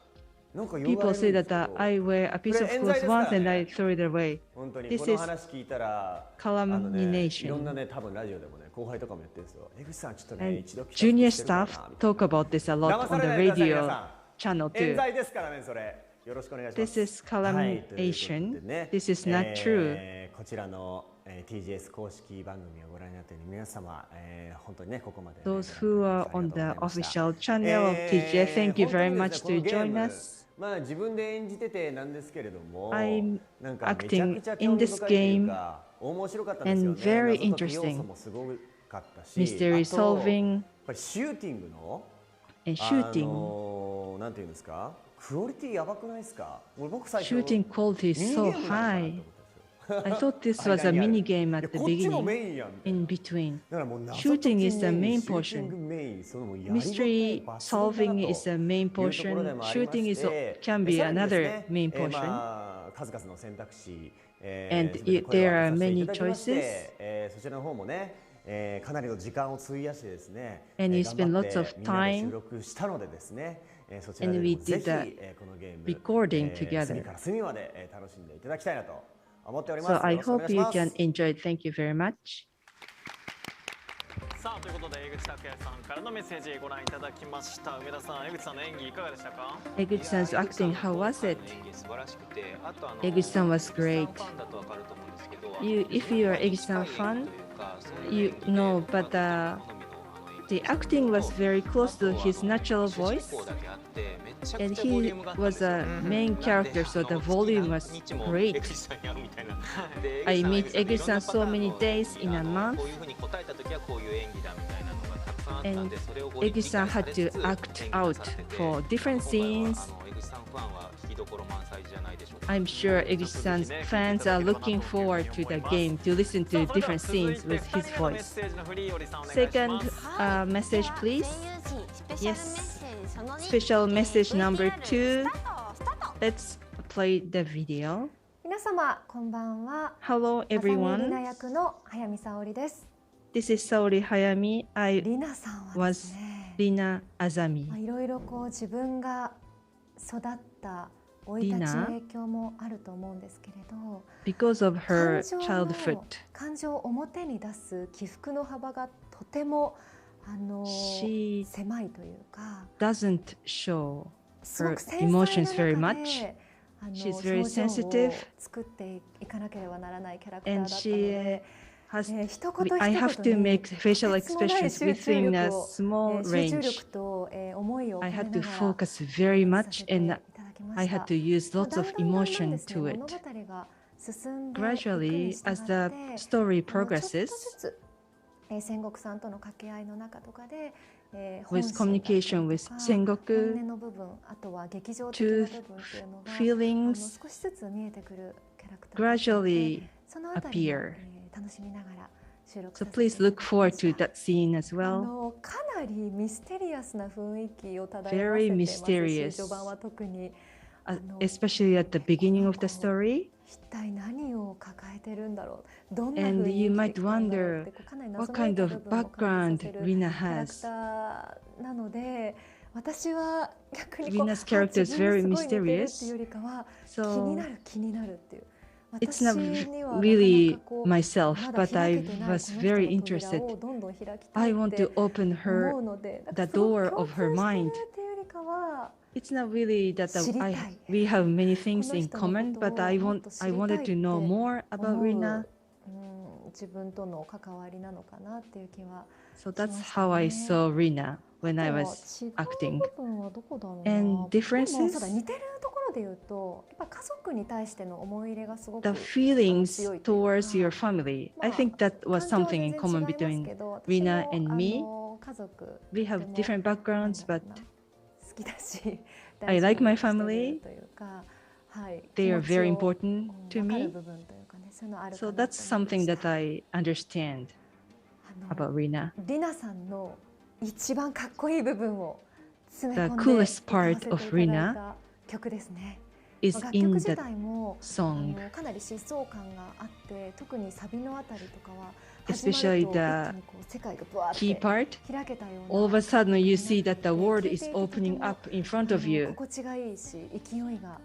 なんか言われ People るん say です that けど I wear a piece of これ冤罪 clothes ですから once and ね I throw it away. 本当に This この is 話聞いたら calumniation. いろんなね多分ラジオでもね後輩とかもやってるんですよ。江口さんちょっとね And 一度着た服 junior 捨てるからな staff みたい talk about this a な lot 騙さ on れ the ないでください皆 radio さ channel ん。冤 too. 罪ですからねそれ。よろしくお願いします。 This is はいということ calumniation. でね This is not true. こちらのTGS 公式番組をご覧になっている皆様、本当にねここまで、Those who are on the official channel of TJ, thank you very much to join us. まあ自分で演じててなんですけれども、 I'm なんかめちゃくちゃ acting 興 in 味 this 深いという game か面白かったですよ and ね。 very 謎解き要素 interesting. もすごかったし、Mystery あと solving やっぱりシューティングの and shooting. なんていうんですか、クオリティやばくないですか？僕最初 Shooting quality is so high. I thought this was a mini game at the beginning. In between, shooting is the main portion. Mystery solving is the main portion. Shooting is can be another main portion. 数々の選択肢、 And there are many choices. そちらの方もね、かなりの時間を費やしてですね、 And you 頑 spend 張って lots of みんなで time. 収録したのでですね、そちら And で we もぜ did ひ the このゲーム recording 隅 together. から隅まで楽しんでいただきたいなと思っております。 So I よろしくお願 hope いし you ます。 can enjoy it. Thank you very much. さあということで江口拓也さんからのメッセージご覧いただきました。梅田さん、江口さんの演技いかがでしたか？ Eguchi-san's acting, how was it? Eguchi-san was great. If you are Eguchi-san fan, you know, but the acting was very close to his natural voice, and he was a main character, so the volume was great. I meet Eguchi-san so many days in a month, and Eguchi-san had to act out for different scenes. I'm sure Eguchi-san's fans are looking forward to the game to listen to different scenes with his voice. Second message, please. Yes. Special message number 2. Let's play the video. 皆様こんばんは。 Hello あさみり everyone. な役の早見沙織です。 This is Saori Hayami. I りなさんはですね、 was Rina Azami. いろいろこう自分が育った生い立ちの影響もあると思うんですけれど、 Because of her childhood, 感情を表に出す起伏の幅がとても狭いというか、 doesn't show すご her く繊細 emotions な very 中 much. でShe's very 表情を sensitive 作っていかなければならないキャラクターだ and ったの she で、 has. 一言 I 一 have 言 to に make facial とてつもない expressions 集中 within 力 a を small 集中 range. 力と思いを込 I め had な to がら focus very much and いただきま I した。 had to use まあ lots だ of んだんだんだん emotion ですね、 to 物 it. 語が進んでいくに Gradually, 従 as っ the て story ちょっと progresses, ずつ戦国さんとの掛け合いの中とかで with communication with 戦本国音の部分、あとは劇場的な to 部分っていうのが feelings 少しずつ見えてくるキャラクターだったので、 gradually そのあたりも appear. 楽しみながら収録 So させてい please ただ look きま forward した to that scene as well. かなりミステリアスな雰囲気を漂わせ Very ていますし、 mysterious. 序盤は特に Especially at the beginning of the story. 一体何を抱えてるんだろう、どんな And 雰囲気 you で might 来たんだろう wonder ってかなり what 謎めい kind た of 部分を感じ background させる Rina キャラク has. ターなので、私は逆に Rina's character is very 自分にすごい似てるっていう mysterious. よりかは So 気になるっていう。 it's not 私には really なかなかこう myself, まだ but I 開けてない was この very 人の扉 interested. をどんどん開きた I い want って to open her 思うので、 the door 共 of her 通して mind. るっていうよりかは It's not really that 知りたい we have many things この in 人の common, ことを but I もっと知りたい wanted to know more って about 思う Rina. 自分との関わりなのかなっていう気は So しま that's した how I ね。 saw Rina when I あとは was 違う acting. 部分はどこだろうな。 And でもそうだ、 differences, 似てるところで言うと、やっぱ家族に対しての思い入れがすごく the feelings 強いというか、 towards your family. I think that was 環境は something in 全 common 然違います between けど、私 Rina も and me. 家族 We have different backgrounds, but 好きだし、 I like my 大事にして family. るというか、はい、 They are 気持ちを very important to 分かる me. 部分というかね、そういうのあるか So なと that's 思いま something した。 that I understand about Rina. りなさんの一番かっこいい部分を詰め The 込んで coolest 歌わ part せてい of ただい Rina た曲ですね。 is 楽 in 曲自 the 体も song, かなり疾走感があって、特にサビのあたりとかは始ま especially ると一 the 気にこう世界がブワー key って part. 開けたよう All な of a sudden, you see that the world is 聴いていて opening とても up in front of you. 心地がいいし勢いがあ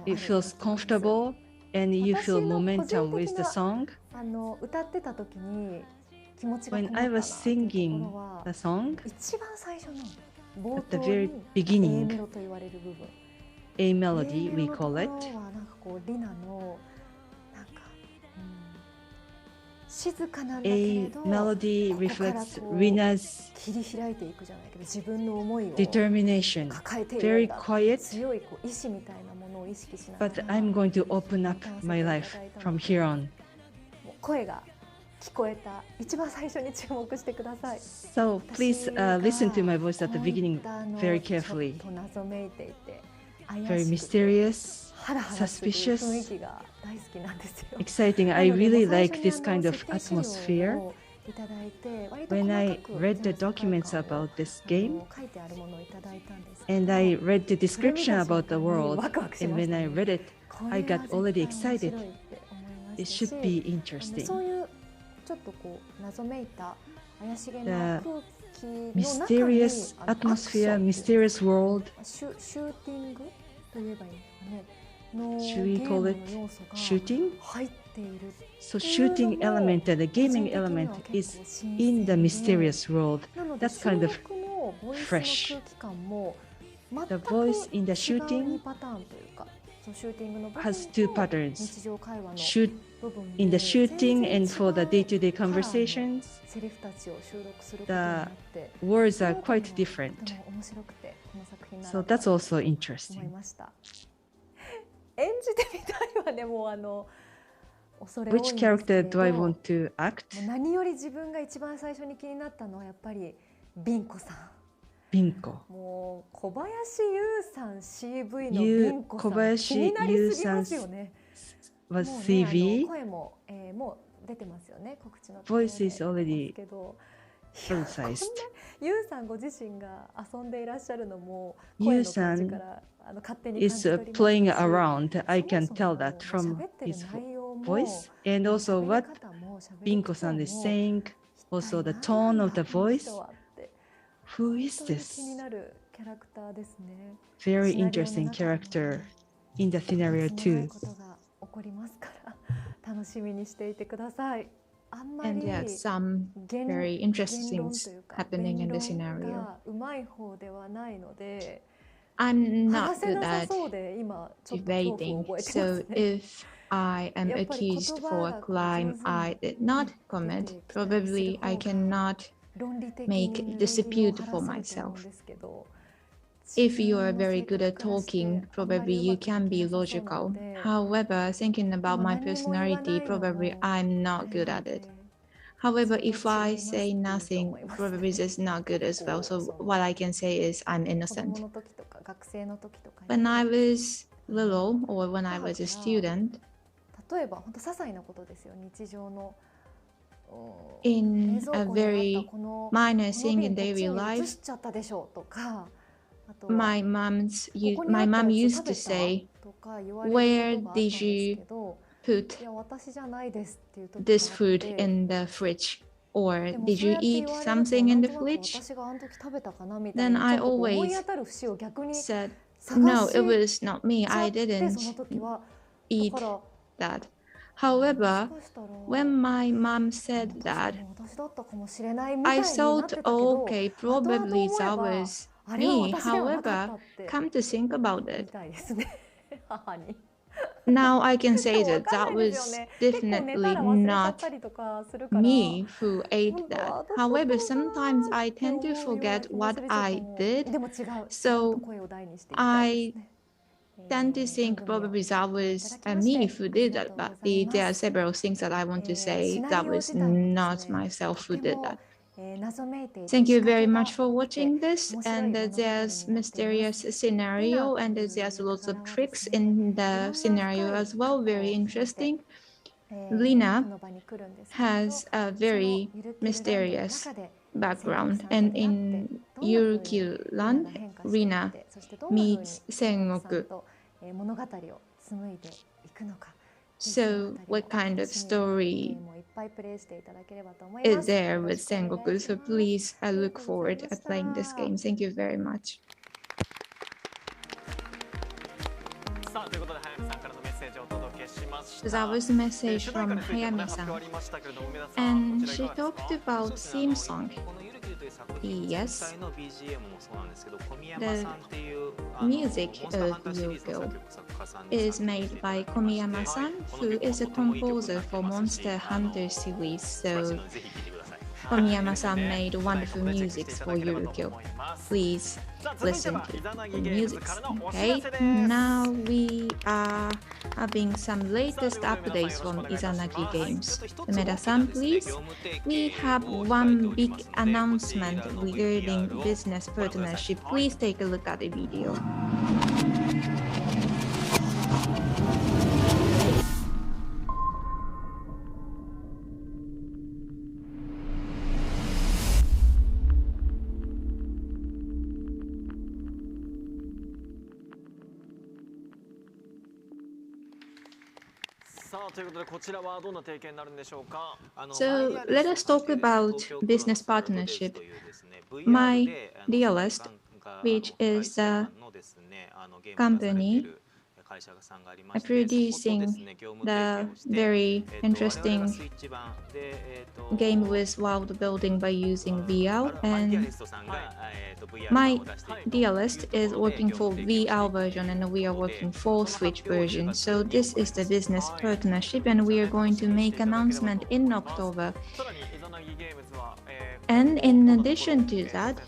It る feels 楽曲です。 comfortable, and you 私 feel の個 momentum 人 with 的 the な song. 歌ってた時に気持ちがこ When もっ I たな was っていうとこ singing ろは the song 一番最初の冒 at the 頭 very に beginning, A メロと言われる部分、 A A melody, メ we ロのと call ころ it. はなんかこうリナのなんか、静かなんだけ A れど melody ここから reflects こう Rina's 切り開いていくじゃないけど、自分の思いを determination, 抱えている very んだ、 quiet, 強いこう意志みたいなものを意識しながら but I'm going to open up my life from here on. もう声が聞こえた一番最初に注目してください。 So please listen to my voice at the beginning very ちょ carefully. っと謎めいていて、怪 Very しくて mysterious, ハラハラする雰囲 suspicious, 気が大好きなんですよ。 exciting. I なので really もう最 like 初に this kind of 設定資料 atmosphere. をいただいて、割と When 細 I かく read the 世界 documents 観を about this game 書いてあるものをいただいたんですけど、 and I read the それ見 description た瞬 about the 間に world, ワクワクし and まし when た I ね。 read it, これ I は got 絶対 already 面 excited. 白いって思いま It したし、 should be そう interesting. いうちょっとこう謎めいた怪しげ The な空気の中に mysterious アクショ atmosphere, ン mysterious world. シューティングと言えばいいですかねの Should ゲ we ー call ム it の要素が shooting? 入っている。 So shooting element and the gaming element is in the mysterious world. なので That's kind of 収録のボイスの fresh. 空気感も The voice in the 違う shooting 2パターンというか、そのシューティングの部分 has two と patterns. 日常会話の Shoot 部分 in the で shooting and for the 全然 day-to-day カラーの conversations, セリフたちを収録することになっ the て、 words are その quite 辺り different. がとても面白くて、この作品な So らでは that's also 思い interesting. ました。演じてみたいわね、もう恐れ多いん Which ですけ character れ do I ど、 want to act? もう何より自分が一番最初に気になったのはやっぱりビンコさん。 Binko. もう小林優さん CV のビゆンコさん、小林気になりすぎますよね。 was もうね、CV. 声も、もう出てますよね、告知の Voice is already けど、politicized. ユウさんご自身が遊んでいらっしゃるのも Yusan is playing around. I can tell that from his voice and also what Binko-san is saying, also the tone of the voice. Who is this? Very interesting character in the scenario too. And there are some very interesting things happening in the scenario. I'm not good at debating, so if I am accused for a crime I did not commit, probably I cannot make dispute for myself. If you are very good at talking, probably you can be logical. However, thinking about my personality, probably I'm not good at it. However, if I say nothing, probably that's not good as well. So what I can say is I'm innocent. When I was little or when I was a student, in a very minor thing in daily life, my mom used to say, "Where did you put this food in the fridge?" Or "Did you eat something in the fridge?" Then I always said, "No, it was not me. I didn't eat that." However, when my mom said that, I thought, oh, okay, probably that was me. However, come to think about it, now I can say that that was definitely not me who ate that. However, sometimes I tend to forget what I did, so I tend to think probably that was me who did that, but there are several things that I want to say that was not myself who did that. Thank you very much for watching this, and there's mysterious scenario and there's lots of tricks in the scenario as well, very interesting. Lina has a very mysterious background, and in Yuruki Land, Lina meets Sengoku. So what kind of story is there with Sengoku? So please, I look forward to playing this game. Thank you very much. That was a message from Hayami-san, and she talked about theme song. Yes, the music of Yoko is made by Komiyama-san, who is a composer for Monster Hunter series. So Komiyama-san made wonderful music for Yurukyo. Please listen to the music. Okay, now we are having some latest updates from Izanagi Games. Umeda-san, please. We have one big announcement regarding business partnership. Please take a look at the video. So let us talk about business partnership. My dealist, which is a company producing the very interesting game with world building by using VR, and my dealist is working for VR version and we are working for Switch version. So this is the business partnership, and we are going to make announcement in October. And in addition to that,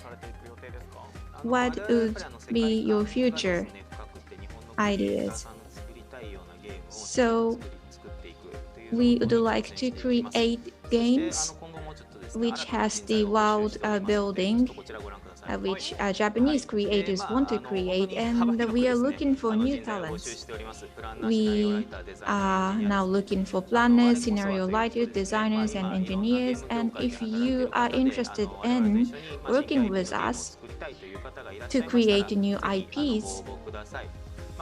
what would be your future ideas? So we would like to create games which has the world building which Japanese creators want to create, and we are looking for new talents. We are now looking for planners, scenario writers, designers, and engineers, and if you are interested in working with us to create new IPs,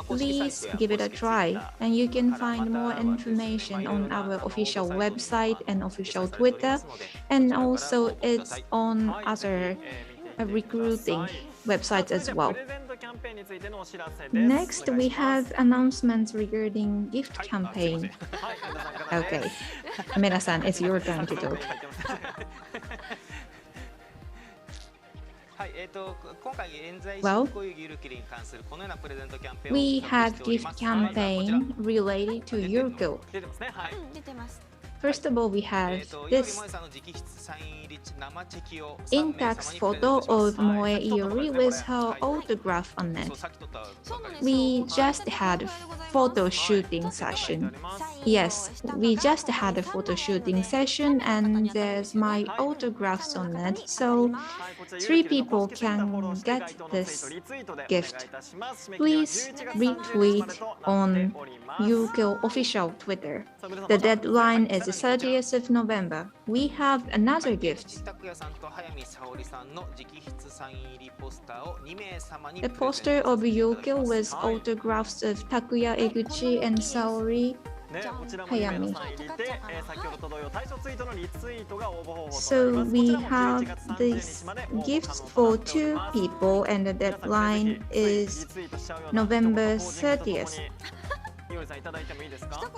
please give it a try, and you can find more information on our official website and official Twitter, and also it's on other recruiting websites as well. Next, we have announcements regarding gift campaign. Okay, Umeda-san, it's your turn to talk. Well, we have gift campaign related to Yurko. First of all, we have this in-text photo of Moe Iori with her autograph on it. We just had a photo shooting session. Yes, we just had a photo shooting session and there's my autographs on it. So 3 people can get this gift. Please retweet on Yurko official Twitter. The deadline is the 30th of November. We have another gift. A poster of Yurko with autographs of Takuya Eguchi and Saori Hayami. So we have these gifts for 2 people and the deadline is November 30th.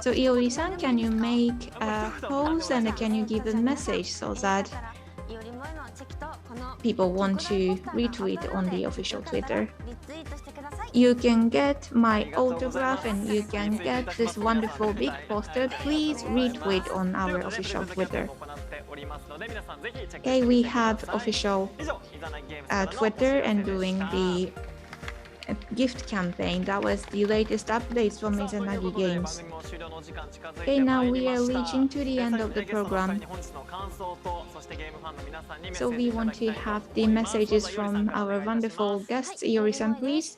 So Iori-san, can you make a pose and can you give a message so that people want to retweet on the official Twitter? You can get my autograph and you can get this wonderful big poster. Please retweet on our official Twitter. Okay, we have official Twitter and doing the gift campaign. That was the latest updates from Izanagi Games. Okay, now we are reaching to the end of the program. So we want to have the messages from our wonderful guests. Iori-san, please.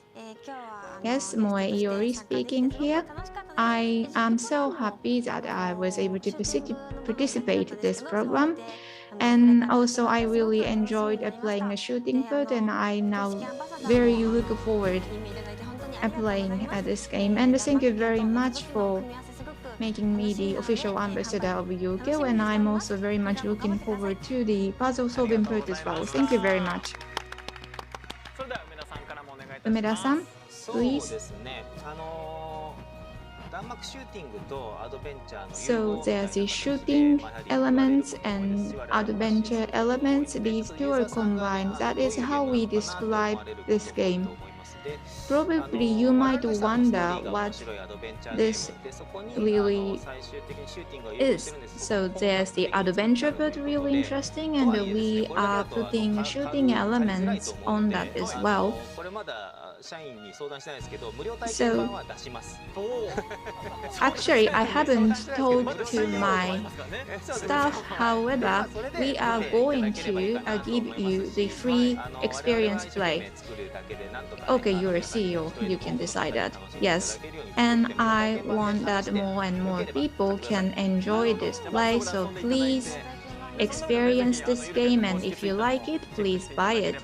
Yes, Moe Iori speaking here. I am so happy that I was able to participate in this program. And also I really enjoyed playing a shooting foot, and I now very look forward playing this game. And thank you very much for making me the official ambassador of Yurko, and I'm also very much looking forward to the puzzle solving part as well. Thank you very much. Umeda-san, please. So there's the shooting elements and adventure elements. These 2 are combined. That is how we describe this game. Probably you might wonder what this really is. So there's the adventure part, really interesting, and we are putting shooting elements on that as well. So actually I haven't talked to my staff, however we are going to give you the free experience play. Okay, you're a CEO, you can decide that. Yes, and I want that more and more people can enjoy this play, so please experience this game, and if you like it, please buy it.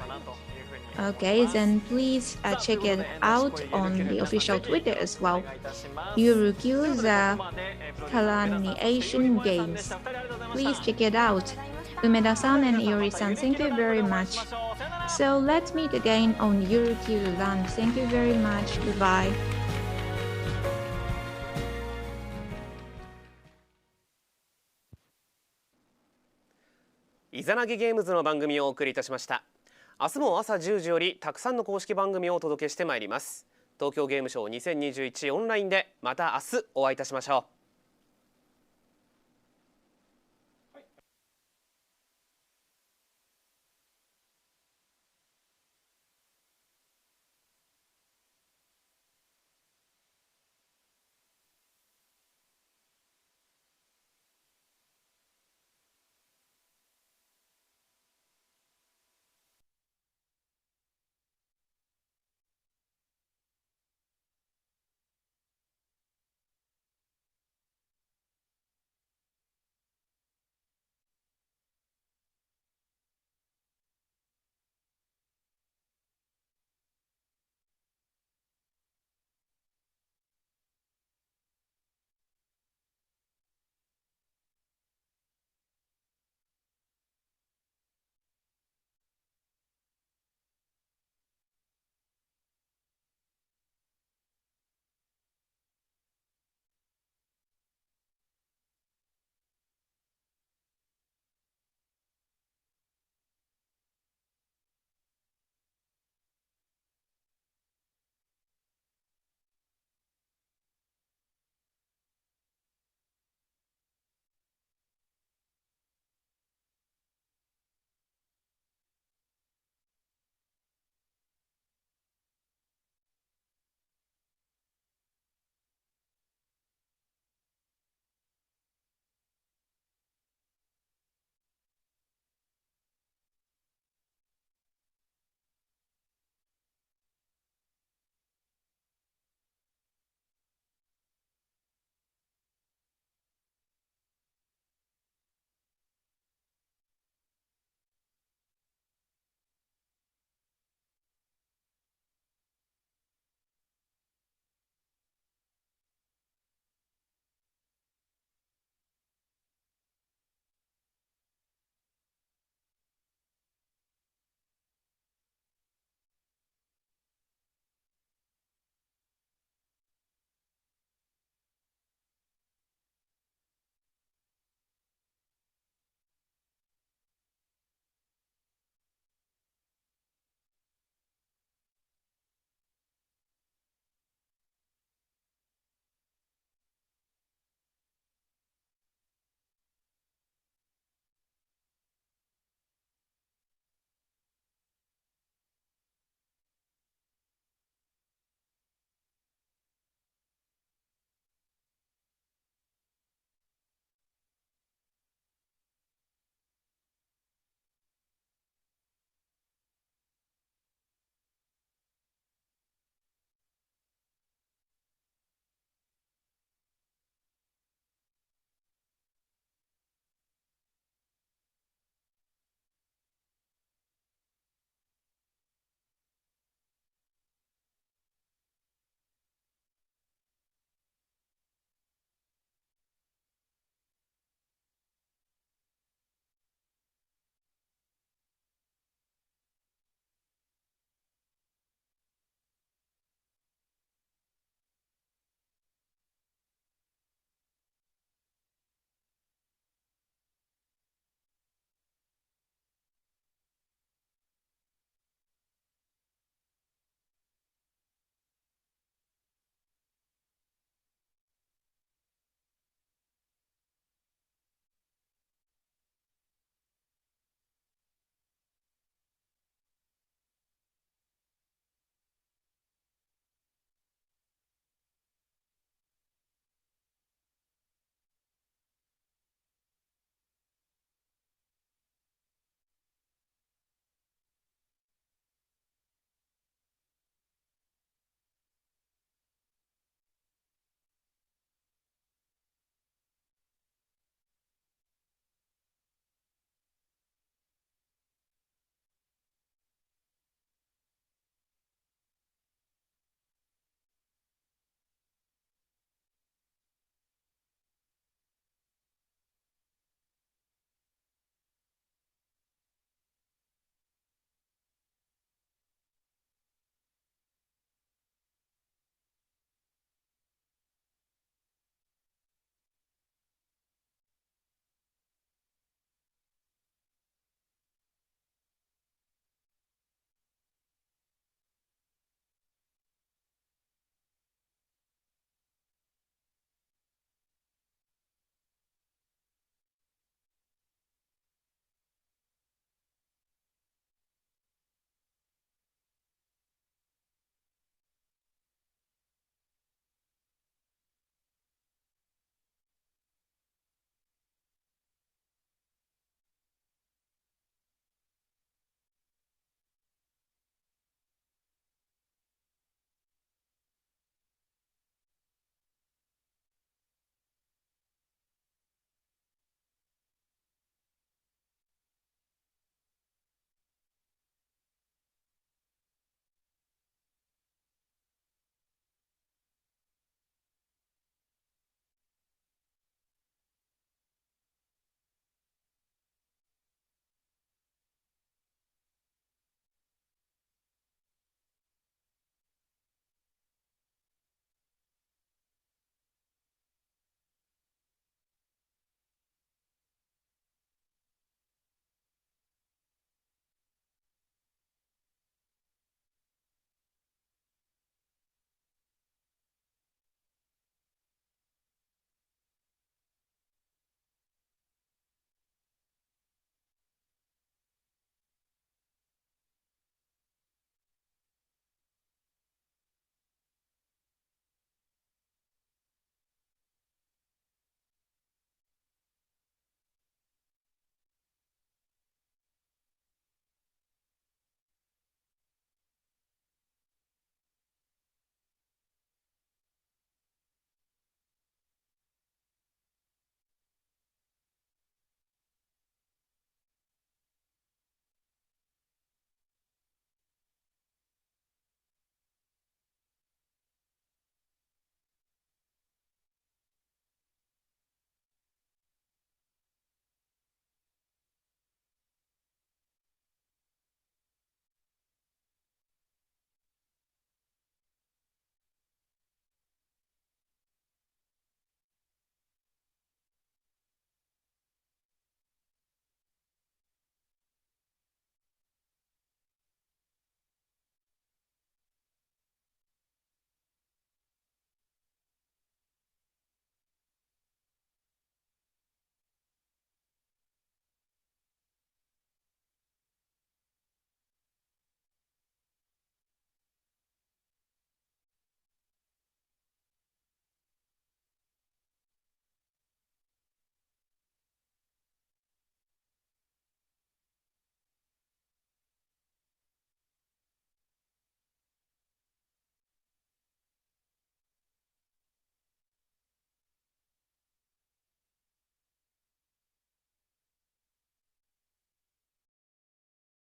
Okay, then please check it out on the official Twitter as well. Yurko the Asian Games. Please check it out. Umeda-san and Iori-san, thank you very much. So let's meet again on Yurko Land. Thank you very much. Goodbye.イザナギゲームズの番組をお送りいたしました。明日も朝10時よりたくさんの公式番組をお届けしてまいります。東京ゲームショウ2021オンラインでまた明日お会いいたしましょう。